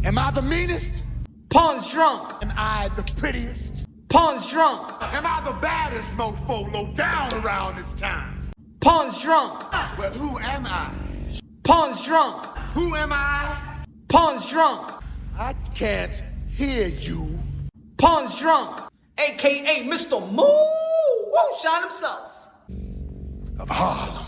Am I the meanest? Pawn's drunk. Am I the prettiest? Pawn's drunk. Am I the baddest mofo low down around this town? Pawn's drunk. Well, who am I? Pawn's drunk. Who am I? Pawn's drunk. I can't hear you. Pawn's drunk. AKA Mr. Moonshine himself. Of Harlem.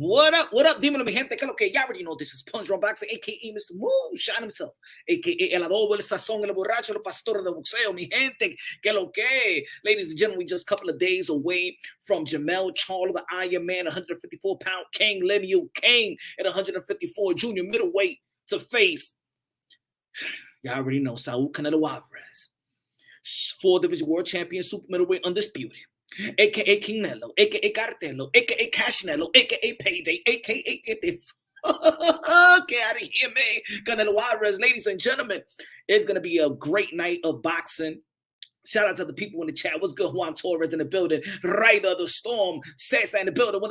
What up? What up? Dímelo, mi gente. Que lo que y'all already know. This is Punch Drunk Boxing, aka Mr. Moonshine himself, aka El Adobo, El Sazón, El Borracho, El Pastor de Boxeo. Mi gente, que lo que? Ladies and gentlemen, we just a couple of days away from Jermell Charlo, the Iron Man, 154-pound king, lineal king at 154 junior middleweight to face, y'all already know, Saul Canelo Alvarez, 4-division world champion, super middleweight, undisputed. AKA Canelo, AKA Cartelo, AKA Cashnelo, AKA Payday, AKA get the fuck out of here, man. Canelo Alvarez, ladies and gentlemen, it's gonna be a great night of boxing. Shout out to the people in the chat. What's good? Juan Torres in the building. Ryder the Storm. Cesar in the building. One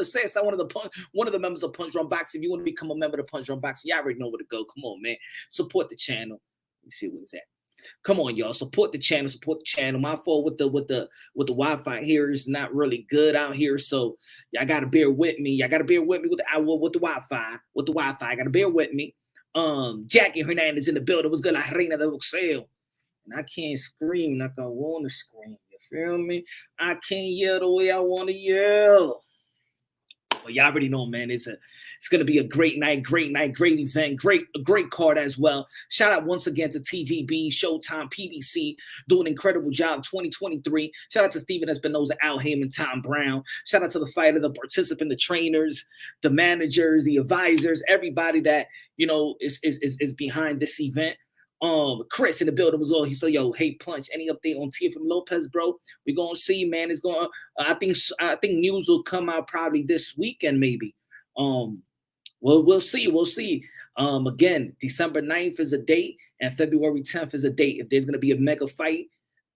of the members of Punch Drunk Boxing. If you want to become a member of Punch Drunk Boxing, y'all already know where to go. Come on, man. Support the channel. Let me see where it's at. Come on, y'all. Support the channel. Support the channel. My fault with the Wi-Fi here is not really good out here, so y'all gotta bear with me. Y'all gotta bear with me with the Wi-Fi. With the Wi-Fi, gotta bear with me. Jackie Hernandez in the building. Was good, La Reina de Boxeo. And I can't scream like I want to scream. You feel me? I can't yell the way I want to yell. But y'all already know, man. It's gonna be a great night, great event, a great card as well. Shout out once again to TGB, Showtime, PBC, doing an incredible job 2023. Shout out to Steven Espinoza, Al Heyman, Tom Brown. Shout out to the fighter, the participant, the trainers, the managers, the advisors, everybody that is behind this event. Chris in the building was all. He said, "Yo, hey Punch, any update on Teofimo Lopez, bro? We're gonna see, man. It's going. I think news will come out probably this weekend, maybe. Well, we'll see. We'll see. Again, December 9th is a date, and February 10th is a date. If there's gonna be a mega fight,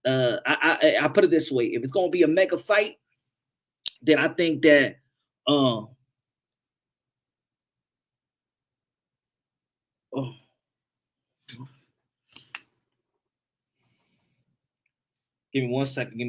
I put it this way: if it's gonna be a mega fight, then I think that Give me one second.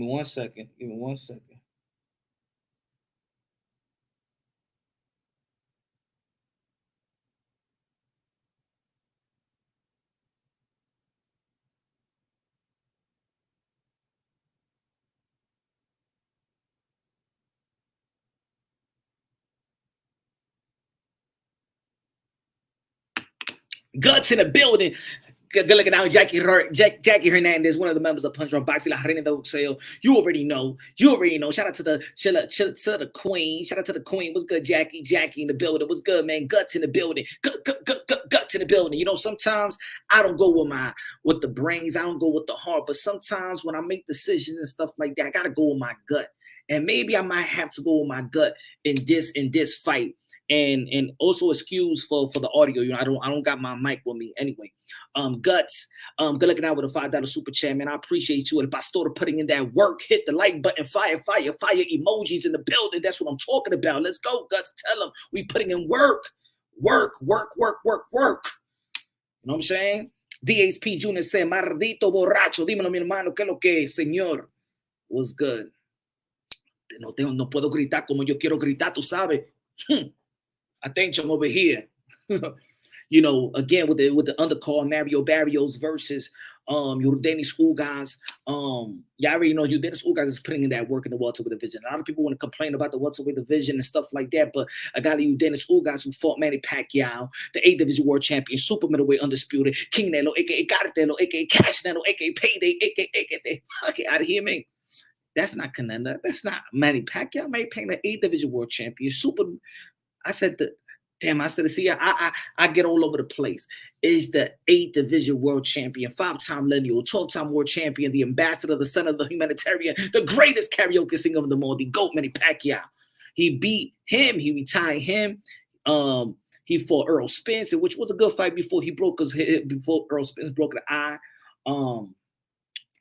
Guts in the building. Good looking out, Jackie Hernandez, one of the members of Punch Drunk Boxing, La Reina de Boxeo. You already know. Shout out to the queen. Shout out to the queen. What's good, Jackie? Jackie in the building. What's good, man? Guts in the building. Guts in the building. You know, sometimes I don't go with the brains. I don't go with the heart. But sometimes when I make decisions and stuff like that, I gotta go with my gut. And maybe I might have to go with my gut in this fight. And also excuse for the audio. You know, I don't got my mic with me anyway. Guts, good looking out with a $5 super chat, man. I appreciate you. El Pastor putting in that work. Hit the like button. Fire emojis in the building. That's what I'm talking about. Let's go, Guts. Tell them we putting in work. Work. You know what I'm saying? DHP Jr. said, Maldito borracho. Dímelo, mi hermano, que lo que, señor. What's good? No puedo gritar como yo quiero gritar, tú sabes. I think I'm over here. You know, again with the undercard, Mario Barrios versus Yordenis Ugas. Y'all already know Yordenis Ugas is putting in that work in the welterweight division. A lot of people want to complain about the welterweight division and stuff like that, but I got Yordenis Ugas who fought Manny Pacquiao, the 8th division world champion, super middleweight undisputed, Canelo, aka Cartelo, aka Cashnelo, aka Payday, aka fuck it out of here, man. That's not Canelo. That's not Manny Pacquiao. Manny Pacquiao, 8th division world champion, super. I said, see, I get all over the place. Is the 8th division world champion, 5-time lineal, 12-time world champion, the ambassador, the son of the humanitarian, the greatest karaoke singer of them all, the GOAT, Manny Pacquiao. He beat him. He retired him. He fought Earl Spence, which was a good fight before he broke his head, before Earl Spence broke the eye.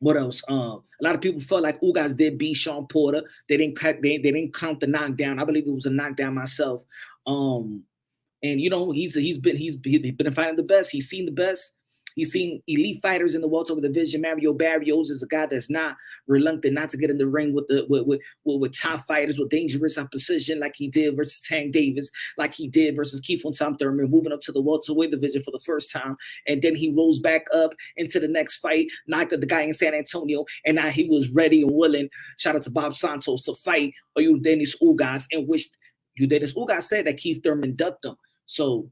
What else? A lot of people felt like Ugas did beat Sean Porter. They didn't count the knockdown. I believe it was a knockdown myself. And you know, he's been fighting the best. He's seen the best. He's seen elite fighters in the welterweight division. Mario Barrios is a guy that's not reluctant not to get in the ring with top fighters with dangerous opposition, like he did versus Tank Davis, like he did versus Keith von Tom Thurman, moving up to the welterweight division for the first time, and then he rose back up into the next fight, knocked out the guy in San Antonio, and now he was ready and willing. Shout out to Bob Santos to fight Eudenis Ugas, in which Eudenis Ugas said that Keith Thurman ducked him. So.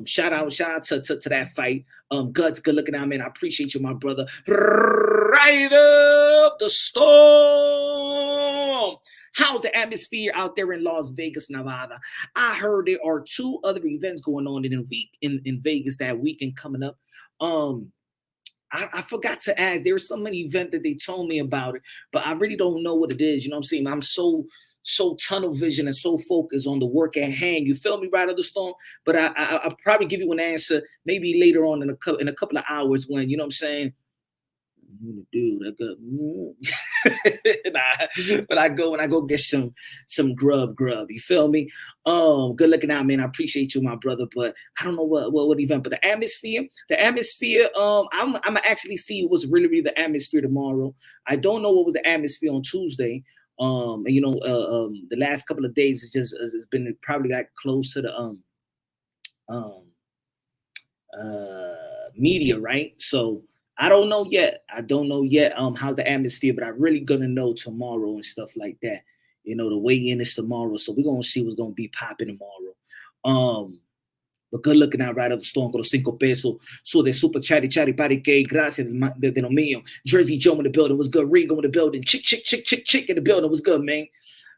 Shout out to that fight. Guts, good looking out, man. I appreciate you, my brother. Right up the storm. How's the atmosphere out there in Las Vegas, Nevada? I heard there are 2 other events going on in Vegas that weekend coming up. I forgot to ask. There's some event that they told me about it, but I really don't know what it is. You know what I'm saying? I'm so tunnel vision and so focused on the work at hand. You feel me, right of the storm? But I'll probably give you an answer maybe later on in a couple of hours when, you know what I'm saying? Dude, but I go get some grub. You feel me? Good looking out, man. I appreciate you, my brother. But I don't know what event. But the atmosphere. I'm gonna actually see what's really the atmosphere tomorrow. I don't know what was the atmosphere on Tuesday. And you know, the last couple of days it's been probably got close to the media, right? So I don't know yet. How's the atmosphere, but I'm really gonna know tomorrow and stuff like that. You know, the weigh-in is tomorrow, so we're gonna see what's gonna be popping tomorrow. But good looking out right up the storm con los 5 pesos. So de super chatty party que gracias de lo mío. Jersey Joe in the building was good. Rigo in the building. Chick in the building was good, man.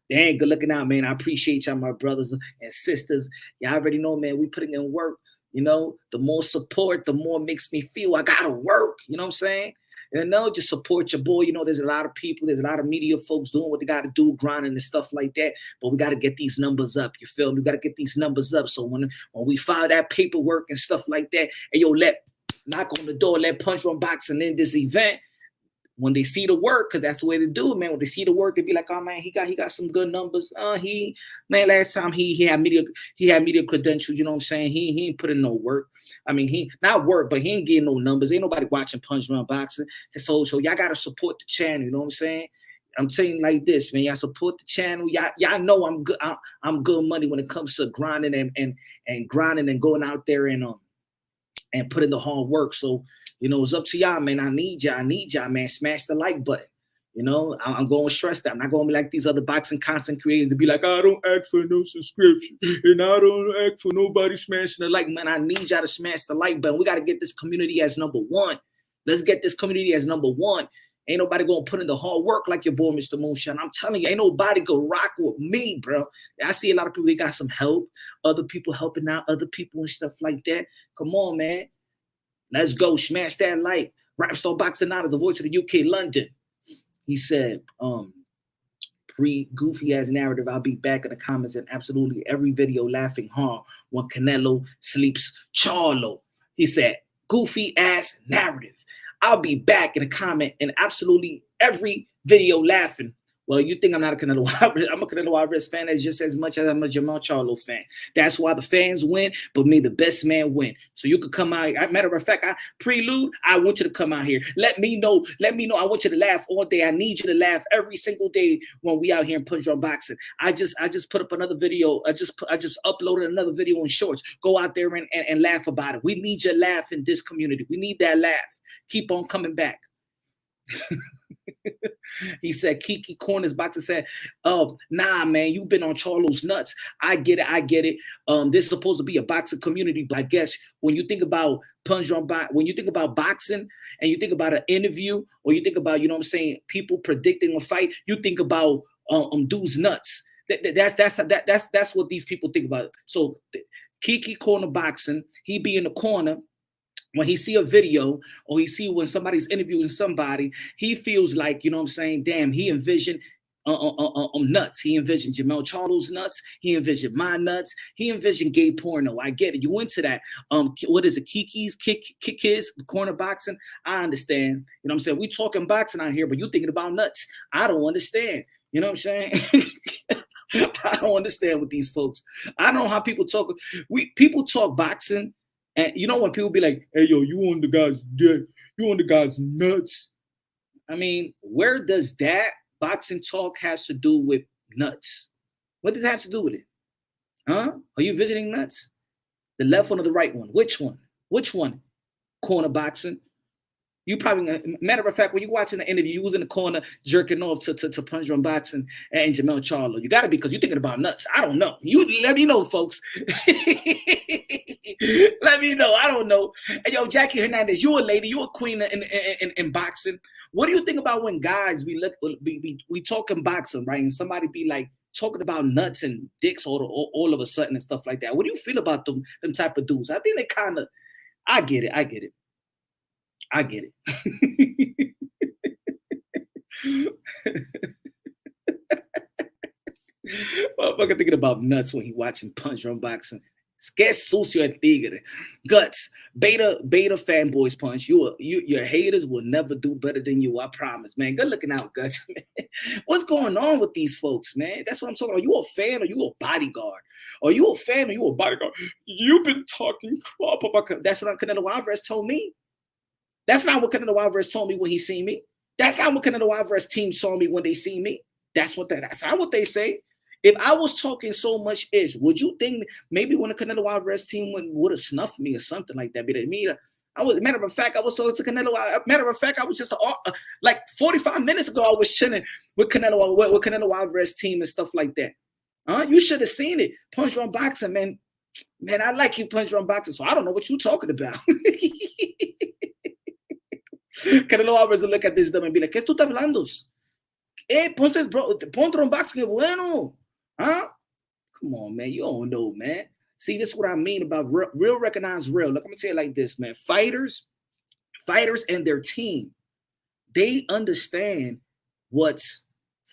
Dang, good looking out, man. I appreciate y'all, my brothers and sisters. Y'all already know, man, we putting in work. You know, the more support, the more it makes me feel I gotta work. You know what I'm saying? And no, just support your boy. You know, there's a lot of people, there's a lot of media folks doing what they got to do, grinding and stuff like that. But we got to get these numbers up. You feel me? We got to get these numbers up. So when we file that paperwork and stuff like that, and yo, knock on the door, let Punch Drunk Boxing in this event. When they see the work, because that's the way to do it, man. When they see the work, they be like, oh man, he got some good numbers. Last time he had media credentials, you know what I'm saying? He ain't put in no work. I mean, he not work, but he ain't getting no numbers. Ain't nobody watching Punch Drunk Boxing. So y'all gotta support the channel, you know what I'm saying? I'm saying like this, man. Y'all support the channel. Y'all know I'm good. I'm good money when it comes to grinding and grinding and going out there and putting the hard work. So you know, it's up to y'all, man. I need y'all, man. Smash the like button. You know, I'm going to stress that. I'm not going to be like these other boxing content creators to be like, I don't ask for no subscription and I don't ask for nobody smashing the like. Man, I need y'all to smash the like button. We got to get this community as number 1. Let's get this community as number 1. Ain't nobody going to put in the hard work like your boy, Mr. Moonshine. I'm telling you, ain't nobody going to rock with me, bro. I see a lot of people, they got some help. Other people helping out other people and stuff like that. Come on, man. Let's go. Smash that like. Rapstar Boxing Out of the voice of the UK, London. He said, pre-goofy ass narrative, I'll be back in the comments in absolutely every video laughing hard when Canelo sleeps Charlo. He said, goofy ass narrative. I'll be back in the comment in absolutely every video laughing. Well, you think I'm not a Canelo Alvarez. I'm a Canelo Alvarez fan as just as much as I'm a Jermell Charlo fan. That's why the fans win, but may the best man win. So you could come out. Matter of fact, I want you to come out here. Let me know. I want you to laugh all day. I need you to laugh every single day when we out here in Punch Drunk Boxing. I just put up another video. I just uploaded another video in shorts. Go out there and laugh about it. We need your laugh in this community. We need that laugh. Keep on coming back. He said, Kiki Corners Boxer said, oh, nah, man, you've been on Charlo's nuts. I get it. This is supposed to be a boxing community, but I guess when you think about when you think about boxing and you think about an interview or you think about, you know what I'm saying, people predicting a fight, you think about dudes nuts. That's what these people think about. So Kiki Corner Boxing, he be in the corner. When he see a video or he see when somebody's interviewing somebody, he feels like, you know what I'm saying, damn, he envisioned nuts. He envisioned Jermell Charlo's nuts. He envisioned my nuts. He envisioned gay porno. I get it. You into that? What is it? Kiki's kids, corner boxing. I understand. You know what I'm saying? We talking boxing out here, but you thinking about nuts. I don't understand. You know what I'm saying? I don't understand with these folks. I don't know how people talk. People talk boxing, and you know when people be like, "Hey, yo, you on the guy's dick? You on the guy's nuts?" I mean, where does that boxing talk has to do with nuts? What does it have to do with it? Huh? Are you visiting nuts? The left one or the right one? Which one? Which one? Corner boxing. You probably, matter of fact, when you're watching the interview, you was in the corner jerking off to Punch Drunk Boxing and Jermell Charlo. You got to be, because you're thinking about nuts. I don't know. You let me know, folks. Let me know. I don't know. Hey, yo, Jackie Hernandez, you a lady. You a queen in boxing. What do you think about when guys we talking boxing, right? And somebody be like talking about nuts and dicks all of a sudden and stuff like that. What do you feel about them type of dudes? I think they kind of, I get it. Motherfucker thinking about nuts when he watching Punch Drunk Boxing. Que sucio el tigre. Guts. Beta fanboys Punch. Your haters will never do better than you. I promise, man. Good looking out, Guts. Man. What's going on with these folks, man? That's what I'm talking about. Are you a fan or you a bodyguard? Are you a fan or you a bodyguard? You've been talking crap about. That's what Canelo Alvarez told me. That's not what Canelo Alvarez told me when he seen me. That's not what Canelo Alvarez team saw me when they see me. That's not what they say. If I was talking so much ish, would you think maybe when the Canelo Alvarez team would have snuffed me or something like that? Matter of fact, I was talking to Canelo. Matter of fact, I was just like 45 minutes ago, I was chilling with Canelo Alvarez team and stuff like that. You should have seen it. Punch Drunk Boxing, man. Man, I like you, Punch Drunk Boxing, so I don't know what you're talking about. Canelo Alvarez will look at this dumb and be like, ¿qué tú estás hablando? Ponte Drunk Boxing, que bueno. Huh? Come on, man. You don't know, man. See, this is what I mean about real recognize real. Look, I'm going to tell you like this, man. Fighters and their team, they understand what's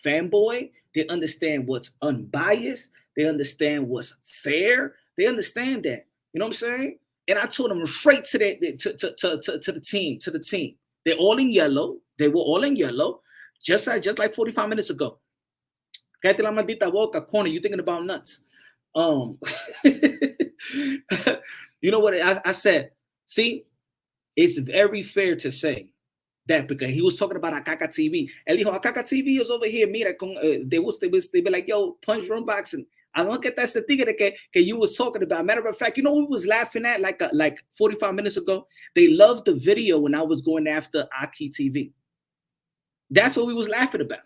fanboy. They understand what's unbiased. They understand what's fair. They understand that. You know what I'm saying? And I told them straight to the team. They're all in yellow. They were all in yellow, just like 45 minutes ago. Cállate la maldita boca, corner. You thinking about nuts? You know what I said? See, it's very fair to say that because he was talking about Akaka TV. El dijo, Akaka TV is over here. Mira, they be like, yo, Punch Drunk Boxing. I don't get that tigre que you was talking about. Matter of fact, you know what we was laughing at like 45 minutes ago? They loved the video when I was going after Aki TV. That's what we was laughing about.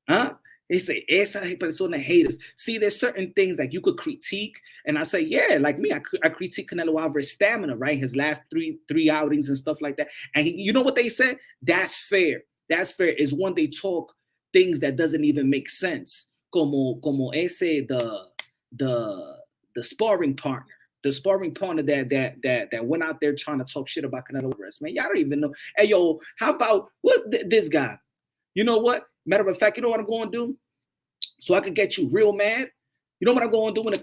Huh? They say, esa persona haters. See, there's certain things like you could critique. And I say, yeah, like me, I critique Canelo Alvarez stamina, right? His last three outings and stuff like that. And you know what they said? That's fair. That's fair. Is when they talk things that doesn't even make sense. Como ese, the sparring partner. The sparring partner that went out there trying to talk shit about Canelo Alvarez. Man, y'all don't even know. Hey, yo, how about this guy? You know what? Matter of fact, you know what I'm going to do? So I can get you real mad. You know what I'm going to do when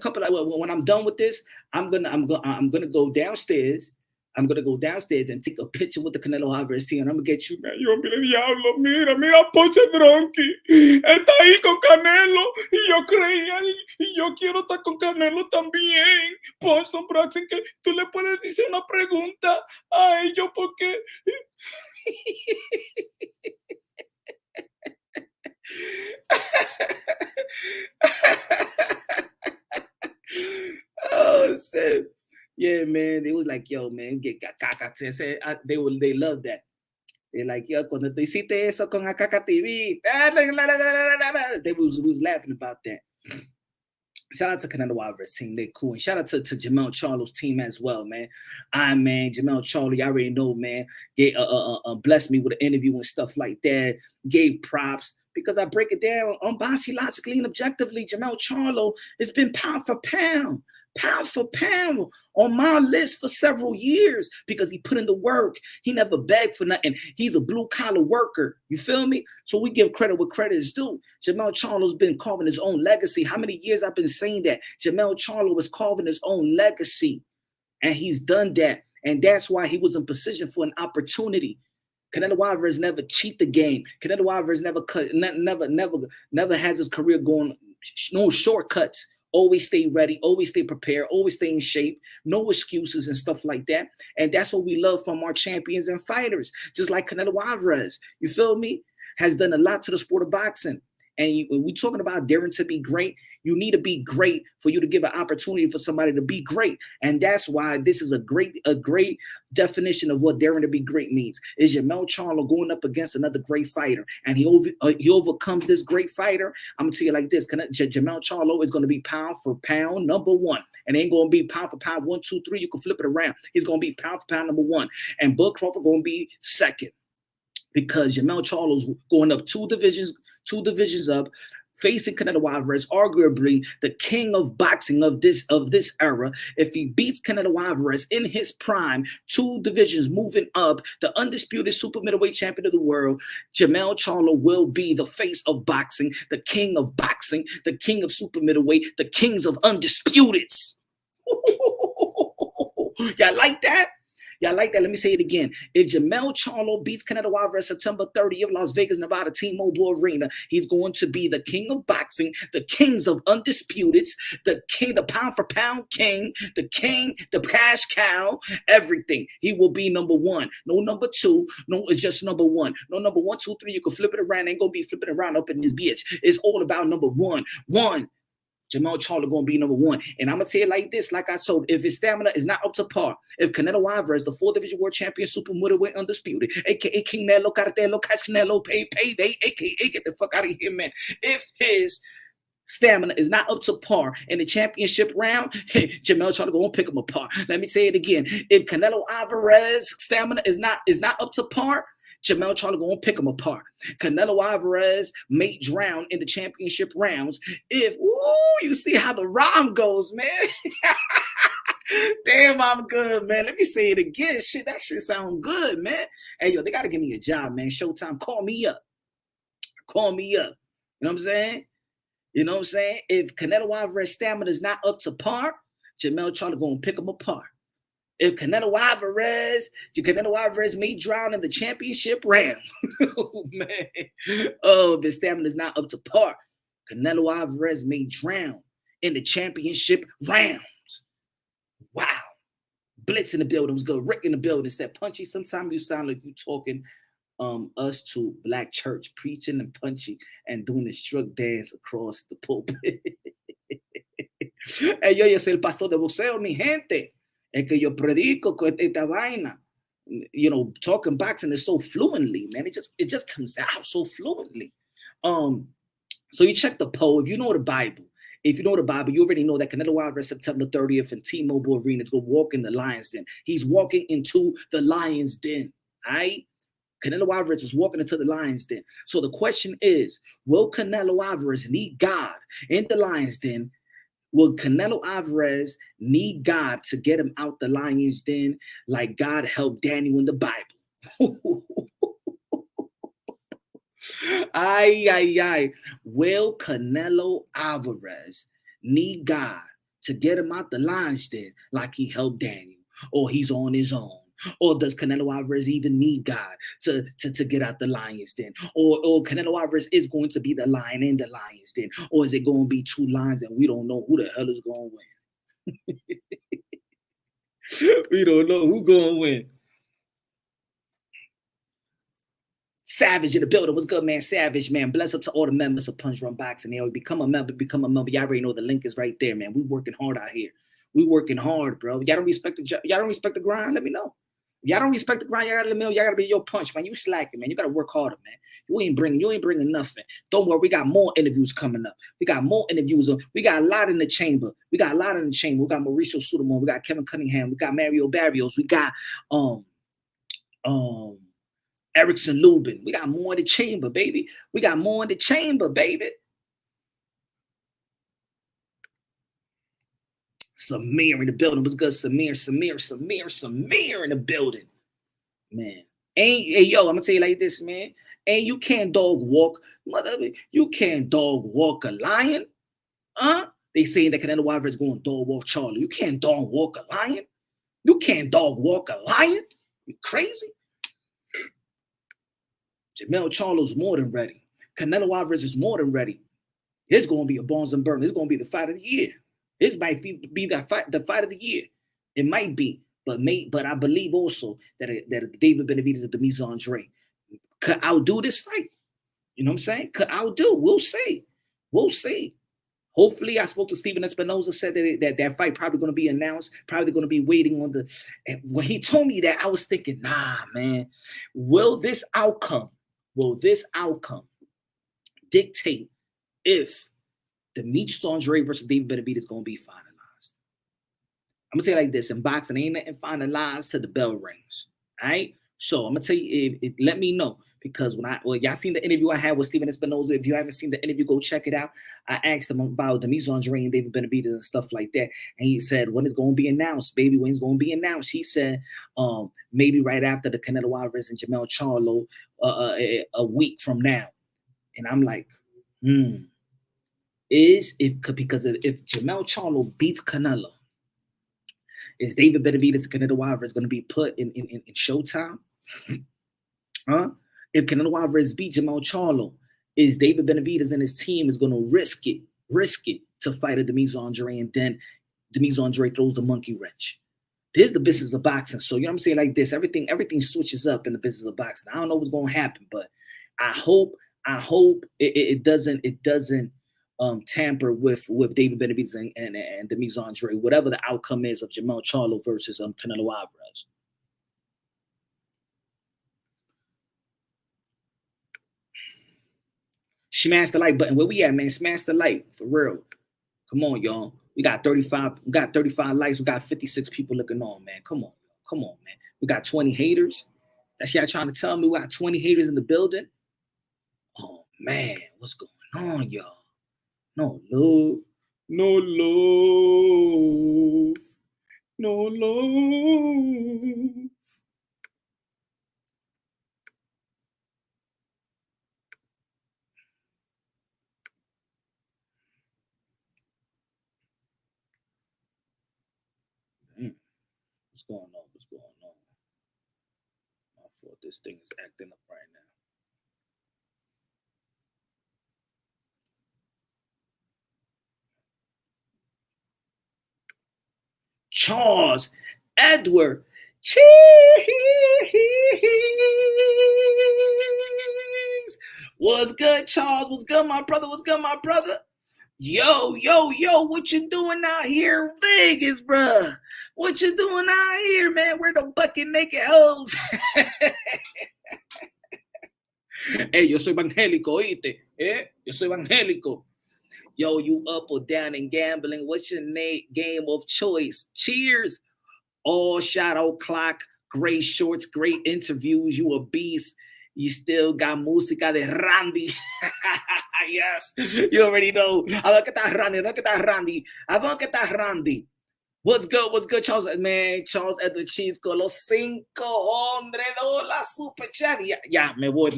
I'm done with this? I'm gonna go downstairs. I'm gonna go downstairs and take a picture with the Canelo Alvarez team, and I'm gonna get you, man. You're gonna be like, diablo, mira, Ponce Drunky. Está ahí con Canelo. Y yo creía, y yo quiero estar con Canelo también. Ponce Boxing, que tú le puedes decir una pregunta a ellos porque. Oh shit. Yeah, man. They was like, yo, man, get caca. They love that. They're like, yo, cuando tú hiciste eso con Akaka TV. They was laughing about that. Shout out to Canelo Alvarez team. They cool. And shout out to Jermell Charlo's team as well, man. Man, Jermell Charlo, you already know, man. They blessed me with an interview and stuff like that. Gave props. Because I break it down unbiasedly, logically, and objectively, Jermell Charlo has been pound for pound pound for pound on my list for several years because he put in the work. He never begged for nothing. He's a blue collar worker. You feel me? So we give credit where credit is due. Jermell Charlo's been carving his own legacy. How many years I've been saying that? Jermell Charlo was carving his own legacy, and he's done that. And that's why he was in position for an opportunity. Canelo Alvarez never cheat the game. Canelo Alvarez never has his career going no shortcuts. Always stay ready, always stay prepared, always stay in shape, no excuses and stuff like that. And that's what we love from our champions and fighters, just like Canelo Alvarez, you feel me, has done a lot to the sport of boxing. And when we're talking about daring to be great, you need to be great for you to give an opportunity for somebody to be great. And that's why this is a great definition of what daring to be great means. Is Jermell Charlo going up against another great fighter, and he overcomes this great fighter? I'm gonna tell you like this: Jermell Charlo is going to be pound for pound number one, and ain't going to be pound for pound 1, 2, 3. You can flip it around. He's going to be pound for pound number one, and Bud Crawford going to be second, because Jermell Charlo's going up two divisions up, facing Canelo Alvarez, arguably the king of boxing of this era. If he beats Canelo Alvarez in his prime, 2 divisions moving up, the undisputed super middleweight champion of the world, Jermell Charlo will be the face of boxing, the king of boxing, the king of super middleweight, the kings of undisputeds. Y'all like that? Y'all like that? Let me say it again. If Jermell Charlo beats Canelo Alvarez September 30th, Las Vegas, Nevada, T-Mobile Arena, he's going to be the king of boxing, the kings of undisputeds, the king, the pound for pound king, the king, the cash cow, everything. He will be number one. No number 2. No, it's just number 1. No number 1, 2, 3. You can flip it around. Ain't gonna be flipping around up in this bitch. It's all about number 1. Jermell Charlo going to be number 1. And I'm going to tell you like this, like I told, if his stamina is not up to par, if Canelo Alvarez, the 4th division world champion, super middleweight undisputed, a.k.a. Canelo, Cartelo, Canelo, payday, a.k.a. get the fuck out of here, man. If his stamina is not up to par in the championship round, Jermell Charlo going to pick him apart. Let me say it again. If Canelo Alvarez stamina is not up to par, Jermell Charlo going to pick him apart. Canelo Alvarez may drown in the championship rounds. If, you see how the rhyme goes, man. Damn, I'm good, man. Let me say it again. Shit, that shit sound good, man. Hey, yo, they got to give me a job, man. Showtime, call me up. Call me up. You know what I'm saying? You know what I'm saying? If Canelo Alvarez stamina is not up to par, Jermell Charlo going to pick him apart. If Canelo Alvarez may drown in the championship round. Oh, man. Oh, if his stamina is not up to par, Canelo Alvarez may drown in the championship rounds. Wow. Blitz in the building was good. Rick in the building said, Punchy, sometimes you sound like you talking us to Black church, preaching and Punchy and doing the shrug dance across the pulpit. Hey, yo soy el pastor de boxeo, mi gente. Es que yo predico con esta vaina. You know, talking boxing is so fluently, man. It just comes out so fluently. So you check the poll. If you know the Bible, you already know that Canelo Alvarez September 30th in T-Mobile Arena is going to walk in the Lions Den. He's walking into the Lions Den. All right? Canelo Alvarez is walking into the Lions Den. So the question is, will Canelo Alvarez need God in the Lions Den? Will Canelo Alvarez need God to get him out the Lions Den like God helped Daniel in the Bible? Ay. Will Canelo Alvarez need God to get him out the Lions Den like he helped Daniel? Or he's on his own? Or does Canelo Alvarez even need God to get out the Lions Den? Or Canelo Alvarez is going to be the lion in the Lions Den? Or is it going to be 2 lions and we don't know who the hell is going to win? We don't know who's going to win. Savage in the building. What's good, man? Savage, man. Bless up to all the members of Punch Drunk Boxing. Become a member. Y'all already know the link is right there, man. We working hard out here. We working hard, bro. Y'all don't respect the grind? Let me know. Y'all don't respect the grind. Y'all gotta let me know. Y'all gotta be your punch, man. You slacking, man. You gotta work harder, man. You ain't bringing nothing. Don't worry. We got more interviews coming up. We got more interviews. We got a lot in the chamber. We got Mauricio Sudamon. We got Kevin Cunningham. We got Mario Barrios. We got Erickson Lubin. We got more in the chamber, baby. Samir in the building. What's good, Samir in the building. Man. Hey, yo, I'm gonna tell you like this, man. And you can't dog walk, you can't dog walk a lion. They saying that Canelo Alvarez is going to dog walk Charlo. You can't dog walk a lion. You can't dog walk a lion. You crazy? Jermell Charlo is more than ready. Canelo Alvarez is more than ready. It's going to be a Barnes and Burn. It's going to be the fight of the year. This might be the fight of the year. It might be, but I believe also that David Benavidez and Demise Andre could outdo this fight. You know what I'm saying? Could outdo. We'll see. We'll see. Hopefully, I spoke to Steven Espinoza, said that fight probably going to be announced, probably going to be waiting on the. And when he told me that, I was thinking, nah, man, will this outcome dictate if Demetrius Andre versus David Benavidez is going to be finalized? I'm gonna say it like this: in boxing, ain't nothing finalized till the bell rings. All right. So I'm gonna tell you, let me know. Because y'all seen the interview I had with Steven Espinoza. If you haven't seen the interview, go check it out. I asked him about Demise Andre and David Benavidez and stuff like that. And he said, when it's going to be announced, baby, when it's going to be announced. He said, maybe right after the Canelo Alvarez and Jermell Charlo, a week from now. And I'm like, because if Jermell Charlo beats Canelo, is David Benavidez and Canelo Alvarez going to be put in Showtime? If Canelo Alvarez beat Jermell Charlo, is David Benavidez and his team is going to risk it to fight a Demise Andre, and then Demise Andre throws the monkey wrench? There's the business of boxing. So, you know what I'm saying? Like this, everything switches up in the business of boxing. I don't know what's going to happen, but I hope it doesn't tamper with David Benavidez and Demise Andre, whatever the outcome is of Jermell Charlo versus Canelo Alvarez. Smash the like button. Where we at, man? Smash the like for real. Come on, y'all. We got 35 likes. We got 56 people looking on, man. Come on, man. We got 20 haters. That's y'all trying to tell me we got 20 haters in the building? Oh man, what's going on, y'all? No love. What's going on? I thought this thing is acting up right now. Charles Edward Cheese. What's good, Charles? What's good, my brother? Yo, what you doing out here in Vegas, bruh? What you doing out here, man? We're the bucket naked hoes. Hey, yo soy evangélico, ¿oíste? Yo soy evangélico. Yo, you up or down in gambling? What's your game of choice? Cheers. All shot o'clock. Great shorts, great interviews. You a beast. You still got música de Randy. Yes, you already know. ¿A dónde está Randy? What's good, Charles? Man, Charles Edward Cheese con los $5 super chat. Ya, me voy.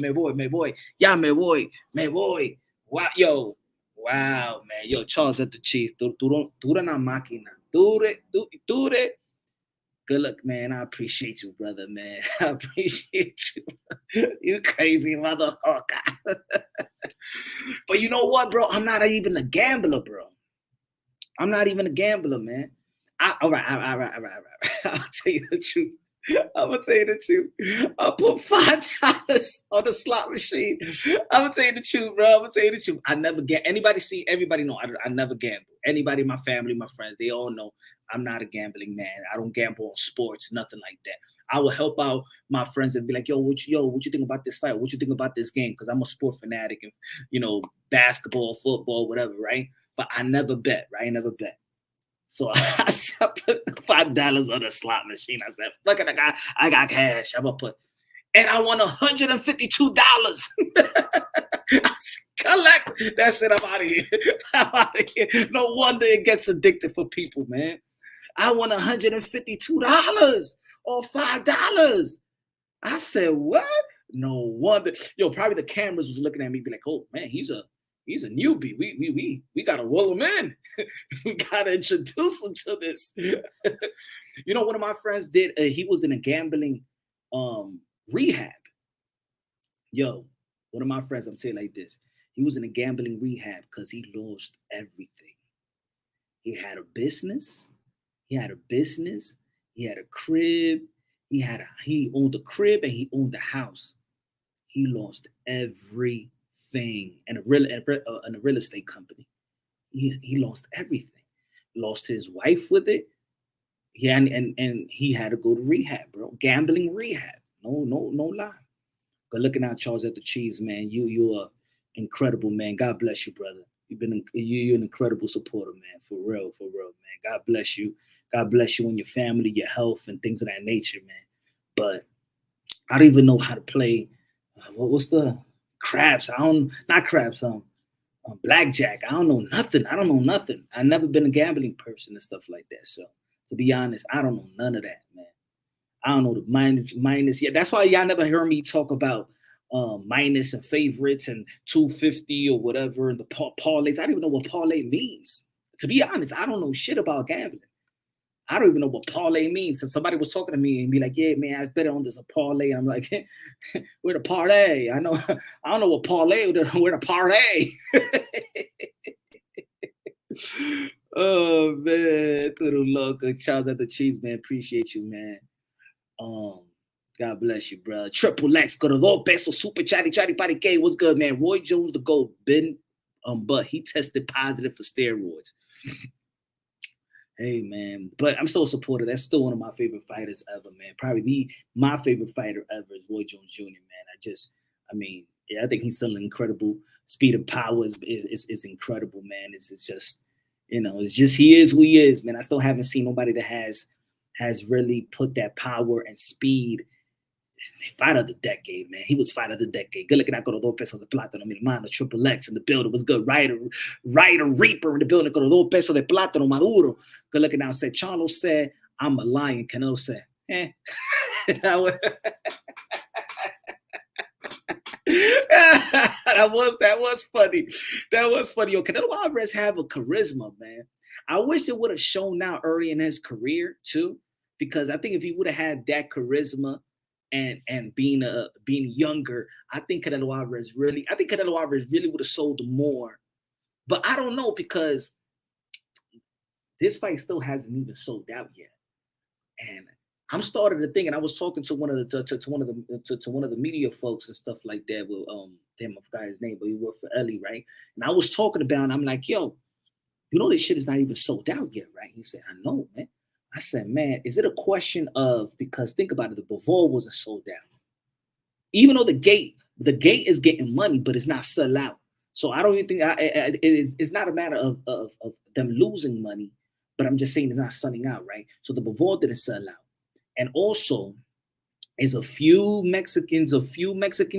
Wow, man. Yo, Charles Edward Cheese. Tú una máquina. Dure. Good luck, man. I appreciate you, brother, man. I appreciate you. You crazy motherfucker. But you know what, bro? I'm not even a gambler, bro. I'm not even a gambler, man. All right. I'll tell you the truth. I'm gonna tell you the truth. I put $5 on the slot machine. I'm gonna tell you the truth, bro. I never get everybody know I never gamble. Anybody in my family, my friends, they all know I'm not a gambling man. I don't gamble on sports, nothing like that. I will help out my friends and be like, what you think about this fight? What you think about this game? Because I'm a sport fanatic and basketball, football, whatever, right? But I never bet, right? I never bet. So I put $5 on the slot machine. I said, look at the guy, I got cash. I'm gonna put, and I won $152. Collect. That's it. I'm out of here. No wonder it gets addictive for people, man. I won $152 or $5. I said, what? No wonder. Yo, probably the cameras was looking at me, be like, oh man, he's a newbie. We gotta roll him in. We gotta introduce him to this. You know, one of my friends did. He was in a gambling rehab. Yo, one of my friends, I'm saying like this. He was in a gambling rehab because he lost everything. He had a business. He had a business. He had a crib. He owned a crib and he owned a house. He lost everything in a real estate company. He lost everything. Lost his wife with it. Yeah, and he had to go to rehab, bro. Gambling rehab. No lie. But looking out, Charles at the Cheese, man. You are incredible, man. God bless you, brother. You're an incredible supporter, man. For real, man. God bless you. God bless you and your family, your health, and things of that nature, man. But I don't even know how to play. What's the craps? Not craps. Blackjack. I don't know nothing. I've never been a gambling person and stuff like that. So to be honest, I don't know none of that, man. I don't know the minus. Yeah, that's why y'all never hear me talk about minus and favorites and 250 or whatever and the parlays. I don't even know what parlay means. To be honest, I don't know shit about gambling. I don't even know what parlay means. So somebody was talking to me and be like, "Yeah, man, I bet on this a parlay." And I'm like, "Where the parlay? I don't know what parlay. Where the parlay?" Oh man, little loco, Charles at the Cheese, man. Appreciate you, man. God bless you, bro. Triple X, go to $2 super chatty party K. What's good, man? Roy Jones the GOAT, but he tested positive for steroids. Hey, man, but I'm still a supporter. That's still one of my favorite fighters ever, man. Probably my favorite fighter ever is Roy Jones Jr., man. I think he's still incredible. Speed and power is incredible, man. It's just, it's just he is who he is, man. I still haven't seen nobody that has really put that power and speed. Fight of the decade, man. He was fight of the decade. Good looking out, go to $2 de plátano. Mi hermano, Triple X in the building was good. Ryder Reaper in the building. Go to $2 de plátano, Maduro. Good looking out. Said Charlo said, I'm a lion. Canelo said, that was funny. That was funny. Yo, Canelo Alvarez have a charisma, man. I wish it would have shown out early in his career too, because I think if he would have had that charisma and being younger, I think Canelo Alvarez really would have sold more. But I don't know, because this fight still hasn't even sold out yet. And I'm starting to think, and I was talking to one of the media folks and stuff like that. With damn, I forgot his name, but he worked for Ellie, right? And I was talking about, and I'm like, yo, this shit is not even sold out yet, right? He said, I know, man. I said, man, is it a question of, because think about it, the Bavor wasn't sold out. Even though the gate is getting money, but it's not sold out. So I don't even think it's not a matter of them losing money, but I'm just saying it's not selling out, right? So the Bavor didn't sell out. And also, there's a few Mexican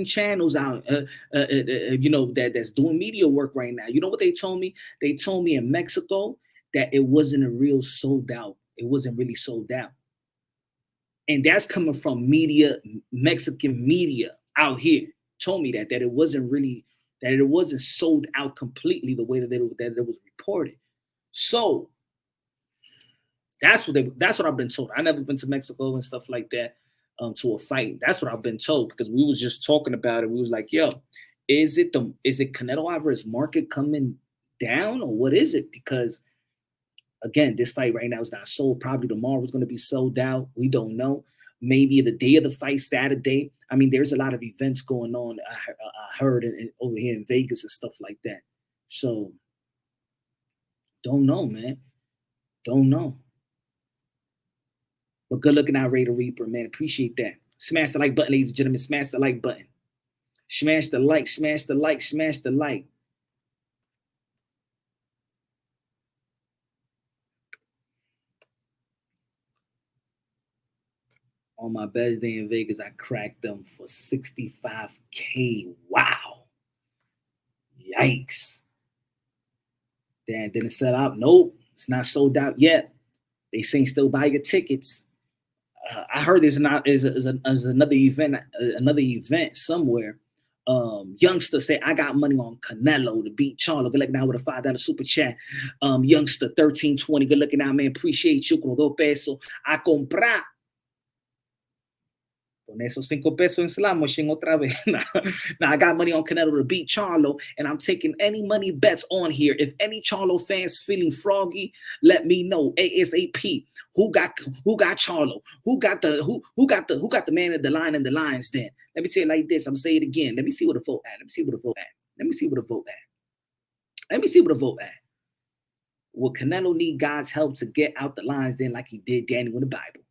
channels out, that's doing media work right now. You know what they told me? They told me in Mexico that it wasn't a real sold out. It wasn't really sold out. And that's coming from Mexican media out here. Told me that it wasn't sold out completely the way that it was reported. So that's what I've been told. I never been to Mexico and stuff like that to a fight. That's what I've been told, because we was just talking about it. We was like, yo, is it Canelo Alvarez market coming down, or what is it? Because again, this fight right now is not sold. Probably tomorrow is going to be sold out. We don't know. Maybe the day of the fight, Saturday. I mean, there's a lot of events going on. I heard over here in Vegas and stuff like that. So, don't know, man. Don't know. But good looking out, Raider Reaper, man. Appreciate that. Smash the like button, ladies and gentlemen. Smash the like button. Smash the like, smash the like, smash the like. On my best day in Vegas, I cracked them for $65K. Wow. Yikes. Damn, didn't sell out? Nope. It's not sold out yet. They saying still buy your tickets. I heard there's another event somewhere. Youngster say I got money on Canelo to beat Charlo. Good luck now with a $5 super chat. Youngster 1320. Good looking out, man. Appreciate you. Con 2 pesos a comprar. Con esos 5 pesos en slot machine otra vez. Now I got money on Canelo to beat Charlo, and I'm taking any money bets on here. If any Charlo fans feeling froggy, let me know ASAP. Who got Charlo? Who got the man at the line and the lines? Then let me say it like this. I'm gonna say it again. Let me see what the vote at. Let me see what the vote at. Will Canelo need God's help to get out the lines then, like he did Daniel in the Bible?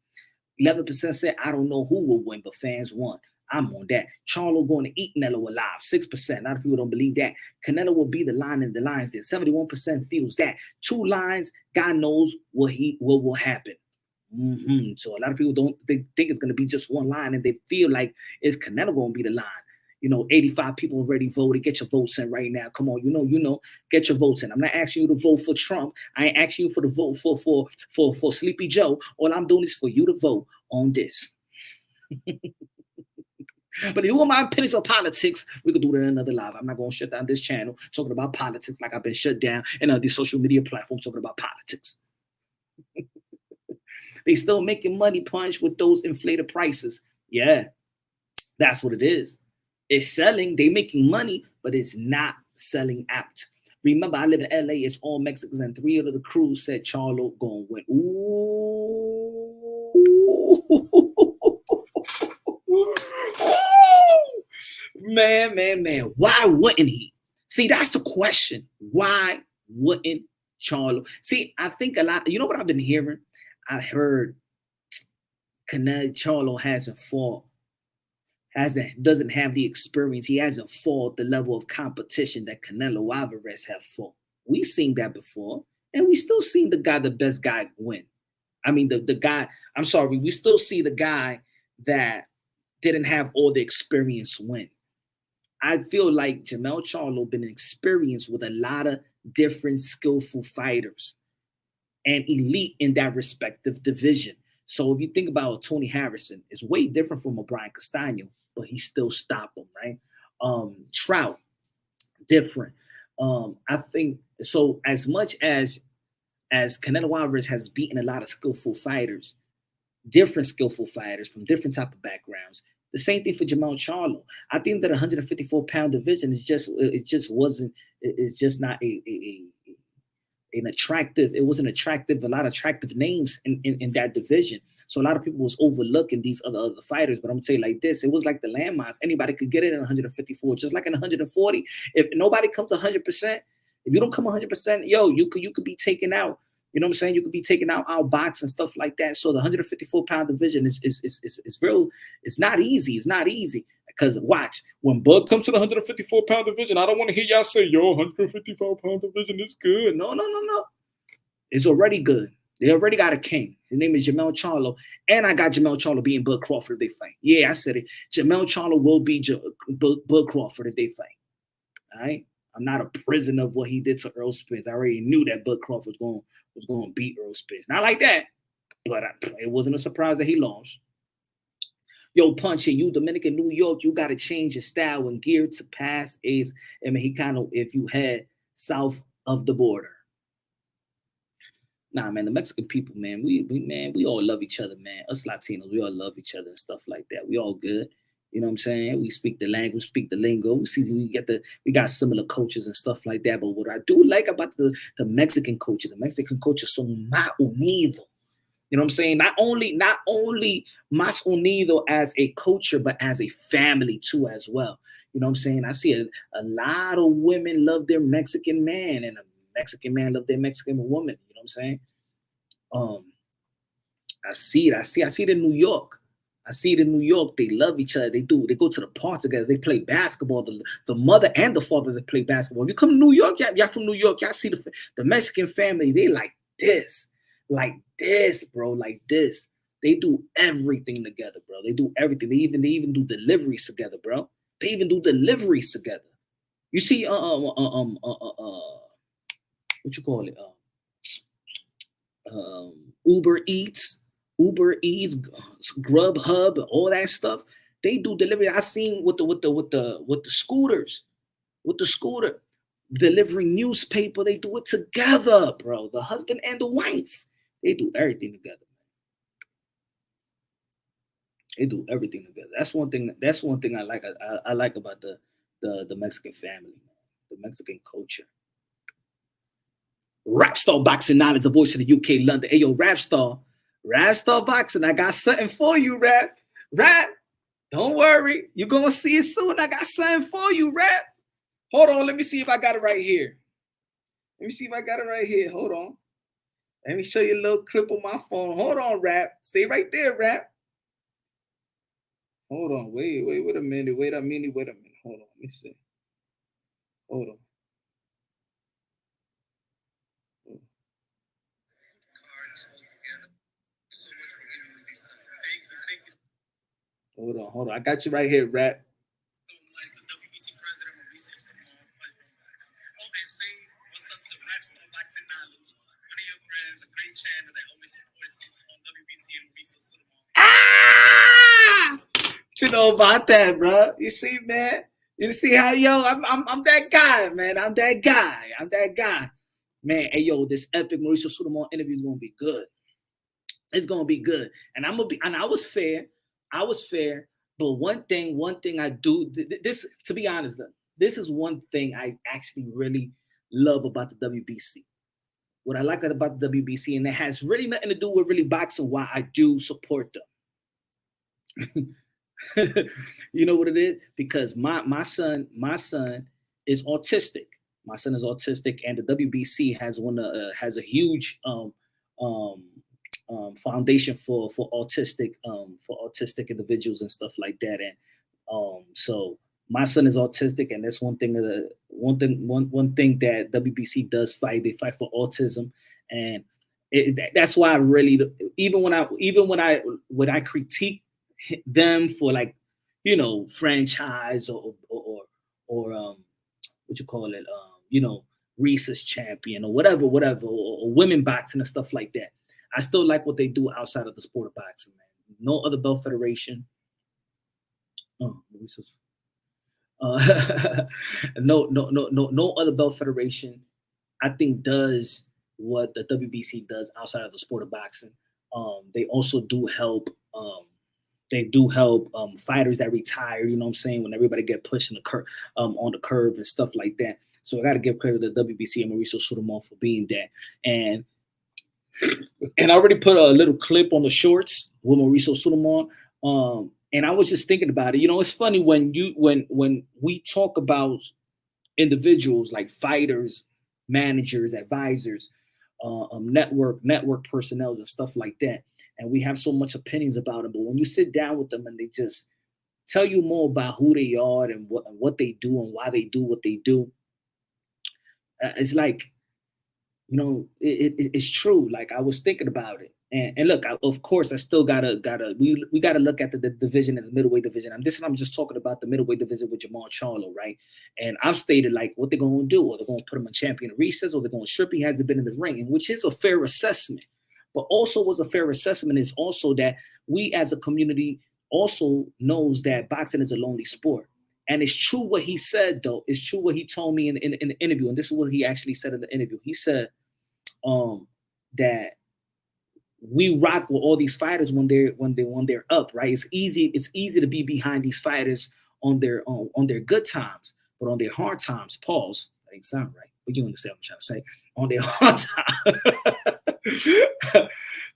11% said, I don't know who will win, but fans won. I'm on that. Charlo going to eat Canelo alive. 6%. A lot of people don't believe that. Canelo will be the line in the lines there. 71% feels that. 2 lines, God knows what will happen. So a lot of people think it's going to be just 1 line, and they feel like it's Canelo going to be the line. 85 people already voted. Get your votes in right now. Come on, get your votes in. I'm not asking you to vote for Trump. I ain't asking you for the vote for Sleepy Joe. All I'm doing is for you to vote on this. But if you want my opinions on politics, we could do that in another live. I'm not going to shut down this channel talking about politics like I've been shut down in these social media platforms talking about politics. They still making money, Punch, with those inflated prices. Yeah, that's what it is. It's selling, they making money, but it's not selling out. Remember, I live in LA, it's all Mexicans, and 3 of the crew said Charlo gonna win. Ooh. Man. Why wouldn't he? See, that's the question. Why wouldn't Charlo? See, I think a lot, you know what I've been hearing? I heard Charlo doesn't have the experience. He hasn't fought the level of competition that Canelo Alvarez have fought. We've seen that before, and we still seen the best guy win. I mean, we still see the guy that didn't have all the experience win. I feel like Jermell Charlo been experienced with a lot of different skillful fighters and elite in that respective division. So if you think about Tony Harrison, it's way different from a Brian Castano, but he still stopped him, right? Trout, different. I think so. As much as Canelo Alvarez has beaten a lot of skillful fighters, different skillful fighters from different type of backgrounds, the same thing for Jermell Charlo. I think that 154-pound division is just not an attractive. It wasn't attractive. A lot of attractive names in that division. So a lot of people was overlooking these other fighters. But I'm gonna tell you like this: it was like the landmines. Anybody could get it in 154, just like in 140. If nobody comes 100%, if you don't come 100%, you could be taken out. You know what I'm saying? You could be taken out box and stuff like that. So the 154-pound division is real. It's not easy. It's not easy. Because watch, when Bud comes to the 154-pound division, I don't want to hear y'all say, 155-pound division is good. No. It's already good. They already got a king. His name is Jermell Charlo. And I got Jermell Charlo beating Bud Crawford if they fight. Yeah, I said it. Jermell Charlo will beat Bud Crawford if they fight. All right? I'm not a prisoner of what he did to Earl Spence. I already knew that Bud Crawford was going to beat Earl Spence. Not like that, but it wasn't a surprise that he lost. Yo, Punch, you Dominican, New York, you got to change your style and gear to pass Ace and Mexicano if you head south of the border. Nah, man, the Mexican people, man, we all love each other, man. Us Latinos, we all love each other and stuff like that. We all good. You know what I'm saying? We speak the language, speak the lingo. We got similar cultures and stuff like that. But what I do like about the Mexican culture son más unido. You know what I'm saying? Not only más unido as a culture, but as a family too as well. You know what I'm saying? I see a lot of women love their Mexican man, and a Mexican man love their Mexican woman. You know what I'm saying? I see it in New York. I see it in New York. They love each other. They go to the park together. They play basketball. The mother and the father, they play basketball. If you come to New York, y'all from New York, y'all see the Mexican family. They like this, bro, like this. They do everything together, bro. They do everything. They even do deliveries together, bro. They even do deliveries together. You see, what you call it? Uber Eats, Grubhub, all that stuff. They do delivery. I seen with the scooters, with the scooter delivering newspaper. They do it together, bro. The husband and the wife. They do everything together. They do everything together. That's one thing. That's one thing I like. I like about the Mexican family, the Mexican culture. Rapstar Boxing Now is the voice of the UK, London. Hey, yo, Rapstar Boxing. I got something for you, Rap. Don't worry. You're going to see it soon. I got something for you, Rap. Hold on. Let me see if I got it right here. Hold on. Let me show you a little clip on my phone. Hold on, Rap. Stay right there, Rap. Hold on. Wait a minute. Hold on. Let me see. Hold on. Hold on. I got you right here, Rap. Ah! You know about that, bro. You see, man. You see how, yo, I'm that guy, man. I'm that guy. Man, hey, yo, this epic Mauricio Sudamon interview is gonna be good. It's gonna be good. And I was fair. But one thing I do, this, to be honest, this is one thing I actually really love about the WBC. What I like about the WBC, and it has really nothing to do with really boxing, why I do support them. You know what it is? Because my son is autistic. My son is autistic, and the WBC has a huge foundation for autistic individuals and stuff like that. And so my son is autistic, and that's one thing that WBC does fight. They fight for autism, and that's why I really, even when I critique them for, like, you know, franchise or what you call it, you know, Reese's champion or whatever, or women boxing and stuff like that. I still like what they do outside of the sport of boxing, man. No other belt federation. No other belt federation, I think, does what the WBC does outside of the sport of boxing. They also do help. Fighters that retire. You know what I'm saying? When everybody get pushed on the curve and stuff like that. So I got to give credit to the WBC and Mauricio Sudamon for being that. And I already put a little clip on the shorts with Mauricio Sudamon. And I was just thinking about it. You know, it's funny when we talk about individuals like fighters, managers, advisors, network personnel and stuff like that, and we have so much opinions about them. But when you sit down with them and they just tell you more about who they are and what they do and why they do what they do, it's like, you know, it's true. Like, I was thinking about it, and look, of course, I still we gotta look at the division and the middleweight division. I'm just talking about the middleweight division with Jermell Charlo, right? And I've stated, like, what they're gonna do, or they're gonna put him in champion recess, or they're gonna strip. He hasn't been in the ring, and which is a fair assessment. But also, was a fair assessment is also that we as a community also knows that boxing is a lonely sport. And it's true what he said, though. It's true what he told me in the interview. And this is what he actually said in the interview. He said that we rock with all these fighters when they're up, right? It's easy to be behind these fighters on their good times, but on their hard times, pause. That ain't sound right, but you understand what I'm trying to say. On their hard times.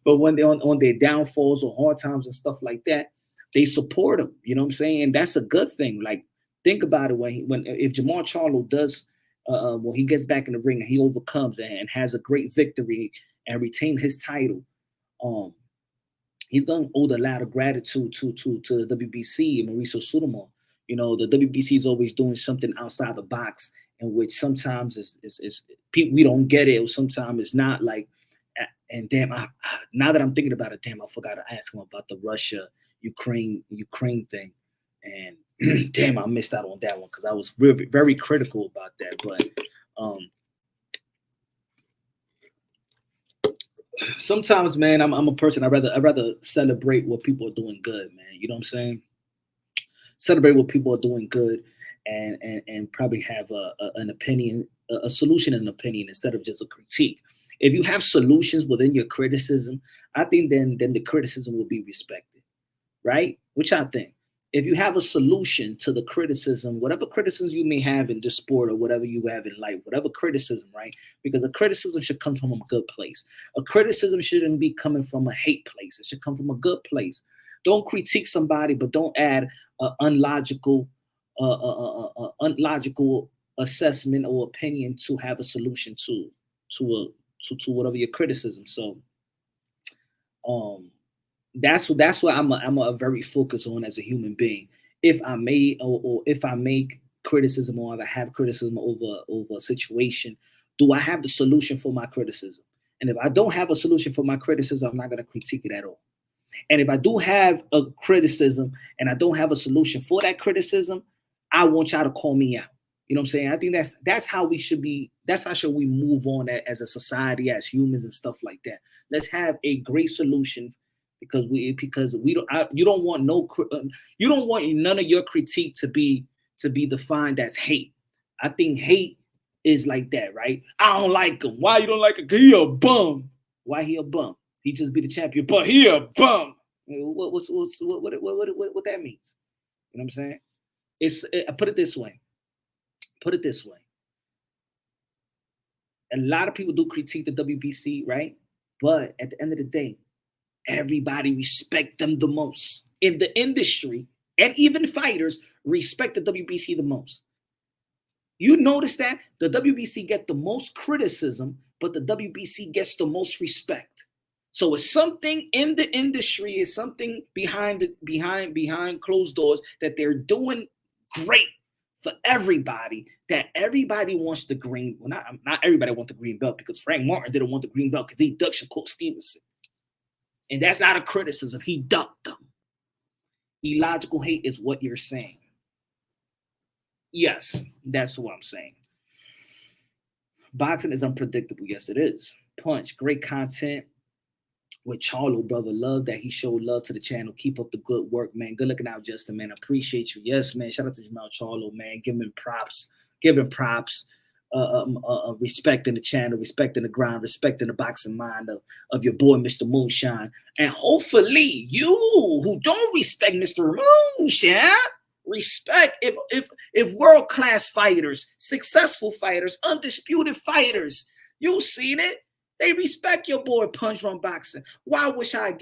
But when they're on their downfalls or hard times and stuff like that, they support them. You know what I'm saying? And that's a good thing. Like, think about it, if Jermell Charlo does, when he gets back in the ring and he overcomes and has a great victory and retain his title, he's gonna owe a lot of gratitude to the WBC and Mauricio Sudamon. You know, the WBC is always doing something outside the box, in which sometimes is we don't get it, or sometimes it's not. Like, and damn, now that I'm thinking about it, damn, I forgot to ask him about the Russia-Ukraine thing, and damn, I missed out on that one because I was very, very critical about that. But sometimes, man, I'm a person. I rather celebrate what people are doing good, man. You know what I'm saying? Celebrate what people are doing good, and probably have an opinion, a solution and an opinion instead of just a critique. If you have solutions within your criticism, I think then the criticism will be respected, right? Which I think. If you have a solution to the criticism, whatever criticism you may have in this sport or whatever you have in life, whatever criticism, right? Because a criticism should come from a good place. A criticism shouldn't be coming from a hate place. It should come from a good place. Don't critique somebody, but don't add unlogical, unlogical assessment or opinion to have a solution to whatever your criticism. So um that's what I'm a very focused on as a human being. If I may or if I make criticism or if I have criticism over a situation, do I have the solution for my criticism? And if I don't have a solution for my criticism, I'm not going to critique it at all. And if I do have a criticism and I don't have a solution for that criticism, I want y'all to call me out. You know what I'm saying? I think that's how we should be. That's how should we move on as a society, as humans and stuff like that. Let's have a great solution because we don't you don't want you don't want none of your critique to be defined as hate. I think hate is like that, right? I don't like him. Why you don't like him? He a bum. Why he a bum? He just be the champion, but he a bum. What that means? You know what I'm saying? I put it this way. Put it this way. A lot of people do critique the WBC, right? But at the end of the day, everybody respect them the most in the industry, and even fighters respect the WBC the most. You notice that the WBC get the most criticism, but the WBC gets the most respect. So it's something in the industry, is something behind closed doors that they're doing great for everybody, that everybody wants the green. Well, not everybody wants the green belt, because Frank Martin didn't want the green belt because he ducked Shakur Stevenson. And that's not a criticism. He ducked them. Illogical hate is what you're saying. Yes, that's what I'm saying. Boxing is unpredictable. Yes, it is. Punch, great content with Charlo, brother. Love that he showed love to the channel. Keep up the good work, man. Good looking out, Justin, man. Appreciate you. Yes, man. Shout out to Jermell Charlo, man. Give him props. Give him props. Respecting the channel, respecting the grind, respecting the boxing mind of your boy, Mr. Moonshine. And hopefully you who don't respect Mr. Moonshine, respect if world-class fighters, successful fighters, undisputed fighters, you seen it, they respect your boy Punch Run Boxing. Why would I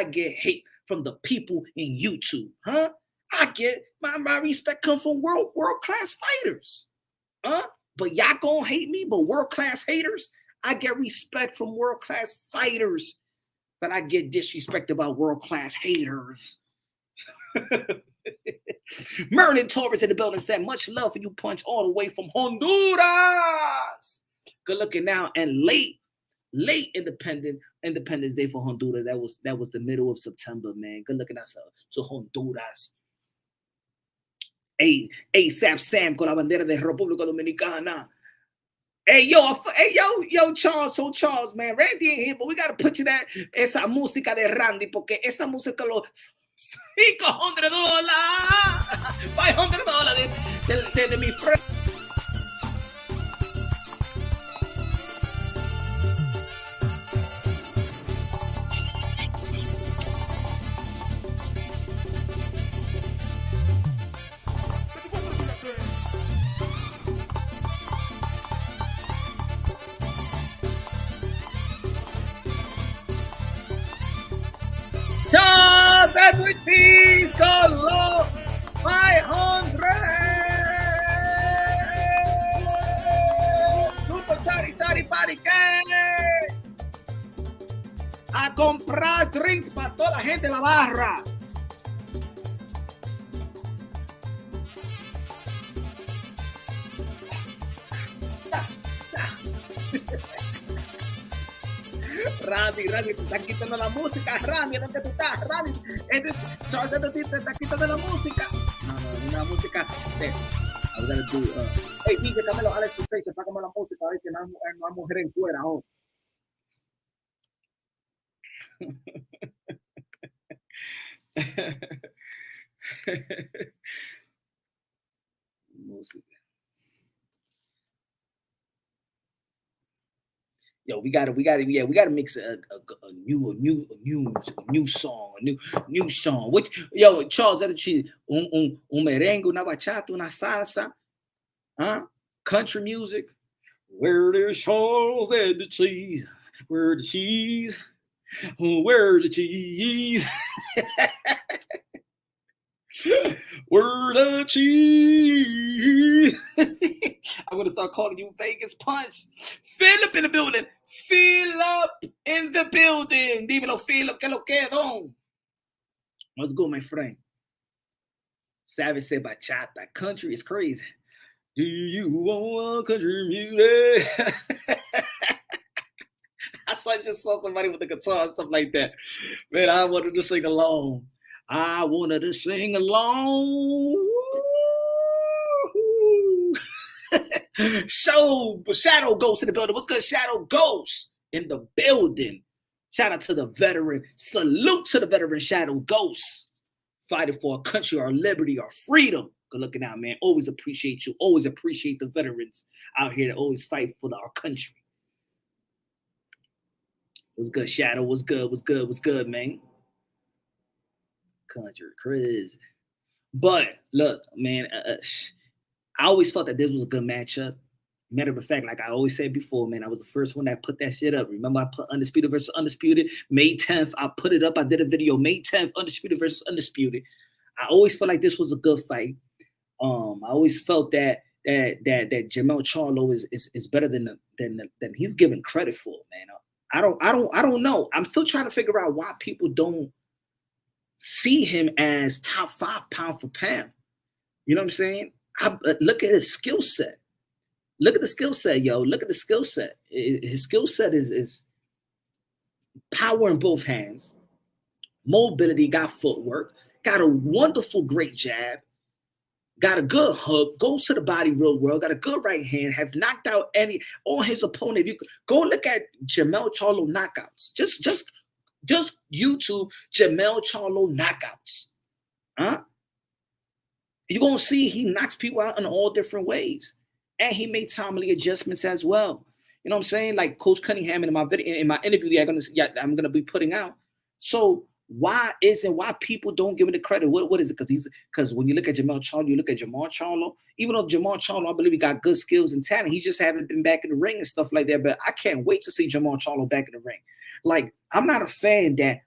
get hate from the people in YouTube? Huh? I get my respect comes from world-class fighters. Huh? But y'all gonna hate me, but world-class haters, I get respect from world-class fighters, but I get disrespected by world-class haters. Merlin Torres in the building said, much love for you, Punch, all the way from Honduras. Good looking now. And late Independence Day for Honduras. That was the middle of September, man. Good looking out to Honduras. ASAP Sam con la bandera de República Dominicana. Hey, Charles, man. Randy ain't here, but we gotta put you that esa música de Randy, porque esa música lo $500, $500 de mi friend. Charles Edward Cheese con los 500. Super Chari Party Gang. A comprar drinks para toda la gente en la barra. Randy, te están quitando la música, Randy, ¿dónde tú estás? Randy, Charles te está quitando la música. No, una música. I'm gonna do, hey, DJ, Canelo, Alex Sensation, págame la música, que no hay mujer en fuera, oh. Yo, we gotta mix a new song, a new song. Which, yo, Charles, that merengue, una bachata, una salsa, huh? Country music. Where there's Charles and the cheese, where the cheese, where the cheese, where the cheese. I'm gonna start calling you Vegas Punch. Philip in the building. Philip in the building. Dímelo, Philip, que lo quedo. Let's go, my friend. Savage said bachata. Country is crazy. Do you want country music? I just saw somebody with the guitar and stuff like that. Man, I wanted to sing along. I wanted to sing along. Shadow Ghost in the building. What's good, Shadow Ghost in the building? Shout out to the veteran. Salute to the veteran Shadow Ghost. Fighting for our country, our liberty, our freedom. Good looking out, man. Always appreciate you. Always appreciate the veterans out here that always fight for our country. What's good, Shadow? What's good? What's good? What's good, man? Country crazy. But look, man, I always felt that this was a good matchup. Matter of fact, like I always said before, man, I was the first one that put that shit up. Remember, I put Undisputed versus Undisputed. May 10th, I put it up. I did a video, May 10th, Undisputed versus Undisputed. I always felt like this was a good fight. I always felt that Jermell Charlo is better than he's given credit for, man. I don't know. I'm still trying to figure out why people don't see him as top 5 pound for pound. You know what I'm saying? Look at his skill set. Look at the skill set, yo. Look at the skill set. His skill set is power in both hands, mobility, got footwork, got a wonderful, great jab, got a good hook, goes to the body real well, got a good right hand, have knocked out all his opponent. If you go look at Jermell Charlo knockouts. Just YouTube Jermell Charlo knockouts. Huh? You're gonna see he knocks people out in all different ways. And he made timely adjustments as well. You know what I'm saying? Like Coach Cunningham in my video, in my interview I'm gonna be putting out. So why people don't give him the credit? What is it? Because when you look at Jermell Charlo, you look at Jermell Charlo. Even though Jermell Charlo, I believe he got good skills and talent, he just haven't been back in the ring and stuff like that. But I can't wait to see Jermell Charlo back in the ring. Like, I'm not a fan that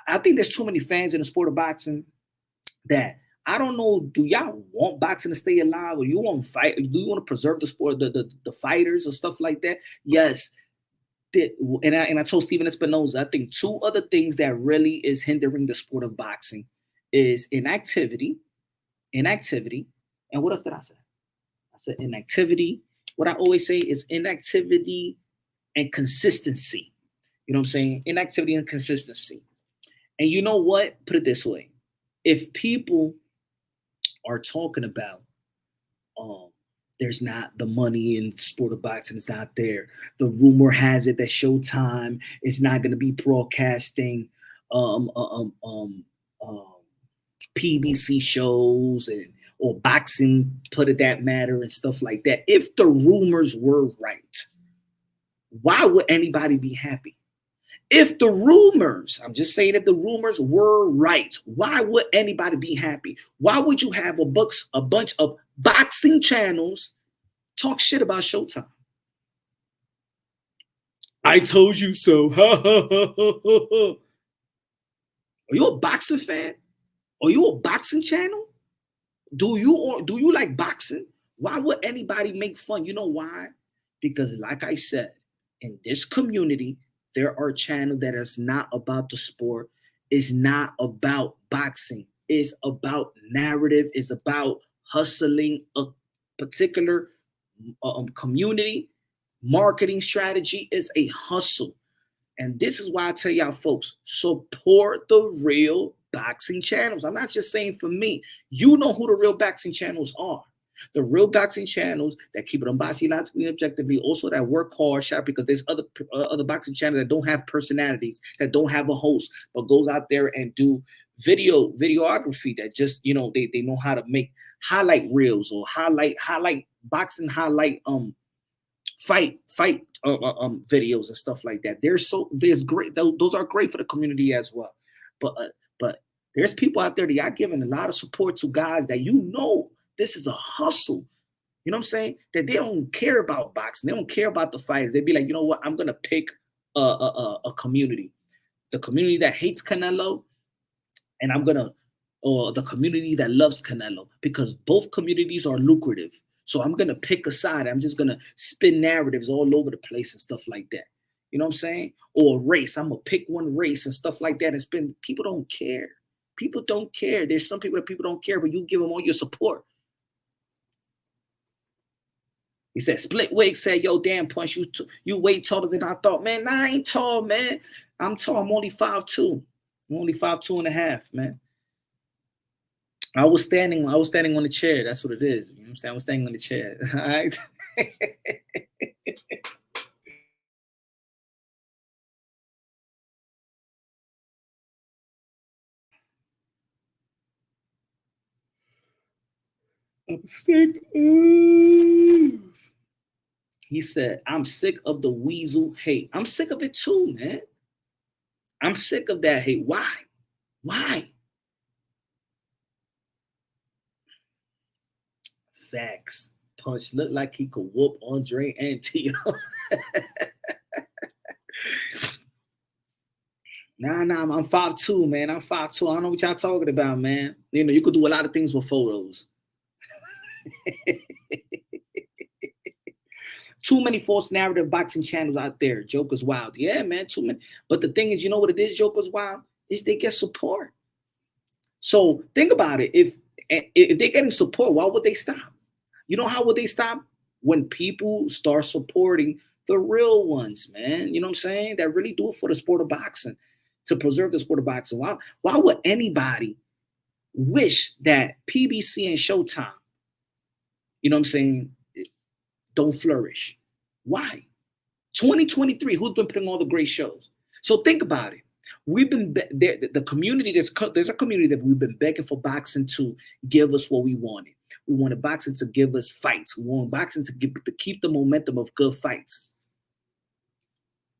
I think there's too many fans in the sport of boxing that I don't know. Do y'all want boxing to stay alive, or you want to fight? Do you want to preserve the sport, the fighters and stuff like that? Yes. And I told Steven Espinoza, I think 2 other things that really is hindering the sport of boxing is inactivity, and what else did I say? I said inactivity. What I always say is inactivity and consistency. You know what I'm saying? Inactivity and consistency. And you know what? Put it this way. If people are talking about there's not the money in the sport of boxing, it's not there. The rumor has it that Showtime is not going to be broadcasting PBC shows or boxing, put it that matter, and stuff like that. If the rumors were right, why would anybody be happy? If the rumors, I'm just saying, if the rumors were right, why would anybody be happy? Why would you have a bunch of boxing channels talk shit about Showtime? I told you so. Are you a boxing fan? Are you a boxing channel? Do you like boxing? Why would anybody make fun? You know why? Because like I said, in this community, there are channels that is not about the sport. It's not about boxing. It's about narrative. It's about hustling a particular community. Marketing strategy is a hustle. And this is why I tell y'all folks, support the real boxing channels. I'm not just saying for me. You know who the real boxing channels are. The real boxing channels that keep it unbiased, logically, and objectively, also that work hard, shot, because there's other boxing channels that don't have personalities, that don't have a host, but goes out there and do videography that just, you know, they know how to make highlight reels or highlight boxing highlight fight videos and stuff like that. There's great, those are great for the community as well. But there's people out there that are giving a lot of support to guys that, you know, this is a hustle. You know what I'm saying? That they don't care about boxing. They don't care about the fighter. They'd be like, you know what? I'm gonna pick a community, the community that hates Canelo, and or the community that loves Canelo, because both communities are lucrative. So I'm gonna pick a side. I'm just gonna spin narratives all over the place and stuff like that. You know what I'm saying? Or a race. I'm gonna pick one race and stuff like that. And spin. People don't care. People don't care. There's some people that people don't care, but you give them all your support. He said, Split Wig said, yo, damn, Punch, you way taller than I thought. Man, nah, I ain't tall, man. I'm tall. I'm only 5'2". I'm only 5'2.5", man. I was standing on the chair. That's what it is. You know what I'm saying? I was standing on the chair. All right. I'm sick. He said, I'm sick of the weasel hate. I'm sick of it too, man. I'm sick of that hate. Why? Why? Facts. Punch looked like he could whoop Andre and Tito. Nah, I'm 5'2", man. I'm 5'2". I don't know what y'all talking about, man. You know, you could do a lot of things with photos. Too many false narrative boxing channels out there. Joker's Wild. Yeah, man, too many. But the thing is, you know what it is, Joker's Wild? Is they get support. So think about it. If they're getting support, why would they stop? You know how would they stop? When people start supporting the real ones, man. You know what I'm saying? That really do it for the sport of boxing, to preserve the sport of boxing. Why would anybody wish that PBC and Showtime, you know what I'm saying, don't flourish? Why? 2023, who's been putting all the great shows? So think about it. We've been there. The community, there's a community that we've been begging for boxing to give us what we wanted. We wanted boxing to give us fights. We want boxing to keep the momentum of good fights.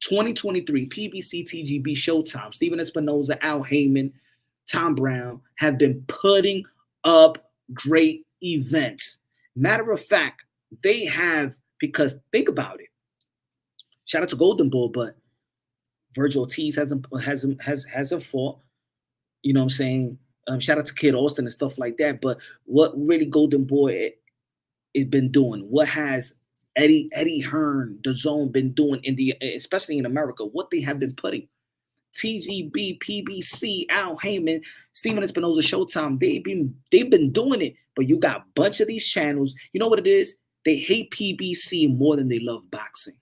2023, PBC, TGB, Showtime, Steven Espinoza, Al Heyman, Tom Brown have been putting up great events. Matter of fact, they have, because think about it. Shout out to Golden Bull, but Virgil Ortiz hasn't fought. You know what I'm saying? Shout out to Kid Austin and stuff like that. But what really Golden Boy has been doing? What has Eddie Hearn, the Zone, been doing especially in America? What they have been putting? TGB, PBC, Al Heyman, Steven Espinoza, Showtime. They've been doing it. But you got a bunch of these channels. You know what it is? They hate PBC more than they love boxing.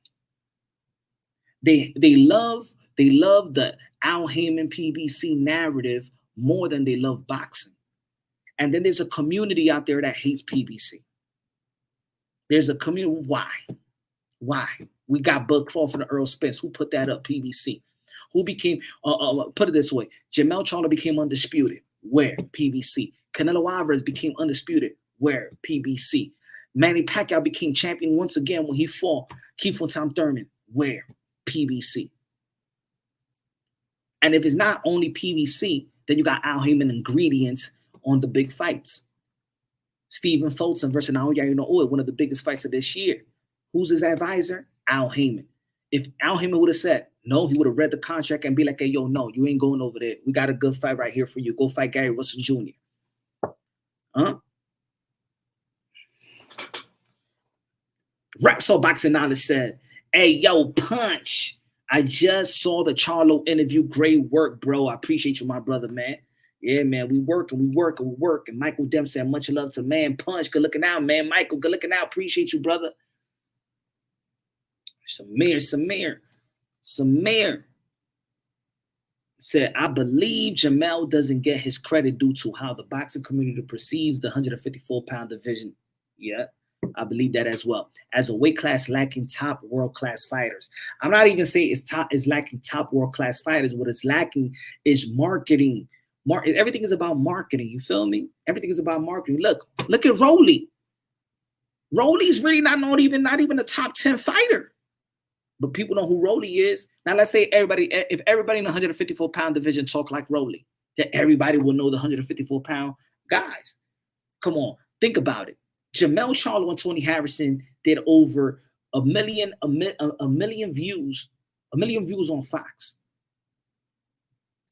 They love the Al Heyman PBC narrative more than they love boxing. And then there's a community out there that hates PBC. There's a community. Why? We got Bud Crawford and Earl Spence. Who put that up? PBC. Who became, put it this way, Jermell Charlo became undisputed. Where? PBC. Canelo Alvarez became undisputed. Where? PBC. Manny Pacquiao became champion once again when he fought Keith Tom Thurman. Where? PBC. And if it's not only PBC, then you got Al Heyman ingredients on the big fights. Stephen Fulton versus Naoya Inoue, one of the biggest fights of this year. Who's his advisor? Al Heyman. If Al Heyman would have said no, he would have read the contract and be like, hey, yo, no, you ain't going over there. We got a good fight right here for you. Go fight Gary Russell Jr. Huh? Rapstar Boxing Knowledge said, hey, yo, Punch, I just saw the Charlo interview. Great work, bro. I appreciate you, my brother, man. Yeah, man, we work. And Michael Dem said, much love to man Punch. Good looking out, man. Michael, good looking out. Appreciate you, brother. Samir said, I believe Jermell doesn't get his credit due to how the boxing community perceives the 154-pound division Yeah, I believe that as well. As a weight class lacking top world class fighters, I'm not even saying it's lacking top world class fighters. What it's lacking is marketing. Everything is about marketing. You feel me? Everything is about marketing. Look at Rolly. Rolly's really not even a top 10 fighter, but people know who Rolly is. Now let's say if everybody in the 154-pound division talk like Rolly, then everybody will know the 154-pound guys. Come on, think about it. Jermell Charlo and Tony Harrison did over a million views on Fox.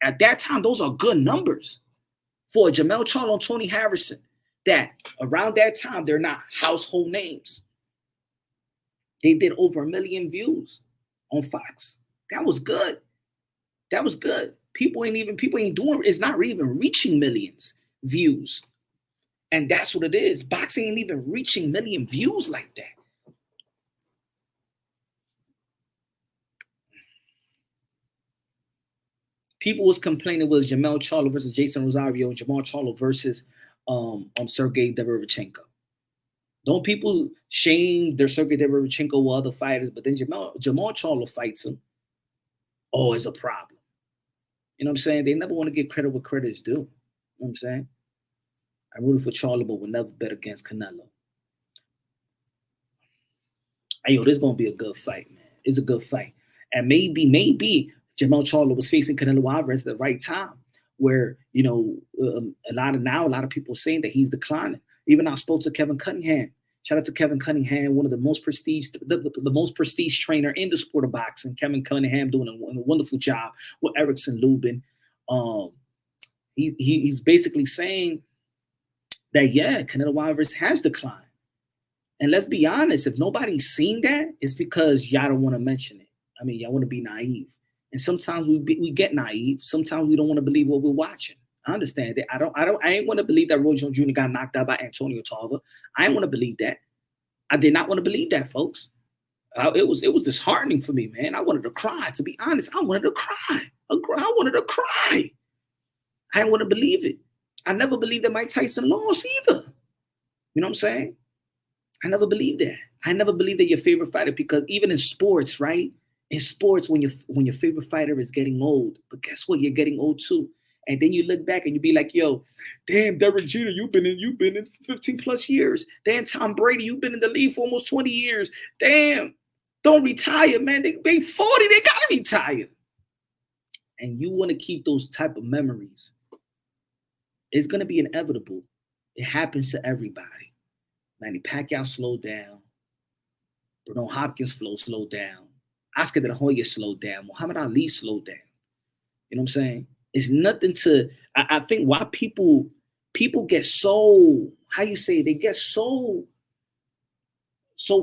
At that time, those are good numbers for Jermell Charlo and Tony Harrison. That around that time, they're not household names. They did over 1 million views on Fox. That was good. That was good. People ain't doing, it's not even reaching millions views. And that's what it is. Boxing ain't even reaching 1 million views like that. People was complaining was Jermell Charlo versus Jason Rosario, Jermell Charlo versus Sergey Derevchenko. Don't people shame their Sergey Derevchenko or other fighters, but then Jermell Charlo fights him. Oh, it's a problem. You know what I'm saying? They never want to give credit what credit is due. You know what I'm saying? I rooted for Charlo, but will never bet against Canelo. Hey, yo, this is going to be a good fight, man. It's a good fight. And maybe Jermell Charlo was facing Canelo Alvarez at the right time where, you know, a lot of people are saying that he's declining. Even I spoke to Kevin Cunningham. Shout out to Kevin Cunningham, one of the most prestige trainer in the sport of boxing. Kevin Cunningham doing a wonderful job with Erickson Lubin. He's basically saying that, yeah, Canelo Alvarez has declined. And let's be honest, if nobody's seen that, it's because y'all don't want to mention it. I mean, y'all want to be naive. And sometimes we get naive. Sometimes we don't want to believe what we're watching. I understand that. I ain't want to believe that Roy Jones Jr. got knocked out by Antonio Tarver. I ain't want to believe that. I did not want to believe that, folks. It was disheartening for me, man. I wanted to cry. To be honest, I wanted to cry. I wanted to cry. I didn't want to believe it. I never believed that Mike Tyson lost either. You know what I'm saying? I never believed that. I never believed that your favorite fighter, because even in sports, right? In sports, when your favorite fighter is getting old, but guess what? You're getting old too. And then you look back and you be like, yo, damn, Derek Jeter, you've been in 15 plus years. Damn, Tom Brady, you've been in the league for almost 20 years. Damn, don't retire, man. They 40, they gotta retire. And you want to keep those type of memories. It's gonna be inevitable. It happens to everybody. Manny Pacquiao slowed down. Bernard Hopkins slowed down. Oscar De La Hoya slowed down. Muhammad Ali slowed down. You know what I'm saying? It's nothing to. I think why people get so, how you say, they get so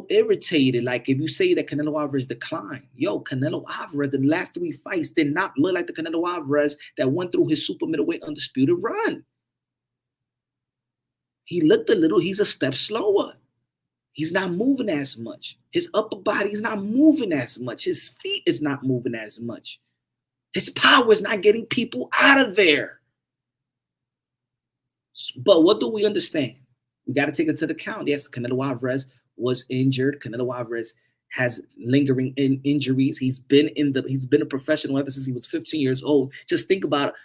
irritated. Like if you say that Canelo Alvarez declined, yo, Canelo Alvarez in the last 3 fights did not look like the Canelo Alvarez that went through his super middleweight undisputed run. He looked he's a step slower. He's not moving as much. His upper body is not moving as much. His feet is not moving as much. His power is not getting people out of there. But what do we understand? We got to take it to the account. Yes, Canelo Alvarez was injured. Canelo Alvarez has lingering injuries. He's been a professional ever since he was 15 years old. Just think about it.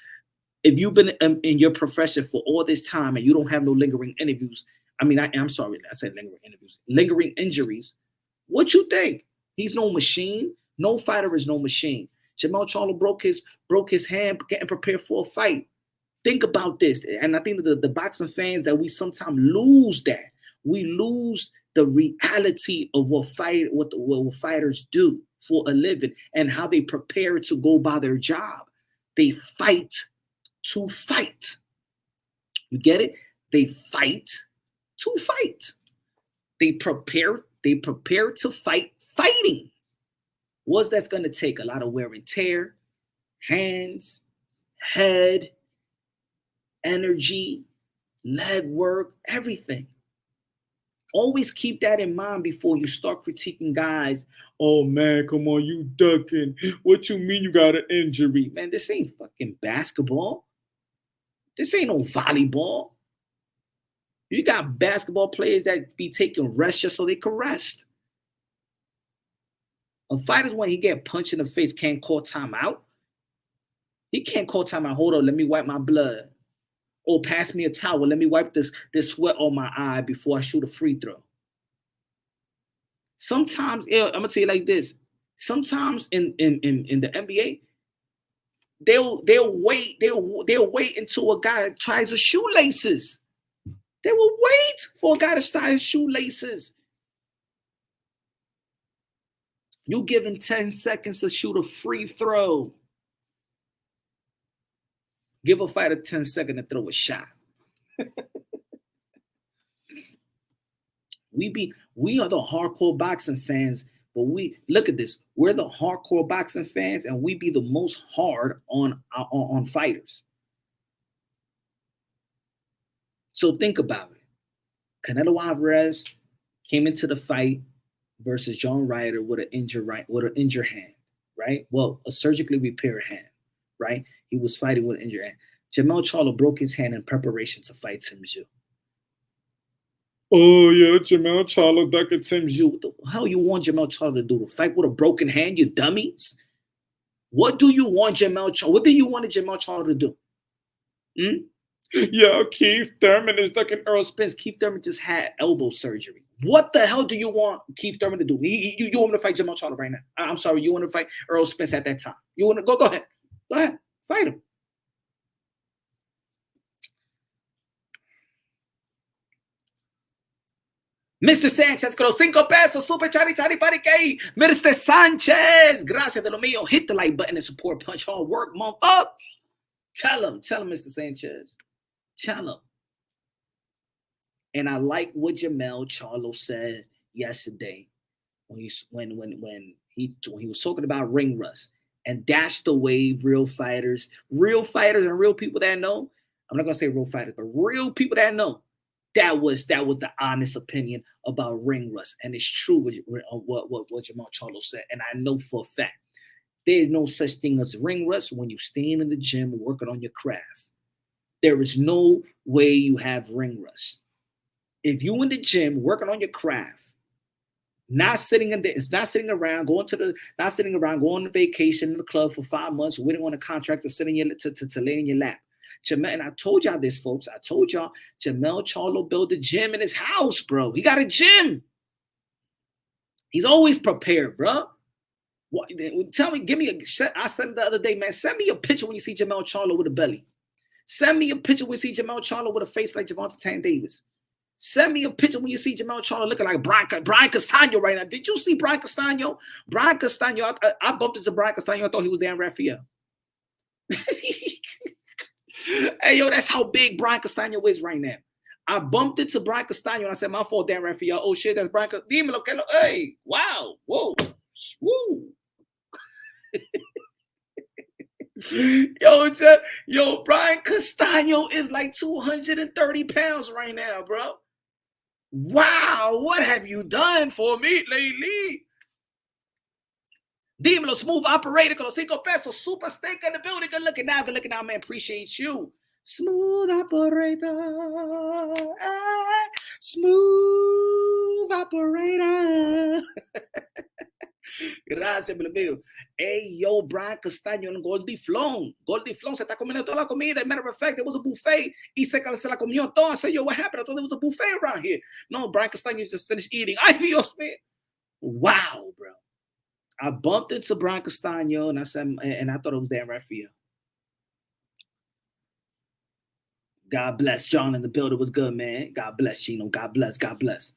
If you've been in your profession for all this time and you don't have no lingering interviews, I'm sorry, I said lingering interviews, lingering injuries. What you think? He's no machine. No fighter is no machine. Jermell Charlo broke his hand getting prepared for a fight. Think about this. And I think that the boxing fans, that we sometimes lose that. We lose the reality of what fighters do for a living and how they prepare to go by their job. They fight to fight. You get it? They fight to fight. They prepare to fight fighting. What's that's going to take? A lot of wear and tear, hands, head, energy, leg work, everything. Always keep that in mind before you start critiquing guys. Oh, man, come on, you ducking. What you mean you got an injury? Man, this ain't fucking basketball. This ain't no volleyball. You got basketball players that be taking rest just so they can rest. A fighter's when he get punched in the face can't call timeout. He can't call timeout. Hold on, let me wipe my blood. Or pass me a towel. Let me wipe this sweat on my eye before I shoot a free throw. Sometimes, I'm gonna tell you like this. Sometimes in the NBA, they'll wait until a guy ties his shoelaces. They will wait for a guy to tie his shoelaces. You given 10 seconds to shoot a free throw. Give a fighter 10 seconds to throw a shot. We are the hardcore boxing fans, but we look at this. We're the hardcore boxing fans, and we be the most hard on fighters. So think about it. Canelo Alvarez came into the fight versus John Ryder with an injured hand, right? Well, a surgically repaired hand, right? He was fighting with an injured hand. Jermell Charlo broke his hand in preparation to fight Tim Zhu. Oh, yeah, Jermell Charlo back at Tim Zhu. What the hell you want Jermell Charlo to do? To fight with a broken hand, you dummies? What do you want Jermell Charlo? What do you want Jermell Charlo to do? Yeah, Keith Thurman is like an Earl Spence. Keith Thurman just had elbow surgery. What the hell do you want Keith Thurman to do? You want me to fight Jermell Charlo right now? I'm sorry, you want to fight Earl Spence at that time? You want to go ahead. Go ahead. Fight him. Mr. Sanchez, con los 5 pesos, super chari para que Mr. Sanchez, gracias de lo mío. Hit the like button and support Punch Hard Work Month up. Tell him, Mr. Sanchez. Tell him. And I like what Jermell Charlo said yesterday when he was talking about ring rust. And that's the way real fighters and real people that know. I'm not gonna say real fighters, but real people that know. That was the honest opinion about ring rust, and it's true what Jermell Charlo said. And I know for a fact there is no such thing as ring rust when you staying in the gym working on your craft. There is no way you have ring rust if you in the gym working on your craft, not sitting around going on vacation in the club for 5 months, waiting on a contract to sit in your to lay in your lap. Jermell, and I told y'all this, folks. I told y'all Jermell Charlo built a gym in his house, bro. He got a gym. He's always prepared, bro. What, tell me, I said the other day, man, send me a picture when you see Jermell Charlo with a belly. Send me a picture when you see Jermell Charlo with a face like Gervonta Tank Davis. Send me a picture when you see Jermell Charlo looking like Brian Castano right now. Did you see Brian Castano? Brian Castano, I bumped into Brian Castano. I thought he was Dan Raphael. Hey, yo, that's how big Brian Castano is right now. I bumped into Brian Castano and I said, my fault, Dan Raphael. Oh, shit, that's Brian Castano. Hey, wow, whoa, woo. Yo, Brian Castano is like 230 pounds right now, bro. Wow, what have you done for me lately? Dímelo, smooth operator con los 5 pesos. Super steak in the building. Good looking now, man. Appreciate you. Smooth operator. Smooth operator. Gracias, mi amigo. Hey, yo, Brian Castano en Goldiflón. Goldiflón se está comiendo toda la comida. As a matter of fact, there was a buffet. Y se la comió toda. I said, yo, what happened? I thought there was a buffet around here. No, Brian Castano just finished eating. Ay, Dios mío. Wow, bro. I bumped into Brian Castano and I said, and I thought it was Dan Raphael. God bless. John in the building was good, man. God bless, Chino. God bless. God bless.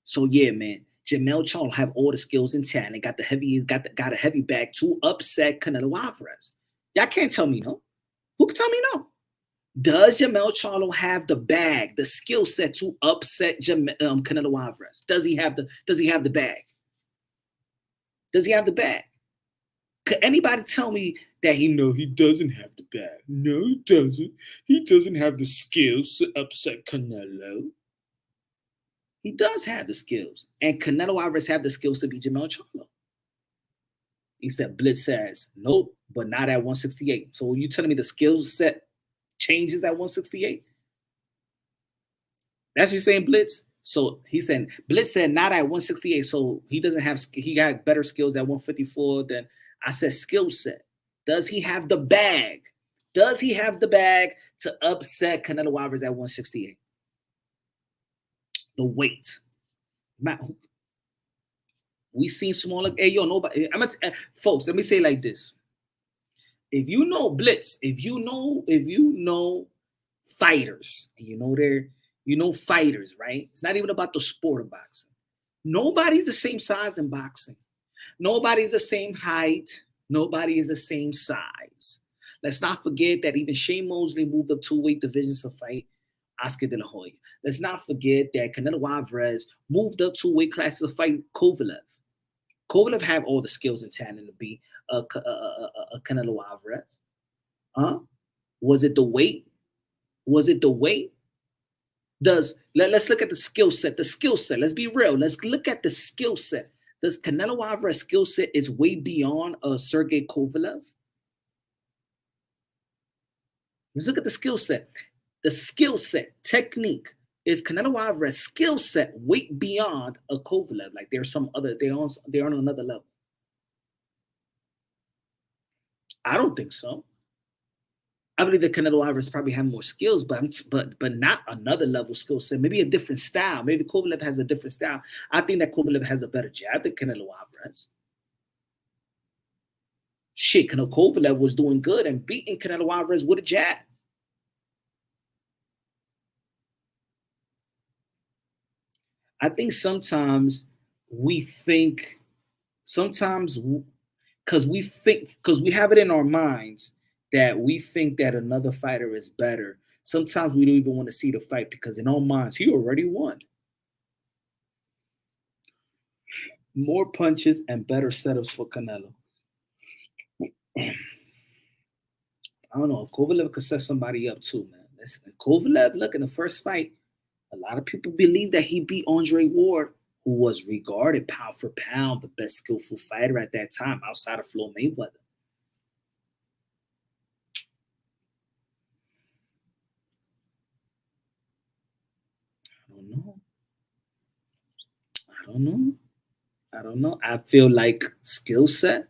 So yeah, man. Jermell Charlo have all the skills and talent. Got a heavy bag to upset Canelo Alvarez. Y'all can't tell me no. Who can tell me no? Does Jermell Charlo have the bag, the skill set to upset Canelo Alvarez? Does he have the bag? Does he have the bag? Could anybody tell me that he doesn't have the bag? No, he doesn't. He doesn't have the skills to upset Canelo. He does have the skills. And Canelo Alvarez have the skills to beat Jermell Charlo. He said Blitz says, nope, but not at 168. So you telling me the skill set changes at 168? That's what you're saying, Blitz. So he said Blitz said not at 168. So he doesn't have he got better skills at 154 than I said skill set. Does he have the bag? Does he have the bag to upset Canelo Alvarez at 168? The weight. We seen smaller. Hey, yo, nobody. Folks, let me say it like this. If you know Blitz, if you know fighters, and you know fighters, right? It's not even about the sport of boxing. Nobody's the same size in boxing. Nobody's the same height. Nobody is the same size. Let's not forget that even Shane Mosley moved up 2 weight divisions to fight Oscar De La Hoya. Let's not forget that Canelo Alvarez moved up 2 weight classes to fight Kovalev. Kovalev have all the skills in tandem to be Canelo Alvarez. Huh? Was it the weight? Was it the weight? Let's look at the skill set. The skill set. Let's be real. Let's look at the skill set. Does Canelo Alvarez skill set is way beyond Sergey Kovalev? Let's look at the skill set. The skill set, technique. Is Canelo Alvarez skill set way beyond a Kovalev? Like there's some other, they're on another level. I don't think so. I believe that Canelo Alvarez probably have more skills, but not another level skill set. Maybe a different style. Maybe Kovalev has a different style. I think that Kovalev has a better jab than Canelo Alvarez. Shit, Kovalev was doing good and beating Canelo Alvarez with a jab. I think sometimes we think, because we have it in our minds that we think that another fighter is better. Sometimes we don't even want to see the fight because in our minds, he already won. More punches and better setups for Canelo. I don't know. Kovalev could set somebody up too, man. Kovalev, look, in the first fight, a lot of people believe that he beat Andre Ward, who was regarded pound for pound the best skillful fighter at that time outside of Floyd Mayweather. I don't know. I feel like skill set,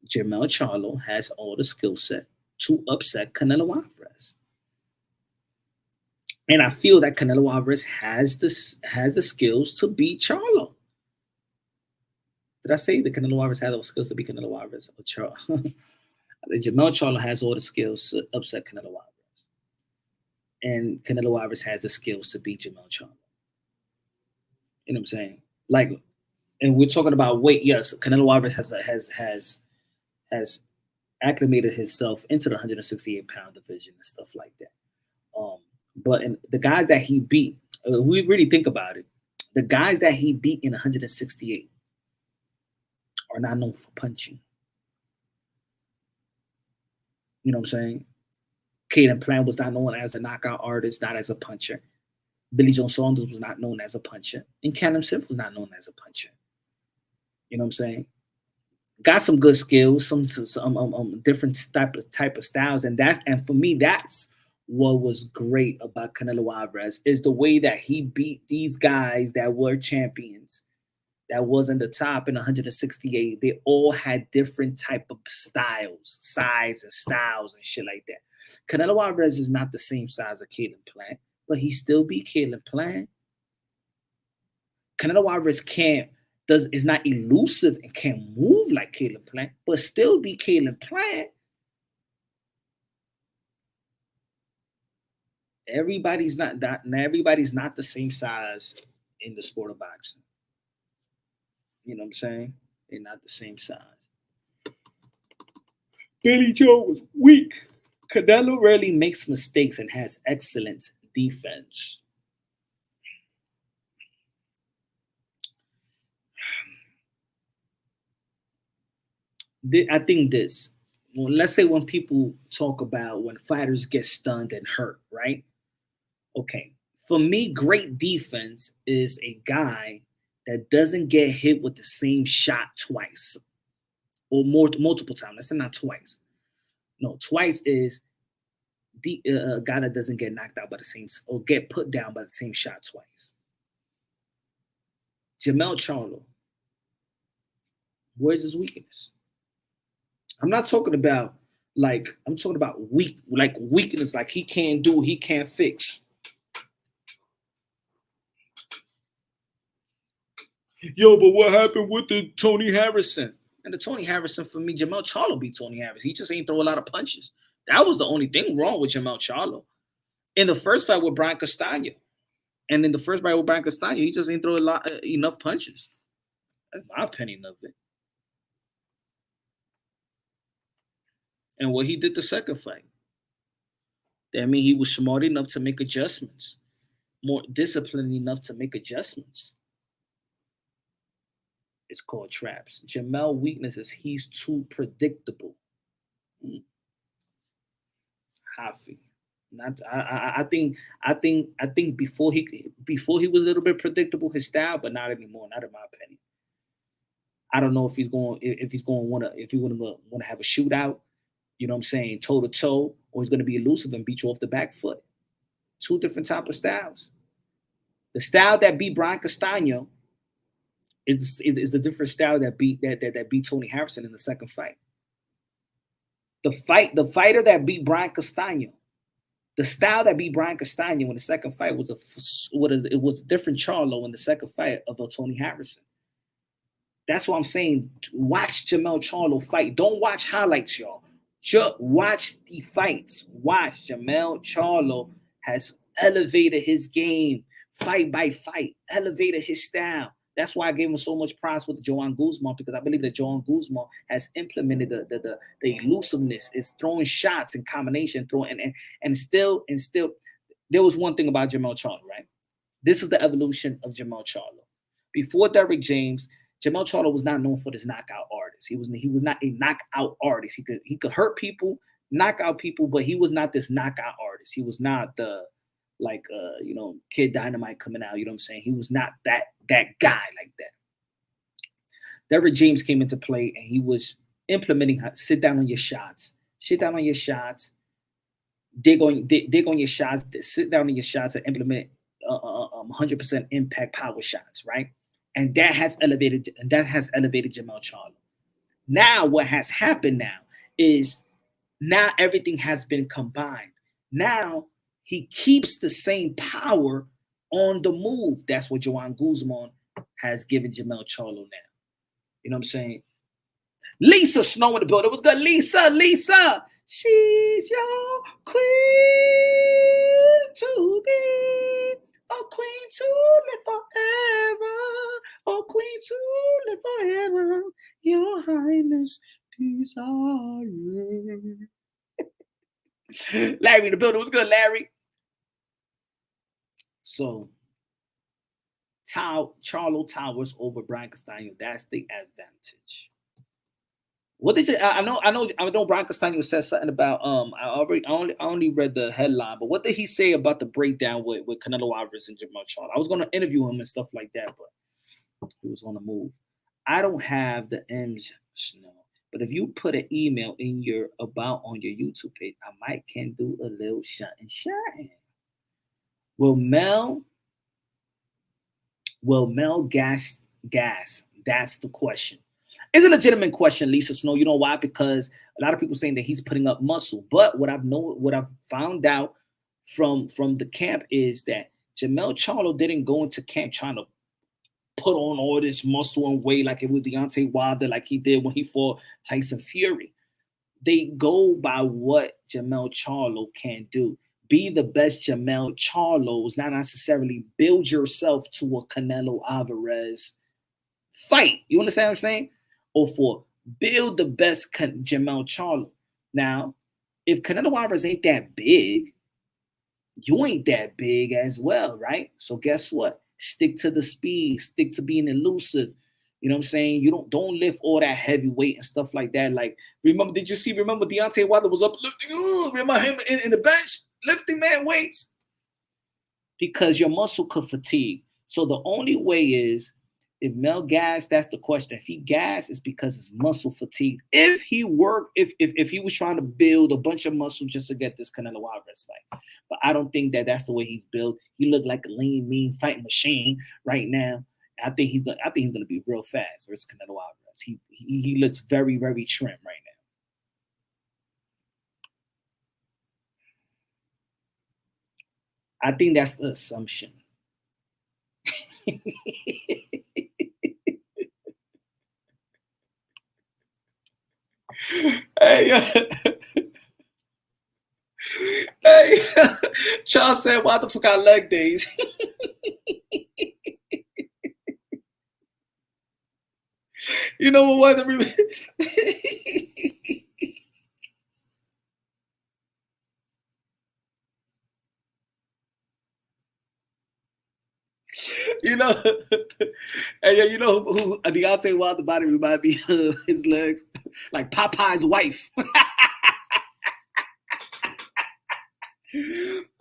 Jermell Charlo has all the skill set to upset Canelo Alvarez. And I feel that Canelo Alvarez has the skills to beat Charlo. Did I say that Canelo Alvarez has all the skills to beat Canelo Alvarez? Or Charlo? Jermell Charlo has all the skills to upset Canelo Alvarez. And Canelo Alvarez has the skills to beat Jermell Charlo. You know what I'm saying? Like, and we're talking about weight. Yes, Canelo Alvarez has acclimated himself into the 168-pound division and stuff like that. But the guys that he beat, we really think about it, the guys that he beat in 168 are not known for punching. You know what I'm saying? Caden Plant was not known as a knockout artist, not as a puncher. Billy Joe Saunders was not known as a puncher. And Callum Smith was not known as a puncher. You know what I'm saying? Got some good skills, some different type of styles, and for me, that's what was great about Canelo Alvarez is the way that he beat these guys that were champions, that was in the top in 168. They all had different type of styles, size and styles and shit like that. Canelo Alvarez is not the same size as Caden Plant, but he still beat Caden Plant. Canelo Alvarez is not elusive and can't move like Caden Plant, but still beat Caden Plant. Everybody's not the same size in the sport of boxing. You know what I'm saying? They're not the same size. Billy Joe was weak. Canelo rarely makes mistakes and has excellent defense. I think this. Well, let's say when people talk about when fighters get stunned and hurt, right? Okay. For me, great defense is a guy that doesn't get hit with the same shot twice or multiple times. Let's say not twice. No, twice is a guy that doesn't get knocked out by the same or get put down by the same shot twice. Jermell Charlo. Where's his weakness? I'm not talking about I'm talking about weakness, like he can't do, he can't fix. Yo, but what happened with the Tony Harrison? And the Tony Harrison, for me, Jermell Charlo beat Tony Harrison. He just ain't throw a lot of punches. That was the only thing wrong with Jermell Charlo. In the first fight with Brian Castano, he just ain't throw enough punches. That's my opinion of it. And what he did the second fight, that means he was smart enough to make adjustments, more disciplined enough to make adjustments. It's called traps. Jermell weakness is he's too predictable. Hafi. I think before he was a little bit predictable, his style, but not anymore. Not in my opinion. I don't know if he's going to want to have a shootout. You know what I'm saying, toe to toe, or he's going to be elusive and beat you off the back foot. Two different type of styles. The style that beat Brian Castano is the different style that beat Tony Harrison in the second fight. The fighter that beat Brian Castano, the style that beat Brian Castano in the second fight was a different Charlo in the second fight of Tony Harrison. That's what I'm saying. Watch Jermell Charlo fight. Don't watch highlights, y'all. Just watch the fights. Watch. Jermell Charlo has elevated his game fight by fight, elevated his style. That's why I gave him so much props with Joan Guzman, because I believe that Joan Guzman has implemented the elusiveness, is throwing shots in combination, and still there was one thing about Jermell Charlo, right? This is the evolution of Jermell Charlo. Before Derrick James, Jermell Charlo was not known for this knockout artist. He was not a knockout artist. He could hurt people, knock out people, but he was not this knockout artist. He was not the Kid Dynamite coming out. You know what I'm saying? He was not that guy like that. Derrick James came into play, and he was implementing sit down on your shots, dig on your shots, sit down on your shots, and implement 100% impact power shots, right? And that has elevated Jermell Charlo. Now what has happened now is everything has been combined. Now he keeps the same power on the move. That's what Joan Guzman has given Jermell Charlo now. You know what I'm saying? Lisa Snow in the building. What's good, Lisa? Lisa, she's your queen to be. A queen to live forever. A queen to live forever. Your Highness desire. Larry in the building. What's good, Larry? So, Charlo towers over Brian Castano. That's the advantage. What did you? I know. Brian Castano said something about. I only read the headline, but what did he say about the breakdown with Canelo Alvarez and Jermell Charlo? I was going to interview him and stuff like that, but he was on the move. I don't have the M's, no. But if you put an email in your about on your YouTube page, I can do a little shine. Will Mel gas? That's the question. It's a legitimate question, Lisa Snow. You know why? Because a lot of people saying that he's putting up muscle. But what I've found out from the camp is that Jermell Charlo didn't go into camp trying to put on all this muscle and weight like it was Deontay Wilder, like he did when he fought Tyson Fury. They go by what Jermell Charlo can do. Be the best Jermell Charlo is not necessarily build yourself to a Canelo Alvarez fight. You understand what I'm saying? Or for build the best Jermell Charlo. Now, if Canelo Alvarez ain't that big, you ain't that big as well, right? So guess what? Stick to the speed, stick to being elusive. You know what I'm saying? You don't lift all that heavy weight and stuff like that. Like, remember Deontay Wilder was uplifting? Remember him in the bench lifting man weights? Because your muscle could fatigue. So the only way is If Mel gassed, that's the question. If he gassed, it's because it's muscle fatigue. If he worked, if he was trying to build a bunch of muscle just to get this Canelo Alvarez fight, but I don't think that that's the way he's built. He looked like a lean, mean fighting machine right now. I think he's gonna be real fast versus Canelo Alvarez. He looks very, very trim right now. I think that's the assumption. Hey, hey, Charles said, "Why the fuck I leg days?" You know what? You know, hey, you know who Deontay Wilder body remind me of his legs, like Popeye's wife.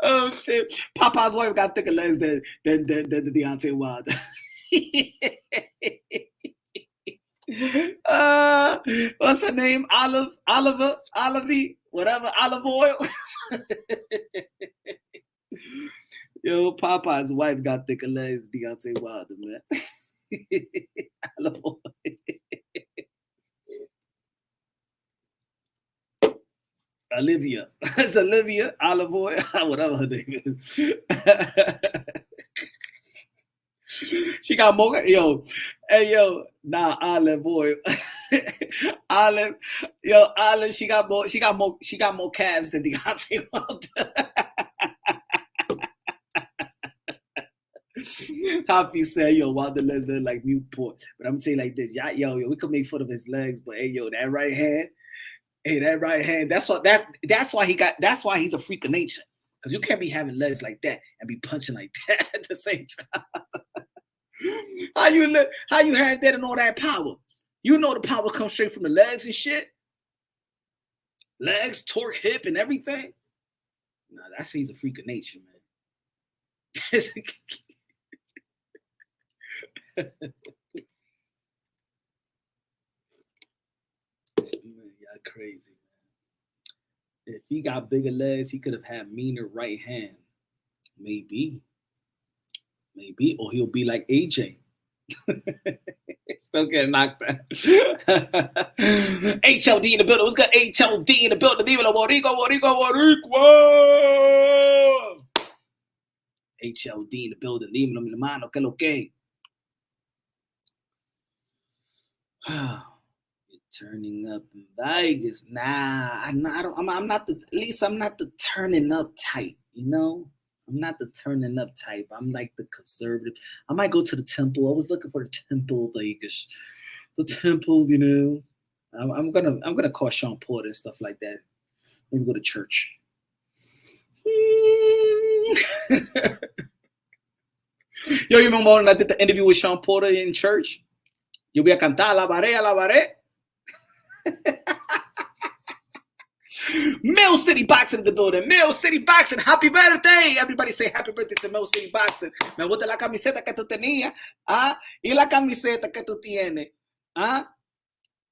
Oh shit, Popeye's wife got thicker legs than Deontay Wilder. What's her name? Olivie, whatever, olive oil. Yo, Popeye's wife got thicker legs than Deontay Wilder, man. Olive oil. Olivia. It's Olivia, olive oil, whatever her name is. She got more, yo, hey, yo, nah, olive oil. Olive, she got more calves than Deontay Wilder. Happy said, yo, Wilder legs look like Newport. But I'm saying like this, yo, we could make fun of his legs, but hey, yo, that right hand, that's why he's a freak of nature. Because you can't be having legs like that and be punching like that at the same time. How you had that and all that power? You know the power comes straight from the legs and shit. Legs, torque, hip, and everything. Nah, that's he's a freak of nature, man. Man, y'all crazy, man. If he got bigger legs, he could have had meaner right hand. Maybe, or he'll be like AJ. Still getting knocked out. HLD in the building. What's good? HLD in the building. Dímelo, Boricua. HLD in the building. Dímelo, mi hermano. ¿Qué lo que? You're turning up in Vegas. Nah, I'm not the turning up type, you know? I'm not the turning up type. I'm like the conservative. I might go to the temple. I was looking for the temple, Vegas. The temple, you know. I'm gonna call Sean Porter and stuff like that. Maybe go to church. Yo, you remember when I did the interview with Sean Porter in church? Yo voy a cantar, alabaré. Mill City Boxing in the building. Mill City Boxing. Happy birthday. Everybody say happy birthday to Mill City Boxing. Me gusta la camiseta que tú tenías. Y la camiseta que tú tienes.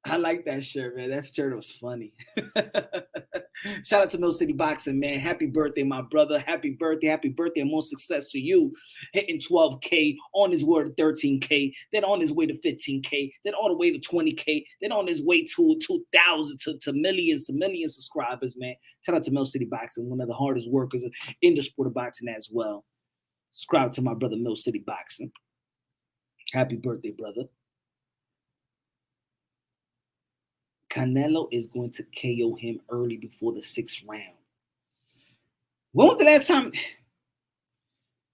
I like that shirt, man. That shirt was funny. Shout out to Mill City Boxing, man. Happy birthday, my brother. Happy birthday, and more success to you. Hitting 12K, on his way to 13K, then on his way to 15K, then on the way to 20K, then on his way to 2,000 to millions subscribers, man. Shout out to Mill City Boxing, one of the hardest workers in the sport of boxing as well. Subscribe to my brother, Mill City Boxing. Happy birthday, brother. Canelo is going to KO him early before the 6th round. When was the last time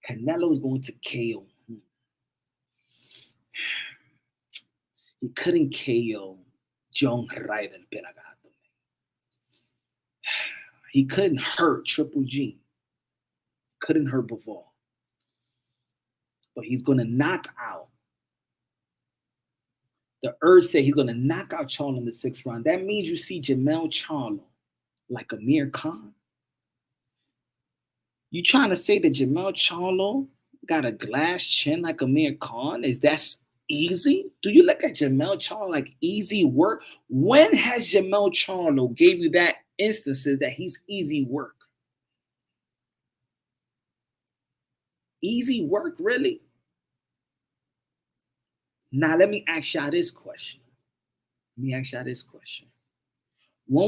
Canelo is going to KO him? He couldn't KO John Ryder Pelagato. He couldn't hurt Triple G. Couldn't hurt Bivol. But he's going to knock out. The Earth said he's going to knock out Charlo in the 6th round. That means you see Jermell Charlo like Amir Khan. You trying to say that Jermell Charlo got a glass chin like Amir Khan? Is that easy? Do you look at Jermell Charlo like easy work? When has Jermell Charlo gave you that instances that he's easy work? Easy work, really? Now let me ask y'all this question. When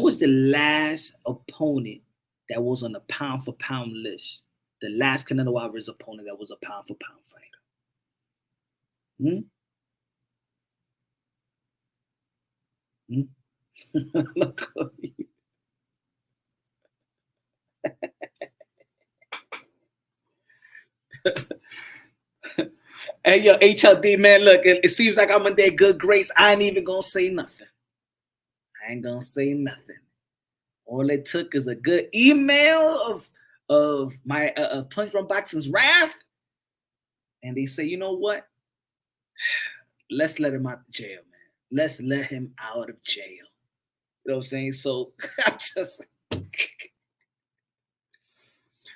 was the last opponent that was on the pound for pound list? The last Canelo Alvarez opponent that was a pound for pound fighter? Hmm? Hmm? Look at you. Hey, yo, HLD, man, look, it seems like I'm in their good grace. I ain't even gonna say nothing. All it took is a good email of my Punch Drunk Boxing's wrath, and they say, you know what? Let's let him out of jail, man. Let's let him out of jail. You know what I'm saying? So I just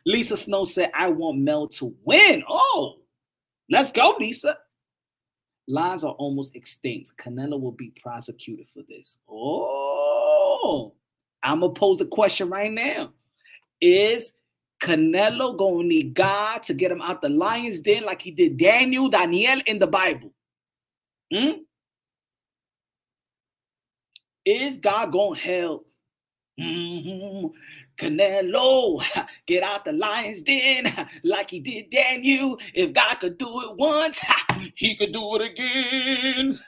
Lisa Snow said, I want Mel to win. Oh, let's go, Lisa. Lies are almost extinct. Canelo will be prosecuted for this. Oh, I'm going to pose the question right now. Is Canelo going to need God to get him out the lion's den like he did Daniel in the Bible? Hmm? Is God going to help Canelo get out the lion's den like he did Daniel? If God could do it once, he could do it again.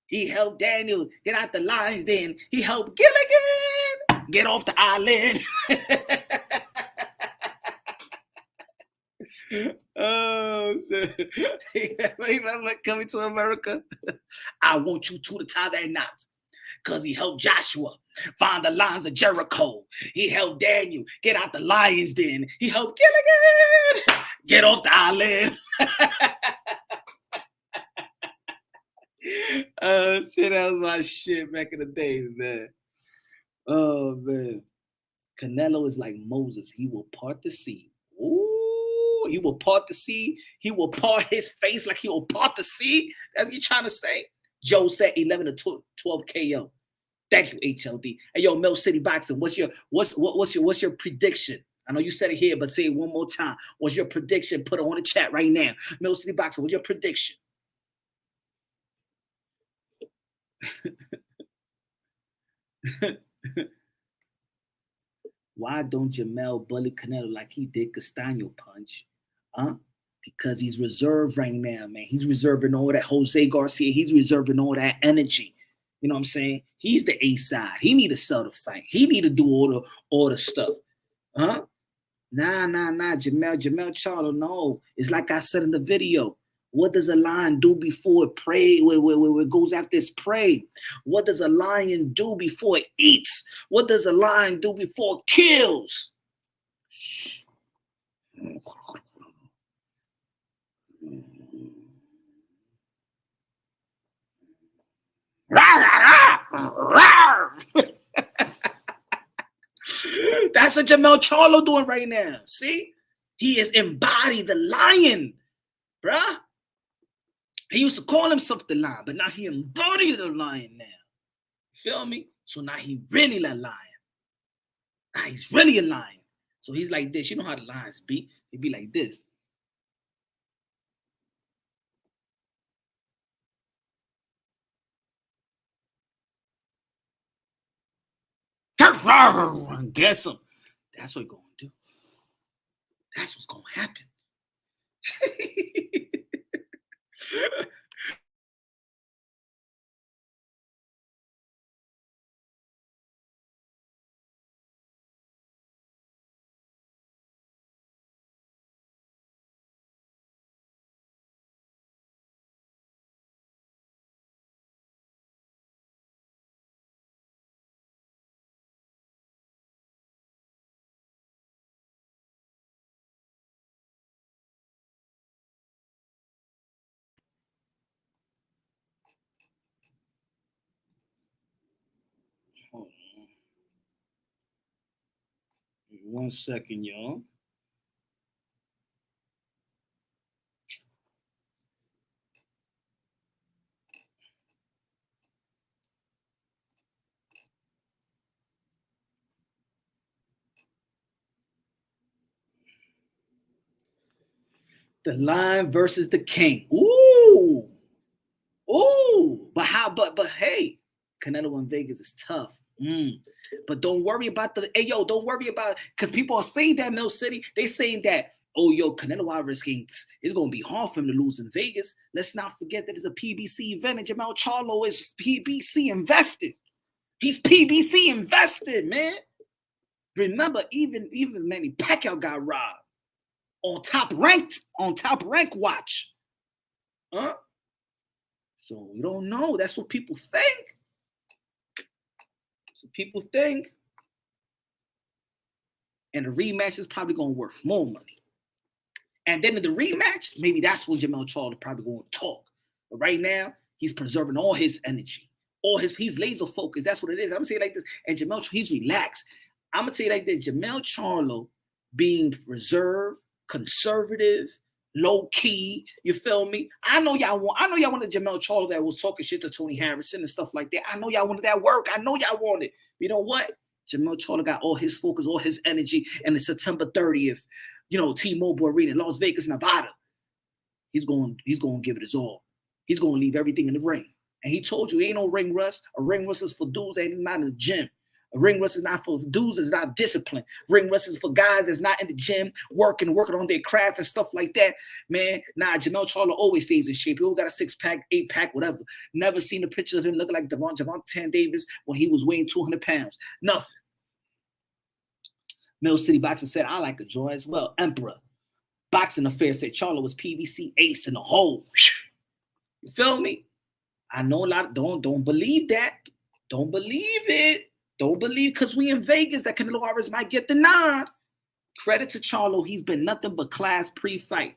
He helped Daniel get out the lion's den. He helped Gilligan get off the island. Oh shit! Remember Coming to America? I want you to tie that knot. Because he helped Joshua find the lines of Jericho. He helped Daniel get out the lion's den. He helped Gilligan get off the island. Oh shit, that was my shit back in the days, man. Oh man. Canelo is like Moses. He will part the sea. Ooh, he will part the sea. He will part his face like he will part the sea. That's what you're trying to say. Joe said 11 to 12 KO. Thank you, HLD. Hey, yo, Mill City Boxing. What's your prediction? I know you said it here, but say it one more time. What's your prediction? Put it on the chat right now. Mill City Boxing. What's your prediction? Why don't Jermell bully Canelo like he did Castano Punch? Huh? Because he's reserved right now, man. He's reserving all that Jose Garcia. He's reserving all that energy. You know what I'm saying? He's the A side. He need to sell the fight. He need to do all the stuff. Huh? Nah. Jermell Charlo, no. It's like I said in the video. What does a lion do before it prey? Where it goes after its prey? What does a lion do before it eats? What does a lion do before it kills? That's what Jermell Charlo doing right now. See? He is embodied the lion, bruh. He used to call himself the lion, but now he embodies the lion now. Feel me? So now he really a lion. Now he's really a lion. So he's like this. You know how the lions be? They be like this. Guess him. That's what he's gonna do. That's what's gonna happen. 1 second, y'all. The Lion versus the King. Ooh. Ooh. But hey, Canelo in Vegas is tough. But don't worry about don't worry about, because people are saying that in Mill City. They saying that, Canelo Alvarez is going to be hard for him to lose in Vegas. Let's not forget that it's a PBC event, and Jermell Charlo is PBC invested. He's PBC invested, man. Remember, even Manny Pacquiao got robbed on top rank watch. Huh? So we don't know. That's what people think. So people think. And the rematch is probably going to worth more money. And then in the rematch, maybe that's when Jermell Charlo probably going to talk. But right now, he's preserving all his energy. He's laser focused. That's what it is. I'm going to say it like this. And Jermell, he's relaxed. I'm going to tell you like this. Jermell Charlo being reserved, conservative, low key, you feel me? I know y'all wanted Jermell Charlo that was talking shit to Tony Harrison and stuff like that. I know y'all wanted that work. I know y'all wanted. You know what? Jermell Charlo got all his focus, all his energy, and it's September 30th, T-Mobile Arena, Las Vegas, Nevada. He's going to give it his all. He's going to leave everything in the ring. And he told you, ain't no ring rust. A ring rust is for dudes that ain't not in the gym. A ring rust is not for dudes that's not disciplined. Ring rust is for guys that's not in the gym, working on their craft and stuff like that. Man, Jermell Charlo always stays in shape. He always got a 6-pack, 8-pack, whatever. Never seen a picture of him looking like Javante Davis when he was weighing 200 pounds. Nothing. Mill City Boxing said, I like a draw as well. Emperor. Boxing Affairs said Charlo was PBC ace in the hole. You feel me? I know a lot. Don't believe that. Don't believe it. Don't believe because we in Vegas that Canelo Alvarez might get the nod. Credit to Charlo. He's been nothing but class pre-fight.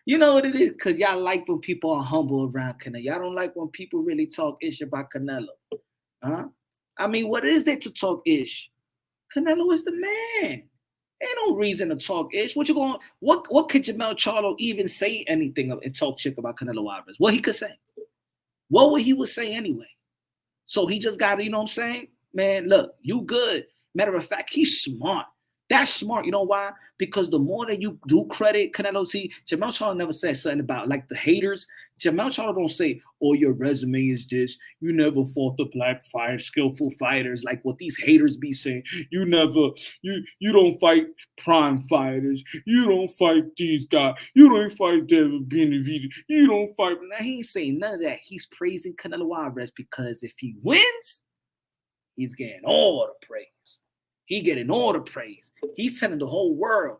You know what it is? Because y'all like when people are humble around Canelo. Y'all don't like when people really talk ish about Canelo. Huh? I mean, what is there to talk ish? Canelo is the man. Ain't no reason to talk ish. What could Jermell Charlo even say anything and talk chick about Canelo Alvarez? What he could say? What would he would say anyway? So he just got, you know what I'm saying? Man, look, you good. Matter of fact, he's smart. That's smart. You know why? Because the more that you do credit Canelo, see, Jermell Charlo never said something about like the haters. Jermell Charlo don't say, oh, your resume is this. You never fought the black skillful fighters like what these haters be saying. You don't fight prime fighters. You don't fight these guys. You don't fight David Benavidez. You don't fight. Now, he ain't saying none of that. He's praising Canelo Alvarez because if he wins, he's getting all the praise. He getting all the praise. He's telling the whole world,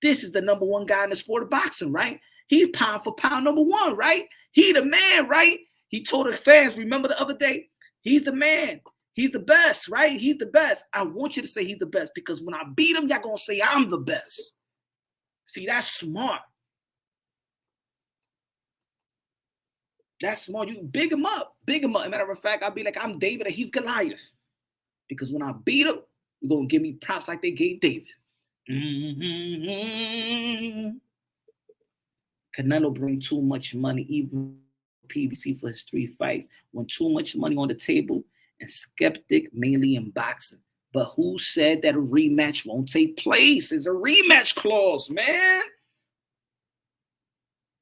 this is the number one guy in the sport of boxing, right? He's pound for pound number one, right? He the man, right? He told the fans, remember the other day, he's the man. He's the best, right? He's the best. I want you to say he's the best because when I beat him, y'all going to say I'm the best. See, that's smart. That's smart. You big him up. Big him up. As a matter of fact, I'll be like, I'm David and he's Goliath. Because when I beat him, you're going to give me props like they gave David. Canelo bring too much money, even PBC for his 3 fights. When too much money on the table and skeptic mainly in boxing. But who said that a rematch won't take place? It's a rematch clause, man.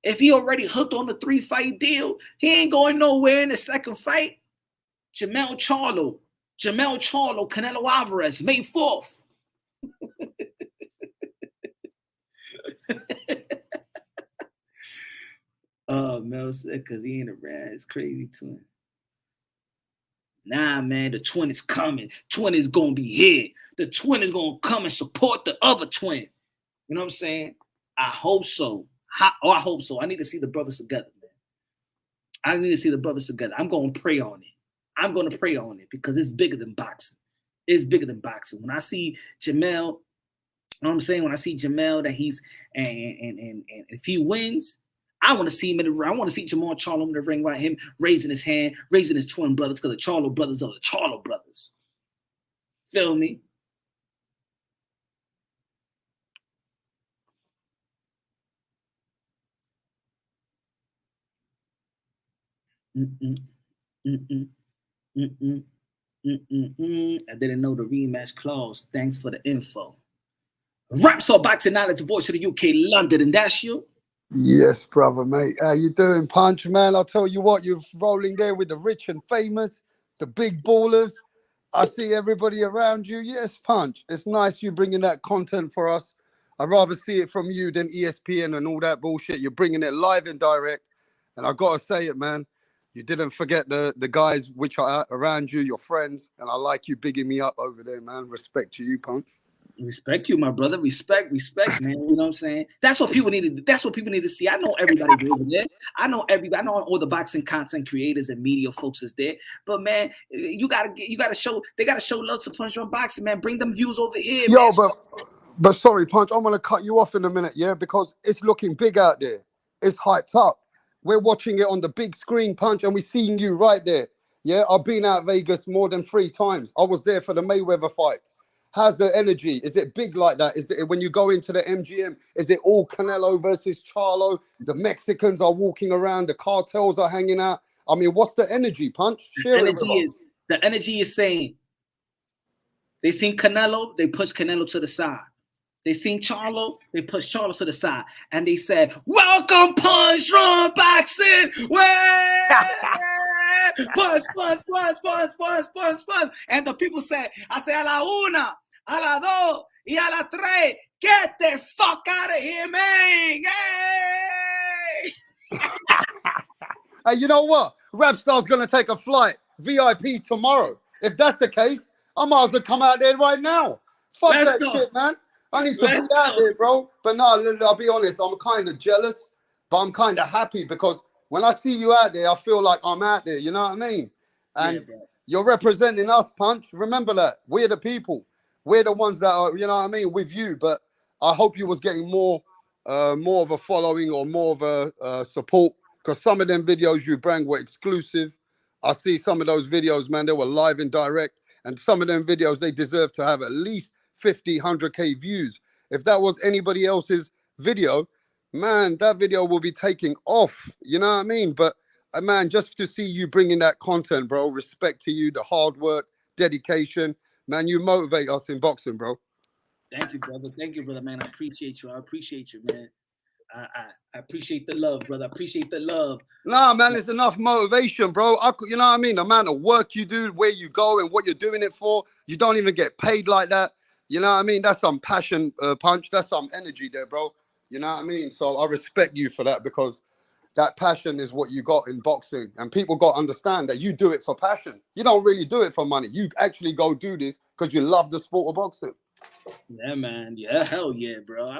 If he already hooked on the 3-fight deal, he ain't going nowhere in the second fight. Jermell Charlo, Canelo Alvarez, May 4th. Oh, Mel said because he ain't around. It's crazy, twin. Nah, man, the twin is coming. Twin is going to be here. The twin is going to come and support the other twin. You know what I'm saying? I hope so. I hope so. I need to see the brothers together, man. I need to see the brothers together. I'm going to pray on it. I'm going to pray on it because it's bigger than boxing. It's bigger than boxing. When I see Jermell, you know what I'm saying? When I see Jermell that he's and if he wins, I want to see him in the ring. I want to see Jermell Charlo in the ring, right? Him raising his hand, raising his twin brothers, because the Charlo brothers are the Charlo brothers. Feel me? Mm-mm, mm-mm, mm-mm, mm-mm. I didn't know the rematch clause. Thanks for the info. Raps or boxing out at the voice of the UK, London, and that's you. Yes, brother, mate. How you doing, Punch, man? I'll tell you what, you're rolling there with the rich and famous, the big ballers. I see everybody around you. Yes, Punch. It's nice you bringing that content for us. I'd rather see it from you than ESPN and all that bullshit. You're bringing it live and direct. And I got to say it, man. You didn't forget the guys which are around you, your friends. And I like you bigging me up over there, man. Respect to you, Punch. Respect you, my brother. Respect, man. You know what I'm saying? That's what people need to. That's what people need to see. I know everybody's over there. I know everybody. I know all the boxing content creators and media folks is there. But man, you gotta show. They gotta show love to Punch Drunk Boxing, man. Bring them views over here, Yo, man. but sorry, Punch, I'm gonna cut you off in a minute, yeah, because it's looking big out there. It's hyped up. We're watching it on the big screen, Punch, and we're seeing you right there. Yeah, I've been out Vegas more than 3 times. I was there for the Mayweather fights. How's the energy? Is it big like that? Is it when you go into the MGM? Is it all Canelo versus Charlo? The Mexicans are walking around. The cartels are hanging out. I mean, what's the energy, Punch? Share it with us. The energy is saying they seen Canelo, they push Canelo to the side. They seen Charlo, they pushed Charlo to the side, and they said, "Welcome, Punch Drunk Boxing!" Punch, punch, punch, punch, punch, punch, punch. And the people said, I say, a la una, a la dos, y a la tres. Get the fuck out of here, man. Hey! Hey, you know what? Rapstar's going to take a flight, VIP tomorrow. If that's the case, I might as well come out there right now. Fuck that shit, man. I need to be out there, bro. But no, I'll be honest, I'm kind of jealous, but I'm kind of happy because when I see you out there, I feel like I'm out there. You know what I mean? And you're representing us, Punch. Remember that. We're the people. We're the ones that are, you know what I mean, with you. But I hope you was getting more of a following or more of a support because some of them videos you bring were exclusive. I see some of those videos, man, they were live and direct. And some of them videos, they deserve to have at least 50, 100K views. If that was anybody else's video, man, that video will be taking off. You know what I mean? But man, just to see you bringing that content, bro, respect to you, the hard work, dedication, man, you motivate us in boxing, bro. Thank you, brother. Thank you, brother, man. I appreciate you. I appreciate you, man. I appreciate the love, brother. I appreciate the love. Nah, man, it's enough motivation, bro. You know what I mean? The amount of work you do, where you go and what you're doing it for, you don't even get paid like that. You know what I mean? That's some passion, Punch. That's some energy there, bro. You know what I mean? So I respect you for that because that passion is what you got in boxing. And people got to understand that you do it for passion. You don't really do it for money. You actually go do this because you love the sport of boxing. Yeah, man. Yeah, hell yeah, bro.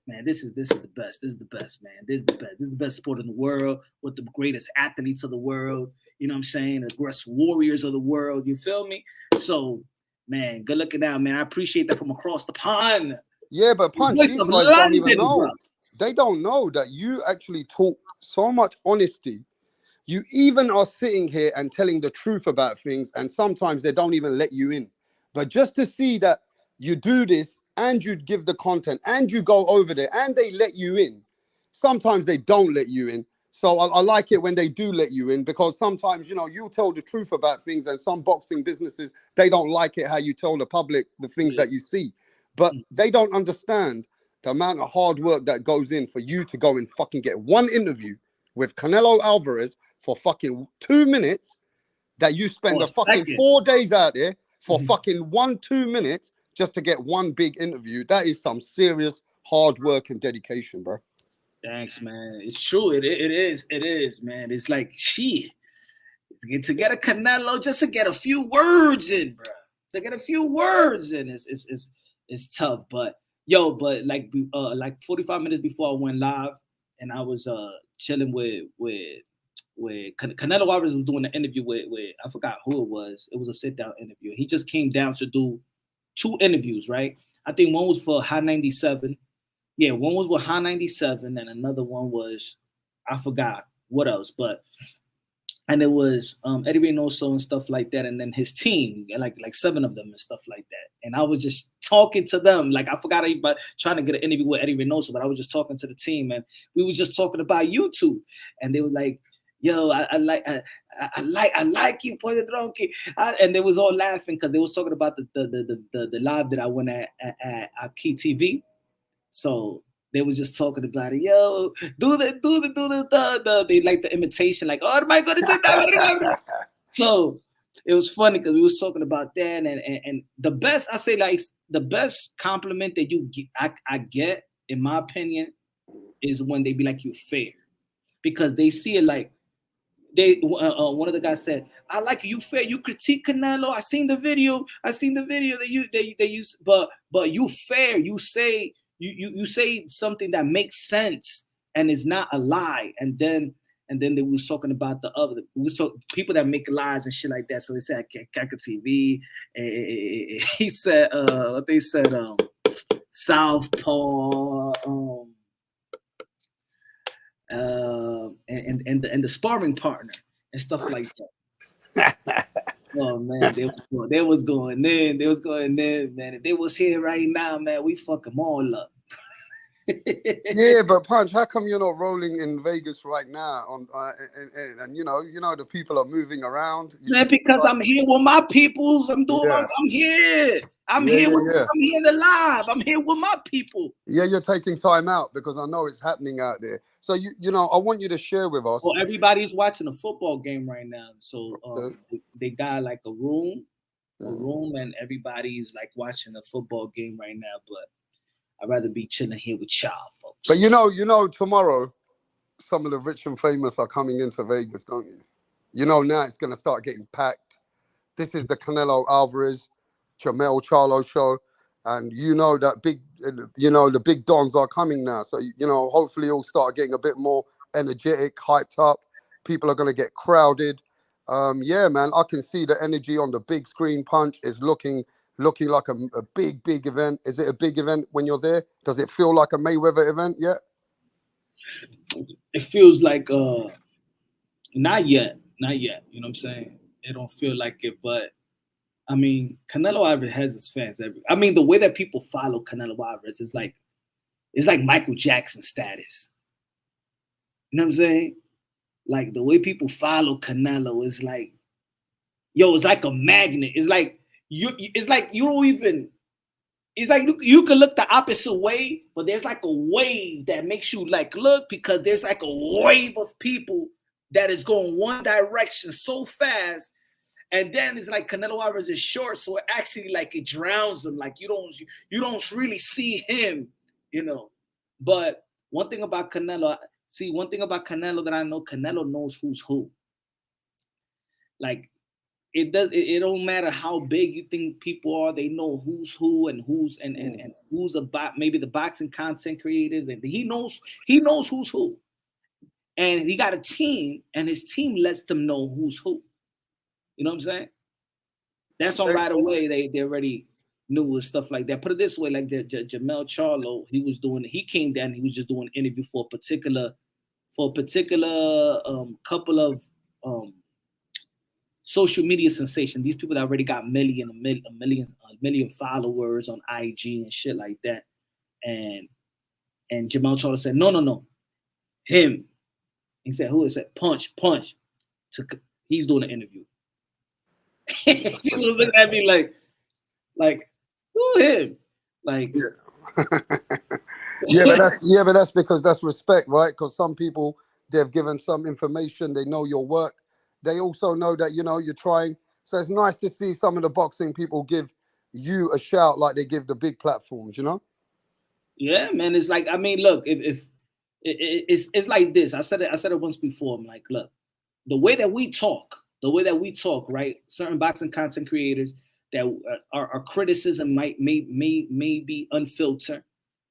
Man, this is the best. This is the best, man. This is the best. This is the best sport in the world with the greatest athletes of the world. You know what I'm saying? The greatest warriors of the world. You feel me? So, man, good looking out, man. I appreciate that from across the pond. Yeah, but Punch, these guys don't even know. Bro. They don't know that you actually talk so much honesty. You even are sitting here and telling the truth about things, and sometimes they don't even let you in. But just to see that you do this and you give the content and you go over there and they let you in, sometimes they don't let you in. So I like it when they do let you in because sometimes, you know, you tell the truth about things and some boxing businesses, they don't like it how you tell the public the things that you see. But they don't understand the amount of hard work that goes in for you to go and fucking get one interview with Canelo Alvarez for fucking 2 minutes that you spend fucking 4 days out there for fucking 1-2 minutes just to get one big interview. That is some serious hard work and dedication, bro. Thanks, man. It's true. It is, man. It's like, to get a Canelo, just to get a few words in, bro. To get a few words in it's tough. But like 45 minutes before I went live, and I was chilling with Canelo Alvarez was doing an interview with I forgot who it was. It was a sit down interview. He just came down to do 2 interviews, right? I think one was for High 97. Yeah, one was with High 97, and another one was I forgot what else, and it was Eddie Reynoso and stuff like that, and then his team, like 7 of them and stuff like that. And I was just talking to them, like I forgot about trying to get an interview with Eddie Reynoso, but I was just talking to the team, and we were just talking about YouTube, and they were like, yo, I like you, Pollo Tronchi. And they was all laughing because they was talking about the live that I went at Key TV. So they was just talking about it. Yo, do the they like the imitation, like, oh my God, so it was funny because we was talking about that, and the best, I say, like, the best compliment that you get, I get, in my opinion, is when they be like, you fair, because they see it like, they one of the guys said, I like you fair, you critique Canelo, I seen the video that you use, but you fair, you say you say something that makes sense and is not a lie. And then they was talking about the other, people that make lies and shit like that. So they said Kaka TV, he said what they said, Southpaw, and the sparring partner and stuff like that. Oh man, they was going in, man. If they was here right now, man, we fuck them all up. Yeah, but Punch, how come you're not rolling in Vegas right now? And you know the people are moving around. Man, because I'm here with my peoples. I'm here. I'm here in the live. I'm here with my people. Yeah, you're taking time out because I know it's happening out there. So you know, I want you to share with us. Well, everybody's watching a football game right now. So they got like a room, and everybody's like watching a football game right now. But I'd rather be chilling here with y'all, folks. But you know, tomorrow, some of the rich and famous are coming into Vegas, don't you? You know, now it's going to start getting packed. This is the Canelo Alvarez, Jermell Charlo show. And you know that the big dons are coming now. So, you know, hopefully it'll start getting a bit more energetic, hyped up. People are going to get crowded. Yeah, man, I can see the energy on the big screen. Punch is looking like a big event. Is it a big event when you're there? Does it feel like a Mayweather event yet? It feels like not yet. You know what I'm saying? It don't feel like it, but I mean, Canelo Alvarez has his fans. I mean, the way that people follow Canelo Alvarez is like, it's like Michael Jackson status. You know what I'm saying? Like the way people follow Canelo is like, yo, it's like a magnet. It's like you don't even. It's like you can look the opposite way, but there's like a wave that makes you like look, because there's like a wave of people that is going one direction so fast. And then it's like Canelo Alvarez is short, so it actually like it drowns him. Like you don't really see him, you know. But one thing about Canelo that I know, Canelo knows who's who. Like it don't matter how big you think people are, they know who's who and who's about maybe the boxing content creators, and he knows who's who. And he got a team, and his team lets them know who's who. You know what I'm saying? That's on right away. They already knew and stuff like that. Put it this way, like the Jermell Charlo, he came down, he was just doing an interview for a particular couple of social media sensation. These people that already got a million followers on IG and shit like that. And Jermell Charlo said, no, him. He said, who is that? Punch. He's doing an interview. People looking at me like who him? Like but that's because that's respect, right? Because some people, they've given some information, they know your work, they also know that you're trying. So it's nice to see some of the boxing people give you a shout like they give the big platforms, Yeah, man. It's like, I mean, look, if it's like this. I said it once before. I'm like, look, the way that we talk, right? Certain boxing content creators that our criticism may be unfiltered,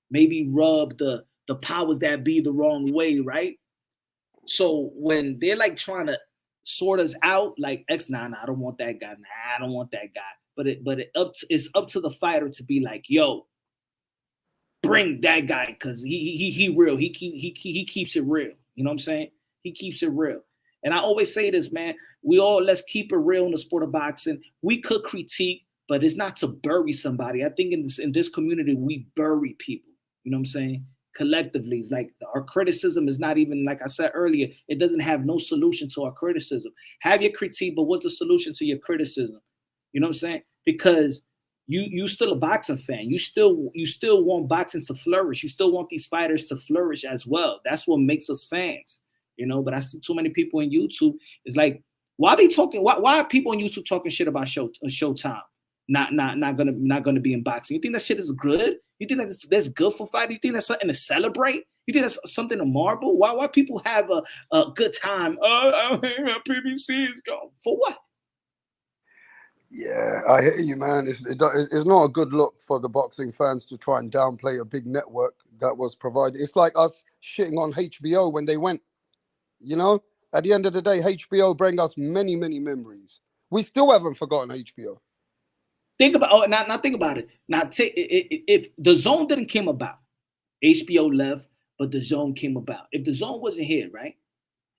maybe rub the powers that be the wrong way, right? So when they're like trying to sort us out, like nah, I don't want that guy. Nah, I don't want that guy. But it's up to the fighter to be like, yo, bring that guy, because he real. He keeps it real. You know what I'm saying? He keeps it real. And I always say this, man. Let's keep it real in the sport of boxing. We could critique, but it's not to bury somebody. I think in this community, we bury people. You know what I'm saying? collectively. It's like our criticism is not even, like I said earlier, it doesn't have no solution to our criticism. Have your critique, but what's the solution to your criticism? You know what I'm saying? Because you still a boxing fan. You still want boxing to flourish. You still want these fighters to flourish as well. That's what makes us fans. You know, but I see too many people on YouTube. It's like, why are they talking? Why are people on YouTube talking shit about Showtime? Not gonna be in boxing. You think that shit is good? You think that's good for fighting? You think that's something to celebrate? You think that's something to marvel? Why people have a good time? PBC is gone for what? Yeah, I hear you, man. It's not a good look for the boxing fans to try and downplay a big network that was provided. It's like us shitting on HBO when they went. You know, at the end of the day, HBO bring us many, many memories. We still haven't forgotten HBO. Think about now think about it. Now, if the Zone didn't came about, HBO left, but the Zone came about. If the Zone wasn't here, right?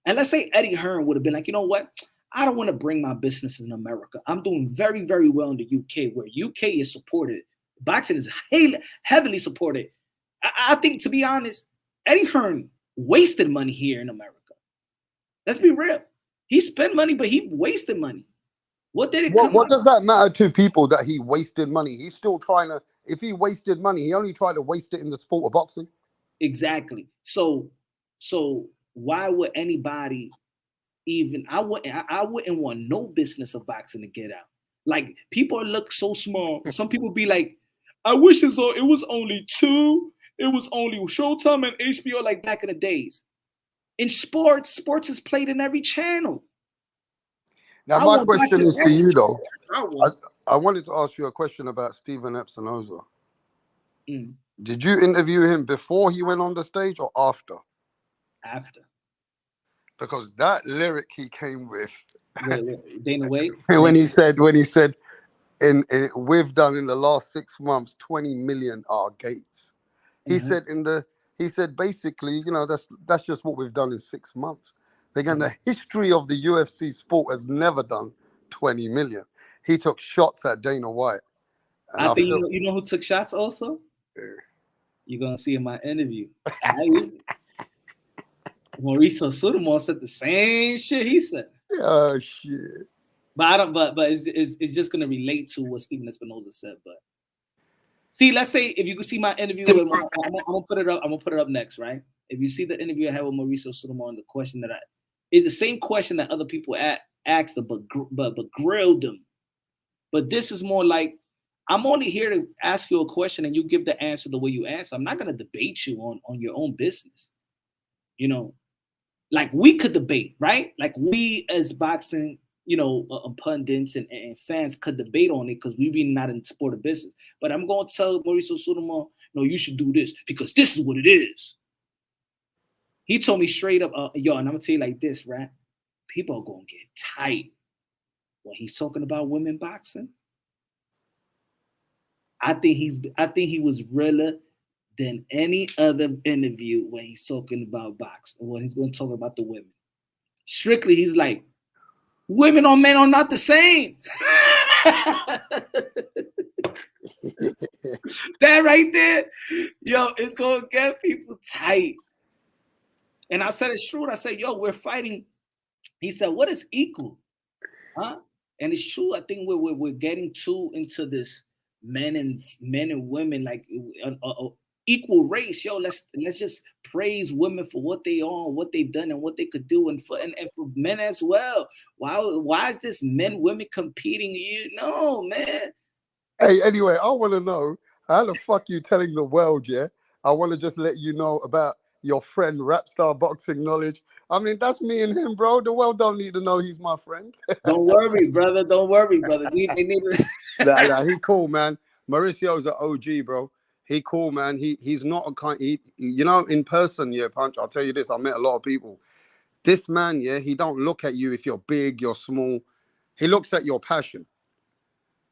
And let's say Eddie Hearn would have been like, you know what? I don't want to bring my business in America. I'm doing very, very well in the UK, where UK is supported. Boxing is heavily supported. I think, to be honest, Eddie Hearn wasted money here in America. Let's be real. He spent money, but he wasted money. What did it come What does that matter to people that he wasted money? He's still trying to, if he wasted money, he only tried to waste it in the sport of boxing. Exactly. So why would anybody even, I wouldn't want no business of boxing to get out. Like, people look so small. Some people be like, I wish it was only two. It was only Showtime and HBO, like back in the days. In sports is played in every channel. Now, my question is to you, though. I wanted to ask you a question about Steven Epinoza. Did you interview him before he went on the stage or after? After. Because that lyric he came with, Dana White, when he said, we've done in the last 6 months 20 million our gates. He said basically, you know, that's just what we've done in 6 months. Again, the history of the UFC sport has never done 20 million. He took shots at Dana White. And I think you know who took shots also? You're gonna see in my interview. Mauricio Sudamon said the same shit he said. Oh shit! But it's just gonna relate to what Steven Epinoza said. But see, let's say if you can see my interview, I'm gonna put it up. I'm gonna put it up next, right? If you see the interview I had with Mauricio Sudamon, the question that is the same question that other people asked him, but grilled him. But this is more like, I'm only here to ask you a question and you give the answer the way you answer. I'm not gonna debate you on your own business. You know, like we could debate, right? Like we as boxing, you know, pundits and fans could debate on it because we really not in the sport of business. But I'm going to tell Mauricio Sudamon, no, you should do this because this is what it is. He told me straight up, yo, and I'm going to tell you like this, right? People are going to get tight when he's talking about women boxing. I think he was realer than any other interview when he's talking about boxing, when he's going to talk about the women. Strictly, he's like, women or men are not the same. That right there, yo, it's going to get people tight. And I said, it's true. I said, yo, we're fighting. He said, what is equal? Huh? And it's true. I think we're getting too into this men and women, like equal race. Yo, let's just praise women for what they are, what they've done, and what they could do, and for men as well. Why is this men women competing? No, man. Hey, anyway, I want to know how the fuck you telling the world, yeah? I want to just let you know about your friend Rapstar Boxing Knowledge. I mean, that's me and him, bro. The world don't need to know he's my friend. Don't worry, brother. Don't worry, brother. They need nah, he cool, man. Mauricio's an OG, bro. He cool, man. He's not a kind. You know, in person, yeah, Punch. I'll tell you this. I met a lot of people. This man, yeah, he don't look at you if you're big, you're small. He looks at your passion.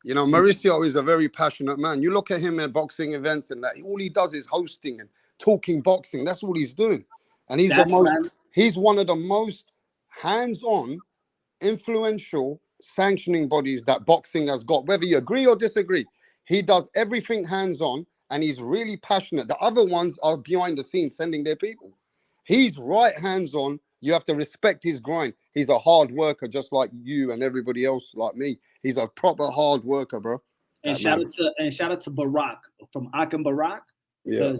You know, Mauricio is a very passionate man. You look at him at boxing events and that. All he does is hosting and talking boxing. That's all he's doing. And he's one of the most hands-on, influential sanctioning bodies that boxing has got. Whether you agree or disagree, he does everything hands-on, and he's really passionate. The other ones are behind the scenes sending their people. He's right hands on. You have to respect his grind. He's a hard worker, just like you and everybody else like me. He's a proper hard worker, bro. And shout out to Barack from Akim Barack. Yeah.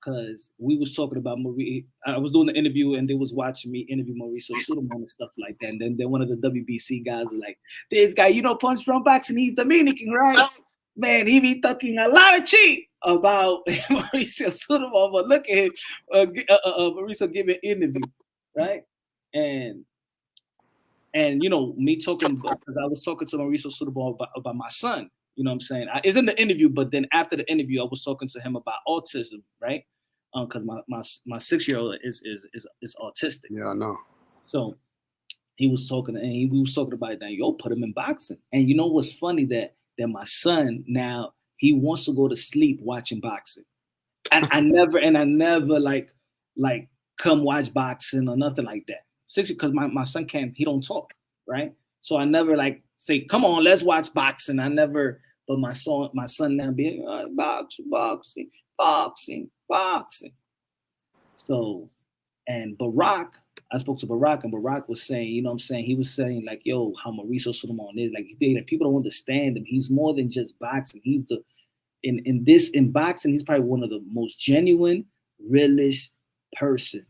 Because we was talking about Maurice. I was doing the interview and they was watching me interview Mauricio Sudamon and stuff like that. And then one of the WBC guys was like, this guy, Punch Drunk Boxing, he's Dominican, right? Man, he be talking a lot of cheap about Mauricio Sudamon, but look at him, Mauricio giving an interview, right? And me talking, because I was talking to Mauricio Sudamon about my son. You know what I'm saying? It's in the interview, but then after the interview, I was talking to him about autism, right? Because my 6-year-old is autistic. Yeah, I know. So he was talking, and we was talking about that. Yo, put him in boxing. And you know what's funny that my son now he wants to go to sleep watching boxing. And I never like come watch boxing or nothing like that. Because my son he don't talk, right? So I never like say, come on, let's watch boxing. I never, but my son now being boxing. So, and Barack, I spoke to Barack, and Barack was saying, you know what I'm saying? He was saying like, yo, how Mauricio Sudamon is like people don't understand him. He's more than just boxing. He's in boxing, he's probably one of the most genuine, realest person.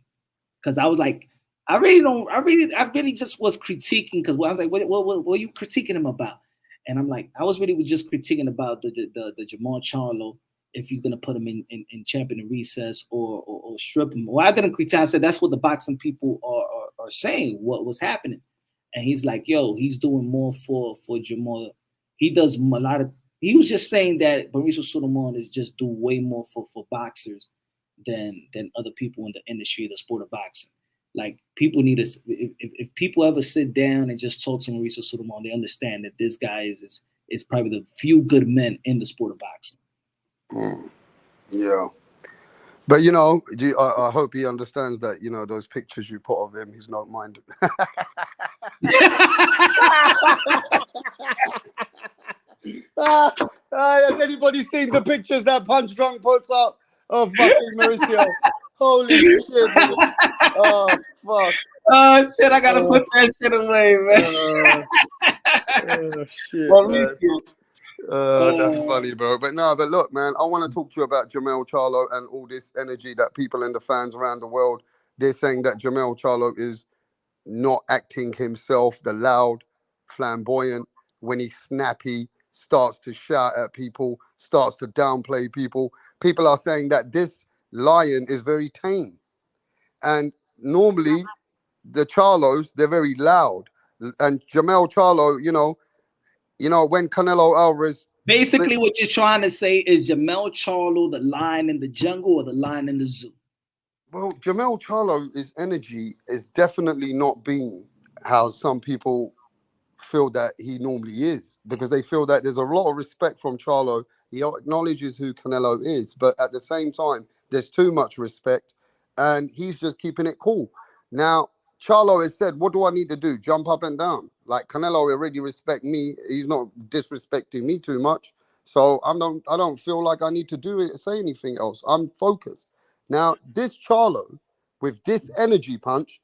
Because I was like, I really just was critiquing, because I was like, what were you critiquing him about? And I'm like, I was just critiquing about the Jermell Charlo, if he's gonna put him in champion in recess or strip him. Well, I didn't critique. I said that's what the boxing people are saying. What was happening? And he's like, yo, he's doing more for Jermell. He does a lot of. He was just saying that Mauricio Sudamon is just do way more for boxers than other people in the industry, the sport of boxing. Like people need to, if people ever sit down and just talk to Mauricio Sudamon, they understand that this guy is probably the few good men in the sport of boxing. Yeah, but I hope he understands that those pictures you put of him, he's not minded. Has anybody seen the pictures that Punch Drunk puts up of fucking Mauricio? Holy shit, man. Oh, fuck. Oh, shit, I gotta put that shit away, man. Shit, man. That's funny, bro. But look, man, I want to talk to you about Jermell Charlo and all this energy that people and the fans around the world, they're saying that Jermell Charlo is not acting himself, the loud, flamboyant, when he's snappy, starts to shout at people, starts to downplay people. People are saying that this lion is very tame, and normally the Charlos, they're very loud. And Jermell Charlo, when Canelo Alvarez, basically what you're trying to say is Jermell Charlo the lion in the jungle or the lion in the zoo? Well, Jermell Charlo's energy is definitely not being how some people feel that he normally is, because they feel that there's a lot of respect from Charlo. He acknowledges who Canelo is, but at the same time, there's too much respect, and he's just keeping it cool. Now, Charlo has said, what do I need to do? Jump up and down. Like, Canelo already respect me. He's not disrespecting me too much. So I don't feel like I need to say anything else. I'm focused. Now, this Charlo, with this energy punch,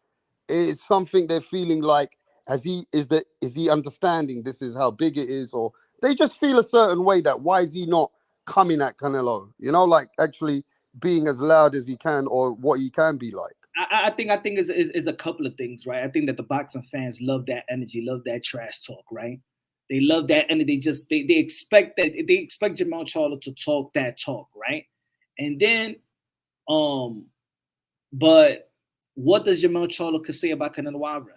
is something they're feeling like, is he understanding this is how big it is, or they just feel a certain way that why is he not coming at Canelo? Like actually being as loud as he can, or what he can be like. I think is a couple of things, right? I think that the boxing fans love that energy, love that trash talk, right? They love that, and they expect Jermell Charlo to talk that talk, right? And then, but what does Jermell Charlo could say about Canelo Alvarez?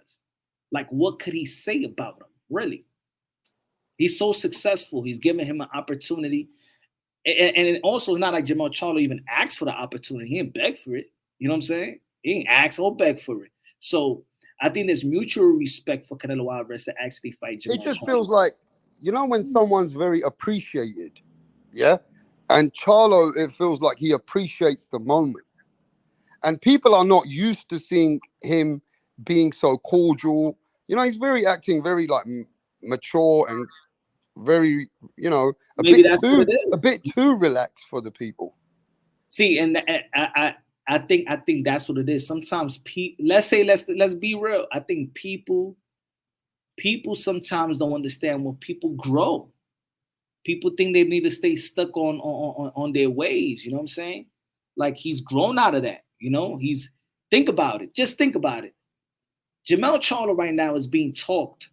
Like, what could he say about him, really? He's so successful. He's giving him an opportunity. And it also is not like Jermell Charlo even asked for the opportunity. He didn't beg for it. You know what I'm saying? He didn't ask or beg for it. So I think there's mutual respect for Canelo Alvarez to actually fight Jermell Charlo. It just feels like, when someone's very appreciated, yeah? And Charlo, it feels like he appreciates the moment. And people are not used to seeing him being so cordial. He's acting very like mature and very, you know, Maybe that's what it is. a bit too relaxed for the people. See, and I think that's what it is. Sometimes let's be real. I think people sometimes don't understand when people grow. People think they need to stay stuck on their ways. You know what I'm saying? Like he's grown out of that. You know, think about it. Just think about it. Jermell Charlo right now is being talked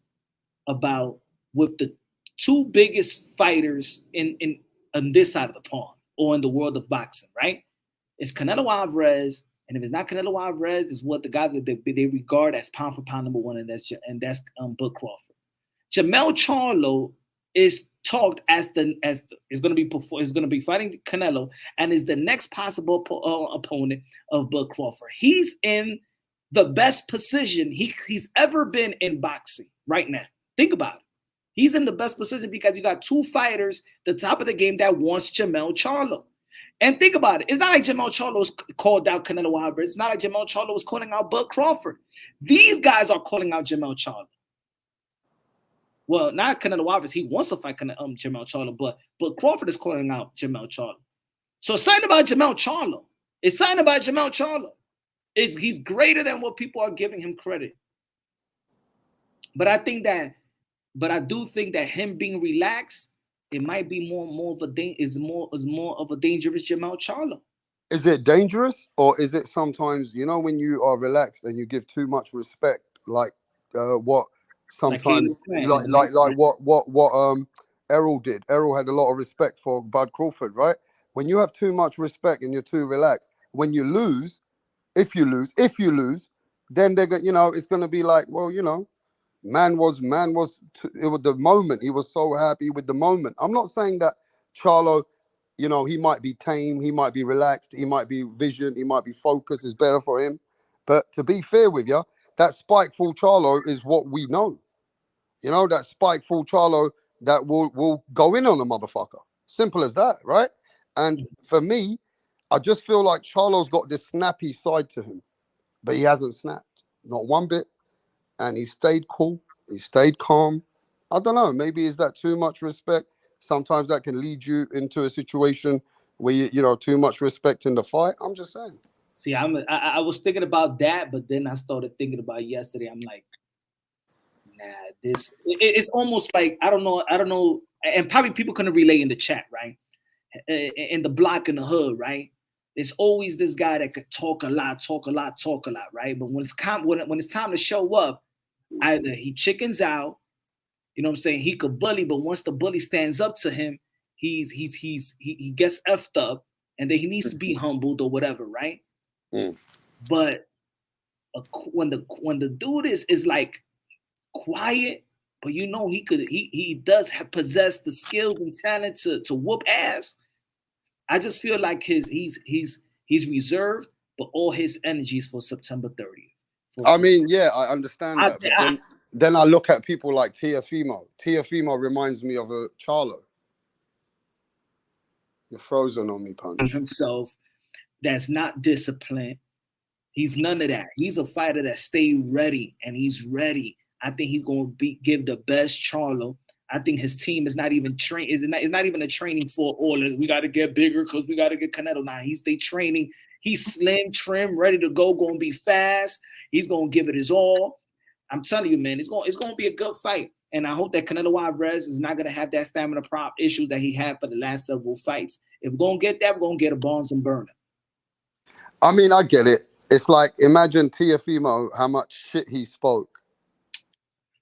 about with the two biggest fighters in this side of the pond or in the world of boxing, right? It's Canelo Alvarez, and if it's not Canelo Alvarez, it's what the guy that they regard as pound for pound number one, and that's Bud Crawford. Jermell Charlo is talked as is going to be fighting Canelo and is the next possible opponent of Bud Crawford. He's in the best position he's ever been in boxing right now. Think about it. He's in the best position because you got two fighters, the top of the game, that wants Jermell Charlo. And think about it. It's not like Jermell Charlo was called out Canelo Alvarez. It's not like Jermell Charlo was calling out Bud Crawford. These guys are calling out Jermell Charlo. Well, not Canelo Alvarez. He wants to fight Jermell Charlo, but Crawford is calling out Jermell Charlo. So it's something about Jermell Charlo. It's something about Jermell Charlo. He's greater than what people are giving him credit. But I do think that him being relaxed, it might be more of a dangerous Jermell Charlo. Is it dangerous, or is it sometimes, you know, when you are relaxed and you give too much respect, like what sometimes like what Errol did. Errol had a lot of respect for Bud Crawford, right? When you have too much respect and you're too relaxed, when you lose, if you lose, then they're going, you know, it's going to be like, well, you know, man was it was the moment. He was so happy with the moment. I'm not saying that Charlo, you know, he might be tame, he might be relaxed, he might be vision, he might be focused, is better for him. But to be fair with you, that spiteful Charlo is what we know. You know, that spiteful Charlo that will go in on a motherfucker. Simple as that, right? And for me, I just feel like Charlo's got this snappy side to him, but he hasn't snapped, not one bit. And he stayed cool, he stayed calm. I don't know, maybe is that too much respect? Sometimes that can lead you into a situation where you know, too much respect in the fight. I'm just saying. See, I was thinking about that, but then I started thinking about yesterday. I'm like, nah, it's almost like I don't know, and probably people couldn't relate in the chat, right? In the block in the hood, right? There's always this guy that could talk a lot, right? But when it's time to show up, either he chickens out, you know what I'm saying? He could bully, but once the bully stands up to him, he gets effed up, and then he needs to be humbled or whatever, right? But when the dude is like quiet, but you know he does possess the skills and talent to whoop ass. I just feel like he's reserved, but all his energy is for September 30th. I mean, yeah, I understand that. But then I look at people like Tiafimo. Tiafimo reminds me of a Charlo. You're frozen on me, Punch. Himself, that's not disciplined. He's none of that. He's a fighter that stay ready, and he's ready. I think he's going to give the best Charlo. I think his team is not even trained. It's not even a training for all. We got to get bigger because we got to get Canelo. Now they training. He's slim, trim, ready to go. Going to be fast. He's going to give it his all. I'm telling you, man, it's going to be a good fight. And I hope that Canelo Alvarez is not going to have that stamina prop issue that he had for the last several fights. If we're going to get that, we're going to get a Barnes and Burner. I mean, I get it. It's like, imagine Tiafimo, how much shit he spoke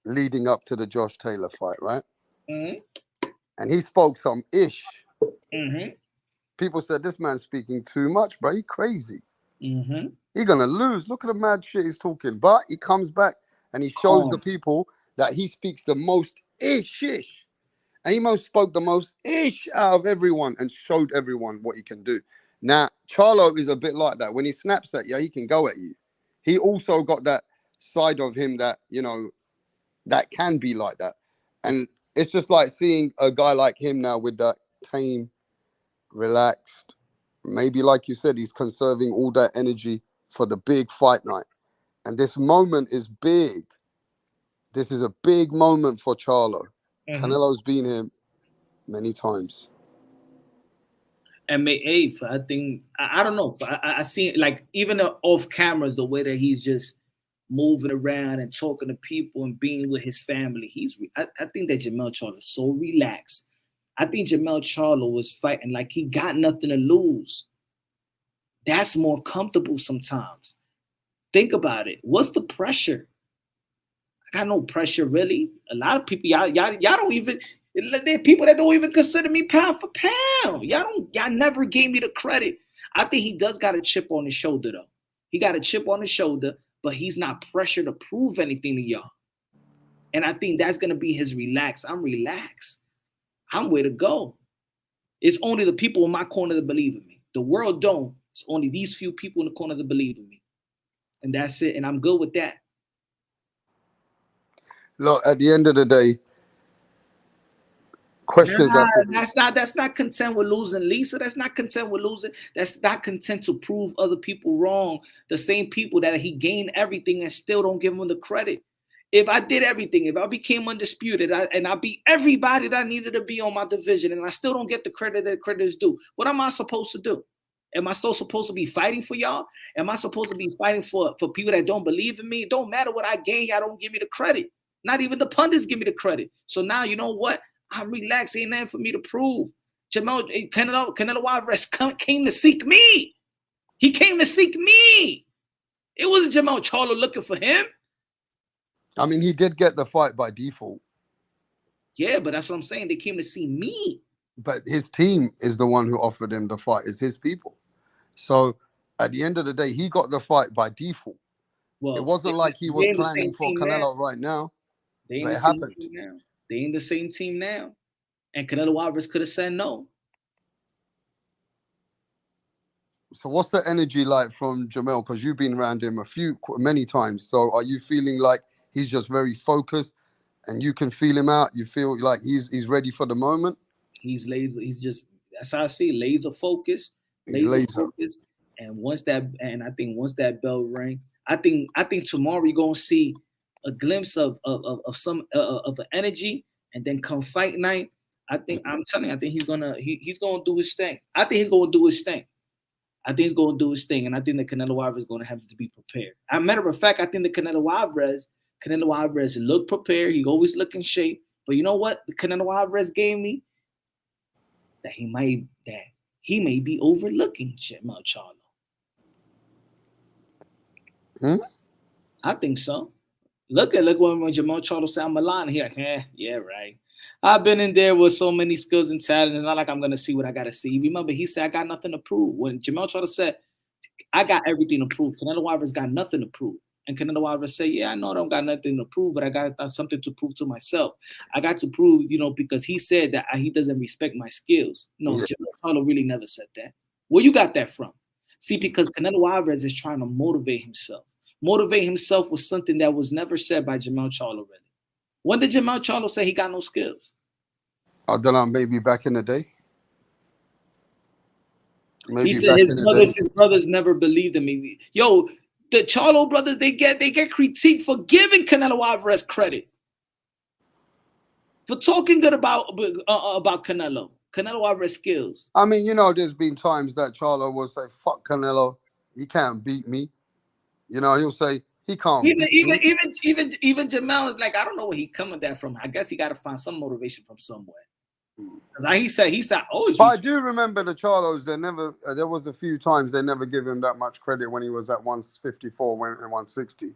leading up to the Josh Taylor fight, right? Mm-hmm. And he spoke some ish. Mm-hmm. People said, this man's speaking too much, bro. He crazy. Mm-hmm. He's going to lose. Look at the mad shit he's talking. But he comes back and he shows the people that he speaks the most ish. And he spoke the most ish out of everyone and showed everyone what he can do. Now, Charlo is a bit like that. When he snaps at you, he can go at you. He also got that side of him that, you know, that can be like that. And it's just like seeing a guy like him now with that tame, relaxed, maybe like you said, he's conserving all that energy for the big fight night. And this moment is big. This is a big moment for Charlo. Mm-hmm. Canelo's been here many times. And May 8th, I think, I don't know. I see, like, even off cameras, the way that he's just moving around and talking to people and being with his family. I think that Jermell Charlo is so relaxed. I think Jermell Charlo was fighting like he got nothing to lose. That's more comfortable sometimes. Think about it. What's the pressure? I got no pressure, really. A lot of people, y'all don't even, there are people that don't even consider me pound for pound. Y'all never gave me the credit. I think he does got a chip on his shoulder, though. He got a chip on his shoulder, but he's not pressured to prove anything to y'all. And I think that's going to be his relax. I'm relaxed. I'm where to go. It's only the people in my corner that believe in me. The world don't. It's only these few people in the corner that believe in me. And that's it. And I'm good with that. Look, at the end of the day, questions that's not content with losing, Lisa. That's not content with losing. That's not content to prove other people wrong. The same people that he gained everything and still don't give him the credit. If I did everything, if I became undisputed, and I beat everybody that I needed to be on my division, and I still don't get the credit that credit is due, what am I supposed to do? Am I still supposed to be fighting for y'all? Am I supposed to be fighting for people that don't believe in me? It don't matter what I gain, y'all don't give me the credit. Not even the pundits give me the credit. So now, you know what? I'm relaxed. Ain't nothing for me to prove. Canelo Alvarez came to seek me. He came to seek me. It wasn't Jermell Charlo looking for him. I mean, he did get the fight by default. Yeah, but that's what I'm saying. They came to see me. But his team is the one who offered him the fight. It's his people. So at the end of the day, he got the fight by default. Well, it wasn't like he was planning for Canelo right now. They ain't the same team now. They ain't the same team now. And Canelo Alvarez could have said no. So what's the energy like from Jermell? Because you've been around him many times. So are you feeling like he's just very focused and you can feel him out? You feel like he's ready for the moment? He's laser. He's just, that's how I see it, laser focused. Laser focused. And I think once that bell ring, I think tomorrow you're gonna see a glimpse of some of an energy, and then come fight night. I'm telling you, I think he's gonna do his thing. I think he's gonna do his thing. And I think the Canelo Alvarez is gonna have to be prepared. As a matter of fact, I think the Canelo Alvarez looked prepared. He always look in shape. But you know what? The Canelo Alvarez gave me that he may be overlooking Jermell Charlo. I think so. Look when Jermell Charlo said, I'm Milan here. Yeah, right. I've been in there with so many skills and talent. It's not like I'm going to see what I got to see. Remember, he said, I got nothing to prove. When Jermell Charlo said, I got everything to prove, Canelo Alvarez got nothing to prove. And Canelo Alvarez said, yeah, I know I don't got nothing to prove, but I got something to prove to myself. I got to prove, because he said that he doesn't respect my skills. No, Jermell Charlo really never said that. Where you got that from? See, because Canelo Alvarez is trying to motivate himself. Motivate himself with something that was never said by Jermell Charlo really. When did Jermell Charlo say he got no skills? I don't know, maybe back in the day. Maybe he said his brothers never believed in me. Yo, the Charlo brothers, they get critiqued for giving Canelo Alvarez credit. For talking good about Canelo Alvarez skills. I mean, there's been times that Charlo will say, fuck Canelo, he can't beat me. He'll say he can't. Even Jermell is like, I don't know where he coming that from. I guess he got to find some motivation from somewhere. Because he said, oh. But I do remember the Charlos. There was a few times they never give him that much credit when he was at 154, and 160.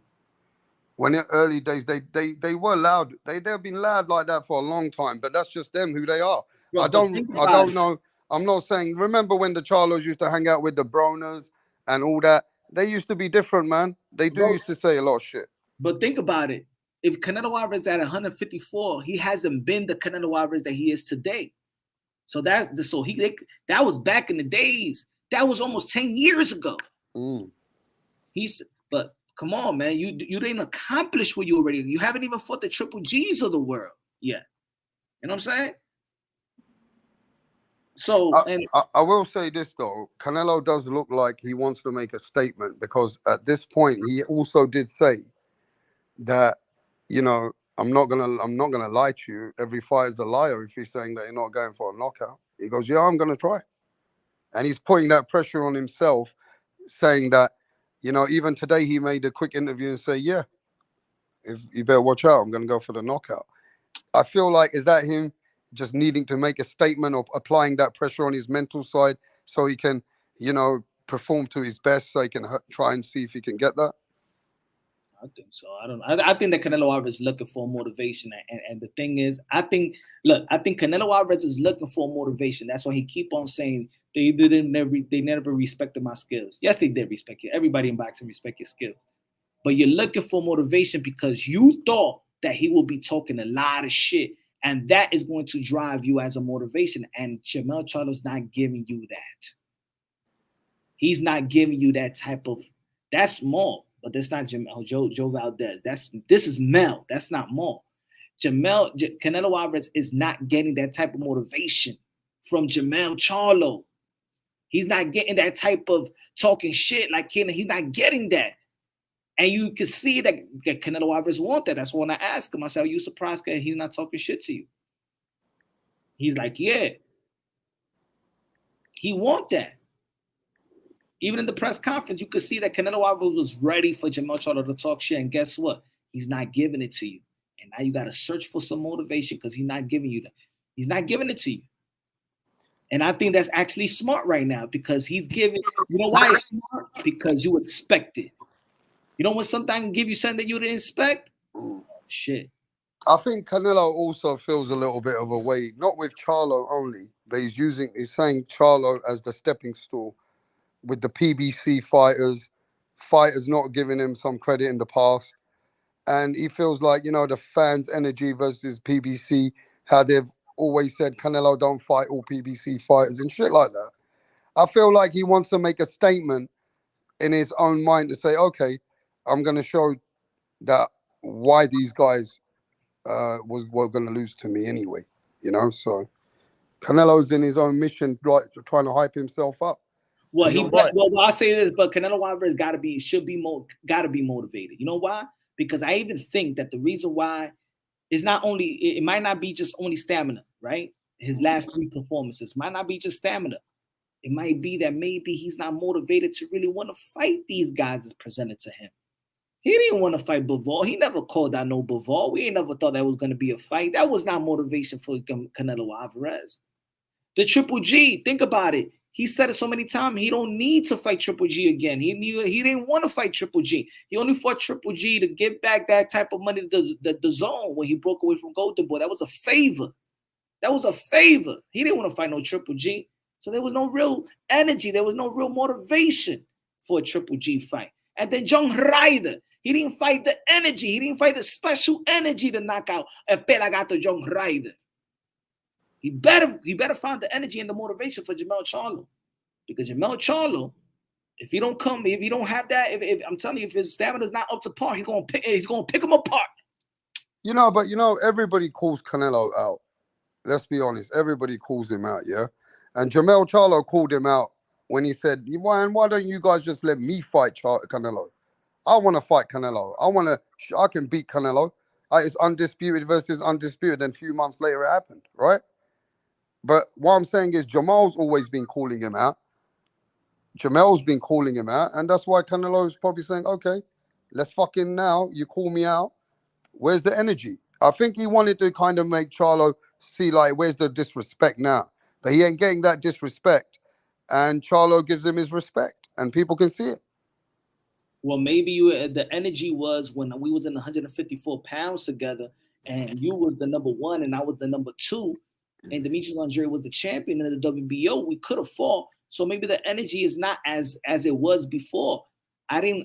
When in early days they were loud. They've been loud like that for a long time. But that's just them who they are. Bro, I don't know. I'm not saying. Remember when the Charlos used to hang out with the Bronas and all that? They used to be different, man. They used to say a lot of shit. But think about it. If Canelo Alvarez at 154, he hasn't been the Canelo Alvarez that he is today. So that was back in the days. That was almost 10 years ago. But come on, man. You didn't accomplish what you already. You haven't even fought the Triple G's of the world yet. You know what I'm saying? So, I will say this though, Canelo does look like he wants to make a statement, because at this point he also did say that, I'm not gonna lie to you. Every fight is a liar if he's saying that you're not going for a knockout. He goes, yeah, I'm gonna try, and he's putting that pressure on himself, saying that, even today he made a quick interview and say, yeah, if you better watch out, I'm gonna go for the knockout. I feel like, is that him just needing to make a statement of applying that pressure on his mental side so he can, perform to his best, so he can try and see if he can get that? I think so. I think that Canelo Alvarez is looking for motivation, and the thing is, I think Canelo Alvarez is looking for motivation. That's why he keep on saying they never respected my skills. Yes, they did respect you. Everybody in boxing respect your skills, but you're looking for motivation because you thought that he will be talking a lot of shit, and that is going to drive you as a motivation. And Jermell Charlo's not giving you that. He's not giving you that type of. That's small. But that's not Joe Valdez. This is Mel. That's not Maul. Canelo Alvarez is not getting that type of motivation from Jermell Charlo. He's not getting that type of talking shit like Canelo. He's not getting that. And you can see that Canelo Alvarez want that. That's when I asked him, I said, are you surprised that he's not talking shit to you? He's like, yeah. He want that. Even in the press conference, you could see that Canelo Alvarez was ready for Jermell Charlo to talk shit. And guess what? He's not giving it to you. And now you got to search for some motivation because he's not giving you that. He's not giving it to you. And I think that's actually smart right now because he's giving. You know why it's smart? Because you expect it. You know when something give you something that you didn't expect? Shit. I think Canelo also feels a little bit of a weight, not with Charlo only, but he's saying Charlo as the stepping stool. With the PBC fighters not giving him some credit in the past. And he feels like, the fans' energy versus PBC, how they've always said Canelo don't fight all PBC fighters and shit like that. I feel like he wants to make a statement in his own mind to say, okay, I'm going to show that why these guys were going to lose to me anyway, So Canelo's in his own mission, like trying to hype himself up. Well, I'll say this, but Canelo Alvarez got to be motivated. You know why? Because I even think that the reason why is not only, it might not be just only stamina, right? His last 3 performances might not be just stamina. It might be that maybe he's not motivated to really want to fight these guys as presented to him. He didn't want to fight Bivol. He never called out no Bivol. We ain't never thought that was going to be a fight. That was not motivation for Canelo Alvarez. The Triple G, think about it. He said it so many times. He don't need to fight Triple G again. He didn't want to fight Triple G. He only fought Triple G to get back that type of money to the zone when he broke away from Golden Boy. That was a favor. He didn't want to fight no Triple G. So there was no real energy. There was no real motivation for a Triple G fight. And then John Ryder, he didn't fight the energy. He didn't fight the special energy to knock out a Pelagato John Ryder. He better find the energy and the motivation for Jermell Charlo. Because Jermell Charlo, if he don't have that, if I'm telling you, if his stamina is not up to par, he's gonna pick him apart. But everybody calls Canelo out. Let's be honest, everybody calls him out, yeah. And Jermell Charlo called him out when he said, "Why don't you guys just let me fight Canelo? I want to fight Canelo. I can beat Canelo. It's undisputed versus undisputed." And a few months later, it happened, right? But what I'm saying is Jamal's always been calling him out. Jamel's been calling him out. And that's why Canelo's probably saying, okay, let's fucking now. You call me out. Where's the energy? I think he wanted to kind of make Charlo see like, where's the disrespect now? But he ain't getting that disrespect. And Charlo gives him his respect. And people can see it. Well, maybe the energy was when we was in 154 pounds together and you was the number 1 and I was the number 2. And Demetrius Andre was the champion in the WBO. We could have fought. So maybe the energy is not as it was before. I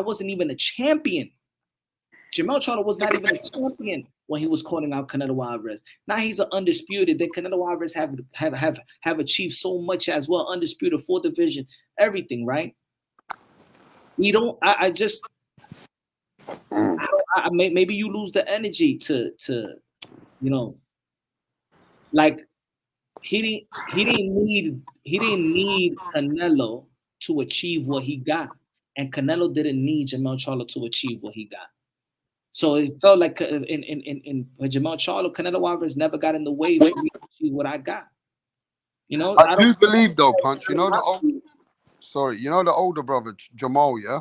wasn't even a champion. Jermell Charlo was not even a champion when he was calling out Canelo Alvarez. Now he's an undisputed. Then Canelo Alvarez have achieved so much as well. Undisputed, 4th division, everything, right? We don't. Maybe you lose the energy to like he didn't need Canelo to achieve what he got, and Canelo didn't need Jermell Charlo to achieve what he got. So it felt like in Jermell Charlo, Canelo Alvarez never got in the way for me to achieve what I got. You know, I I do don't. believe though, Punch. You know the older brother Jamal, yeah.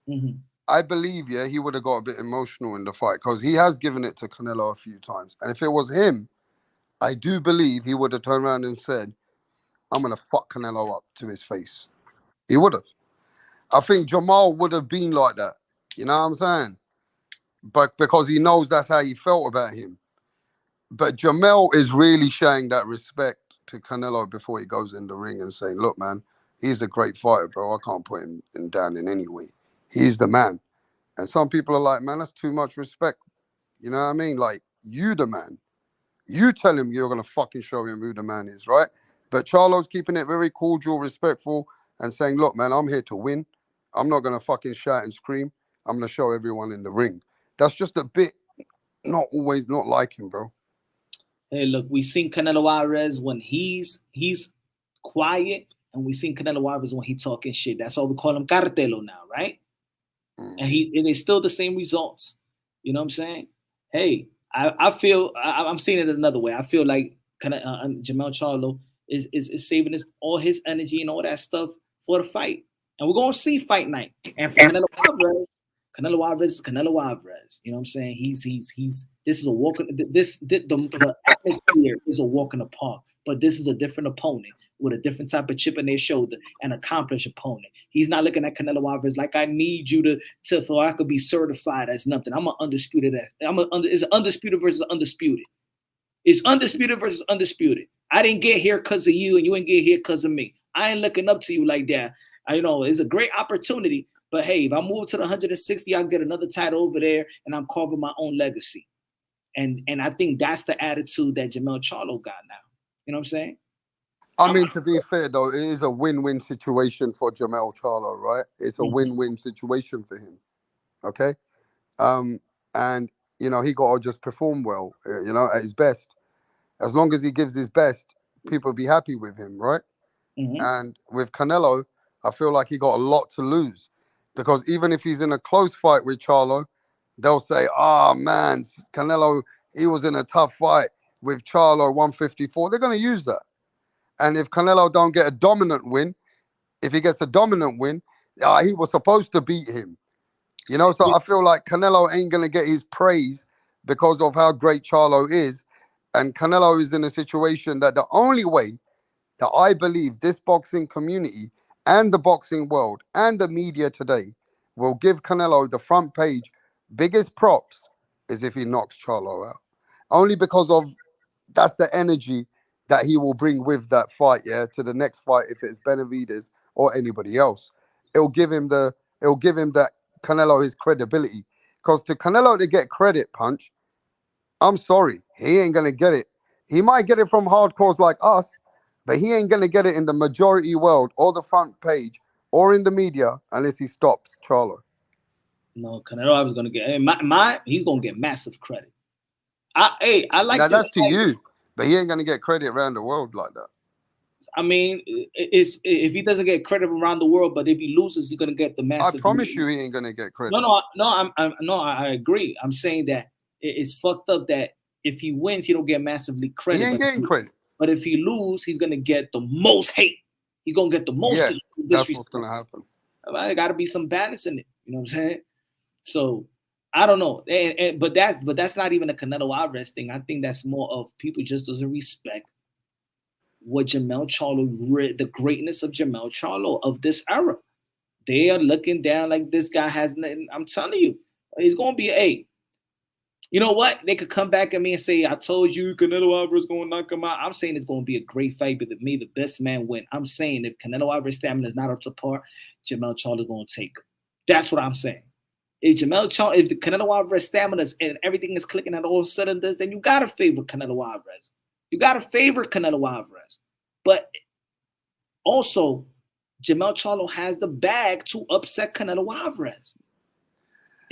Mm-hmm. I believe, yeah, he would have got a bit emotional in the fight because he has given it to Canelo a few times. And if it was him, I do believe he would have turned around and said, I'm going to fuck Canelo up to his face. He would have. I think Jamal would have been like that. You know what I'm saying? But because he knows that's how he felt about him. But Jermell is really showing that respect to Canelo before he goes in the ring and saying, look, man, he's a great fighter, bro. I can't put him down in any way. He's the man. And some people are like, man, that's too much respect. You know what I mean? Like, you the man. You tell him you're going to fucking show him who the man is, right? But Charlo's keeping it very cordial, respectful, and saying, look, man, I'm here to win. I'm not going to fucking shout and scream. I'm going to show everyone in the ring. That's just a bit not like him, bro. Hey, look, we seen Canelo Alvarez when he's quiet, and we seen Canelo Alvarez when he talking shit. That's why we call him Cartelo now, right? And it's still the same results. You know what I'm saying? Hey, I feel I'm seeing it another way. I feel like Jermell Charlo is saving all his energy and all that stuff for the fight, and we're gonna see fight night. And for Canelo Alvarez. You know what I'm saying? He's this is a walk. The atmosphere is a walk in the park, but this is a different opponent with a different type of chip in their shoulder, an accomplished opponent. He's not looking at Canelo Alvarez like I need you to so I could be certified as nothing. I'm an undisputed. It's undisputed versus undisputed. It's undisputed versus undisputed. I didn't get here because of you, and you ain't get here because of me. I ain't looking up to you like that. I know it's a great opportunity, but hey, if I move to the 160, I'll get another title over there, and I'm carving my own legacy. And I think that's the attitude that Jermell Charlo got now. You know what I'm saying? I mean, to be fair, though, it is a win-win situation for Jermell Charlo, right? It's a win-win situation for him, okay? And, you know, he got to just perform well, you know, at his best. As long as he gives his best, people be happy with him, right? And with Canelo, I feel like he got a lot to lose. Because even if he's in a close fight with Charlo, they'll say, oh, man, Canelo, he was in a tough fight with Charlo 154. They're going to use that. And if Canelo don't get a dominant win, if he gets a dominant win, he was supposed to beat him. You know, so I feel like Canelo ain't going to get his praise because of how great Charlo is. And Canelo is in a situation that the only way that I believe this boxing community and the boxing world and the media today will give Canelo the front page biggest props is if he knocks Charlo out. Only because of that's the energy that he will bring with that fight, yeah, to the next fight if it's Benavidez or anybody else. It'll give him that Canelo his credibility. Because to Canelo to get credit, Punch, I'm sorry, he ain't gonna get it. He might get it from hardcores like us, but he ain't gonna get it in the majority world or the front page or in the media unless he stops Charlo. No, Canelo was gonna get he's gonna get massive credit. I like now this. That's to you, but he ain't gonna get credit around the world like that. I mean, it's if he doesn't get credit around the world, but if he loses, he's gonna get the massive. I promise you, he ain't gonna get credit. I agree. I'm saying that it's fucked up that if he wins, he don't get massively credit. He ain't getting credit. But if he loses, he's gonna get the most hate. He's gonna get the most disrespect. That's what's gonna happen. There got to be some balance in it. You know what I'm saying? So I don't know, but that's not even a Canelo Alvarez thing. I think that's more of people just doesn't respect what Jermell Charlo, the greatness of Jermell Charlo of this era. They are looking down like this guy has nothing. I'm telling you, he's gonna be a. You know what? They could come back at me and say, I told you Canelo Alvarez is going to knock him out. I'm saying it's going to be a great fight, but me, the best man, win. I'm saying if Canelo Alvarez stamina is not up to par, Jermell Charlo is going to take him. That's what I'm saying. If the Canelo Alvarez stamina and everything is clicking at all cylinders, then you got to favor Canelo Alvarez. You got to favor Canelo Alvarez. But also, Jermell Charlo has the bag to upset Canelo Alvarez.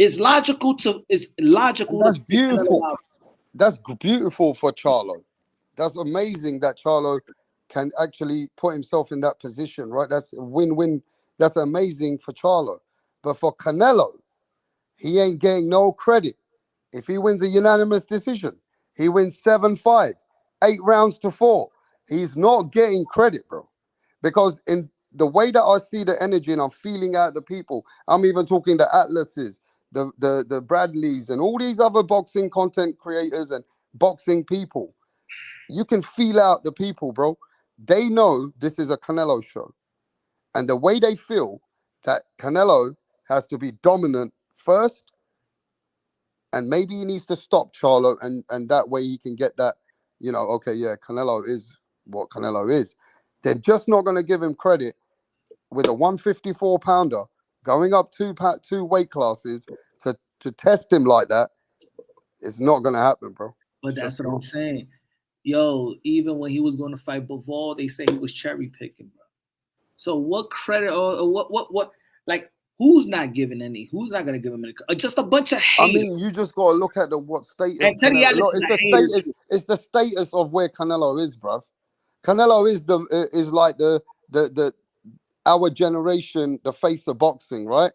It's logical. That's beautiful. That's beautiful for Charlo. That's amazing that Charlo can actually put himself in that position, right? That's a win-win. That's amazing for Charlo. But for Canelo, he ain't getting no credit If he wins a unanimous decision, he wins 7-5, 8 rounds to 4. He's not getting credit, bro. Because in the way that I see the energy and I'm feeling out the people, I'm even talking the Atlases, the Bradleys, and all these other boxing content creators and boxing people. You can feel out the people, bro. They know this is a Canelo show. And the way they feel that Canelo has to be dominant first, and maybe he needs to stop Charlo, and that way he can get that, okay, yeah, Canelo is what Canelo is. They're just not going to give him credit with a 154-pounder going up two weight classes to test him like that. It's not going to happen, bro. But that's what I'm saying. Yo, even when he was going to fight Bivol, they say he was cherry picking, bro. So what credit or what like who's not giving any? Who's not gonna give him any? Just a bunch of haters. I mean, you just gotta look at what status. And Teddy Atlas it's the status of where Canelo is, bro. Canelo is like the our generation, the face of boxing, right?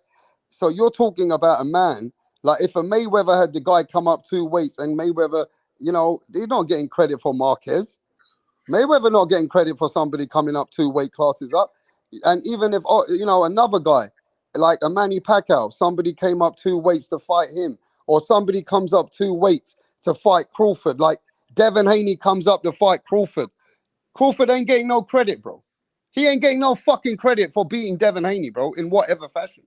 So you're talking about a man like if a Mayweather had the guy come up 2 weights, and Mayweather, they're not getting credit for Marquez. Mayweather not getting credit for somebody coming up 2 weight classes up. And even if, another guy, like a Manny Pacquiao, somebody came up 2 weights to fight him, or somebody comes up 2 weights to fight Crawford, like Devin Haney comes up to fight Crawford. Crawford ain't getting no credit, bro. He ain't getting no fucking credit for beating Devin Haney, bro, in whatever fashion.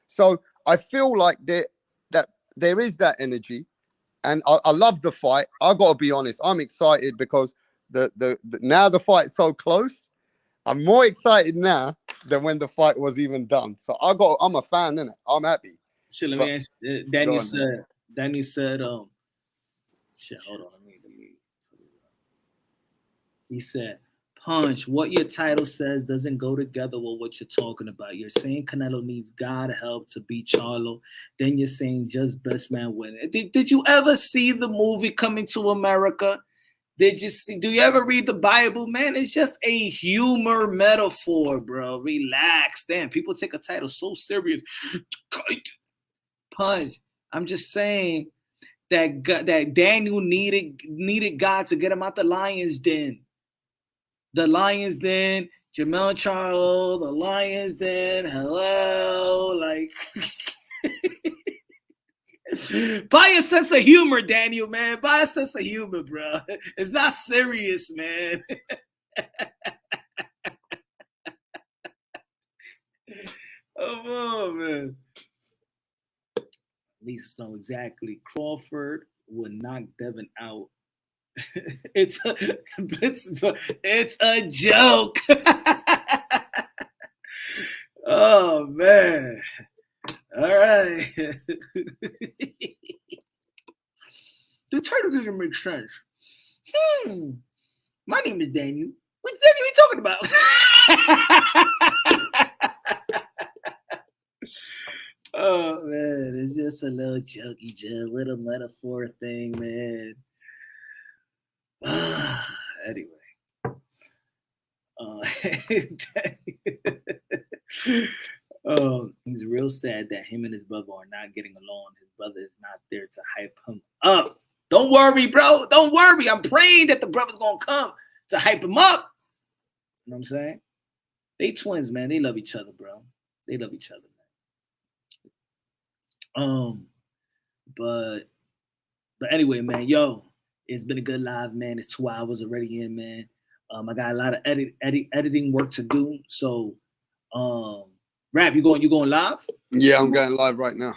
So I feel like that there is that energy, and I love the fight. I got to be honest, I'm excited because the now the fight's so close. I'm more excited now than when the fight was even done. So I'm a fan, innit? I'm happy. Shit, let me ask. Danny said, shit, hold on, let me. He said, Punch, what your title says doesn't go together with what you're talking about. You're saying Canelo needs God help to beat Charlo. Then you're saying just best man win. Did you ever see the movie Coming to America? Do you ever read the Bible, man? It's just a humor metaphor, bro. Relax. Damn, people take a title so serious. Punch. I'm just saying that Daniel needed God to get him out the lion's den. The lion's den, Jermell Charlo, the lion's den. Hello, like. Buy a sense of humor, Daniel, man. Buy a sense of humor, bro. It's not serious, man. Oh, man. At least know exactly. Crawford would knock Devin out. It's a joke. Oh, man. All right. The title doesn't make sense. My name is Daniel. What Daniel are you talking about? Oh, man. It's just a little jokey joke, little metaphor thing, man. Anyway. He's real sad that him and his brother are not getting along. His brother is not there to hype him up. Don't worry, bro. Don't worry. I'm praying that the brother's going to come to hype him up. You know what I'm saying? They twins, man. They love each other, bro. They love each other, man. But anyway, man, yo, it's been a good live, man. It's 2 hours already in, man. I got a lot of editing work to do. So, Rap, you going live? Yeah, I'm going live right now.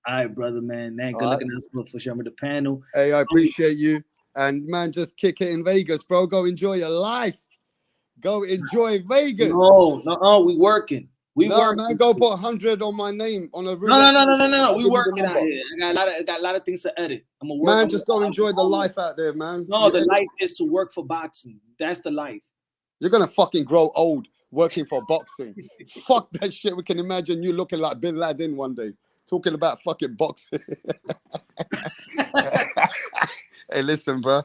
All right, brother, man. Good looking out for Sherman the panel. Hey, I appreciate you. And man, just kick it in Vegas, bro. Go enjoy your life. Go enjoy Vegas. No, we working. Man, go put 100 on my name on a room. No. We working out here. I got a lot of things to edit. I'm gonna work. Man, just go enjoy the life out there, man. No, the life is to work for boxing. That's the life. You're gonna fucking grow old working for boxing. Fuck that shit. We can imagine you looking like Bin Laden one day, talking about fucking boxing. Hey, listen, bro.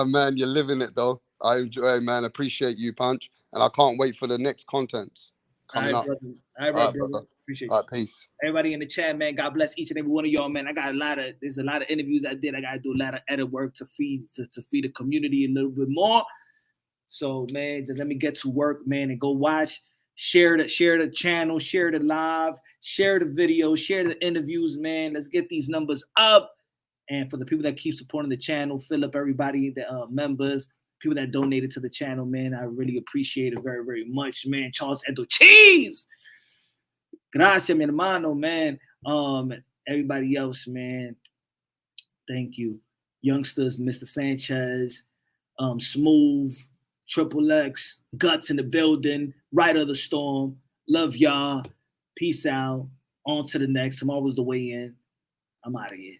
Man, you're living it though. I enjoy, man. Appreciate you, Punch, and I can't wait for the next contents coming up. All right, brother. Appreciate All you. right, peace. Everybody in the chat, man. God bless each and every one of y'all, man. There's a lot of interviews I did. I gotta do a lot of edit work to feed the community a little bit more. So, man, let me get to work, man, and go watch. Share the channel, share the live, share the video, share the interviews, man. Let's get these numbers up. And for the people that keep supporting the channel, fill up everybody, the members, people that donated to the channel, man. I really appreciate it very, very much, man. Charles Edo Cheese. Gracias, mi hermano, man. Everybody else, man. Thank you. Youngsters, Mr. Sanchez, Smooth, Triple X, Guts in the building, Right of the Storm. Love y'all. Peace out. On to the next. Tomorrow's the way in. I'm out of here.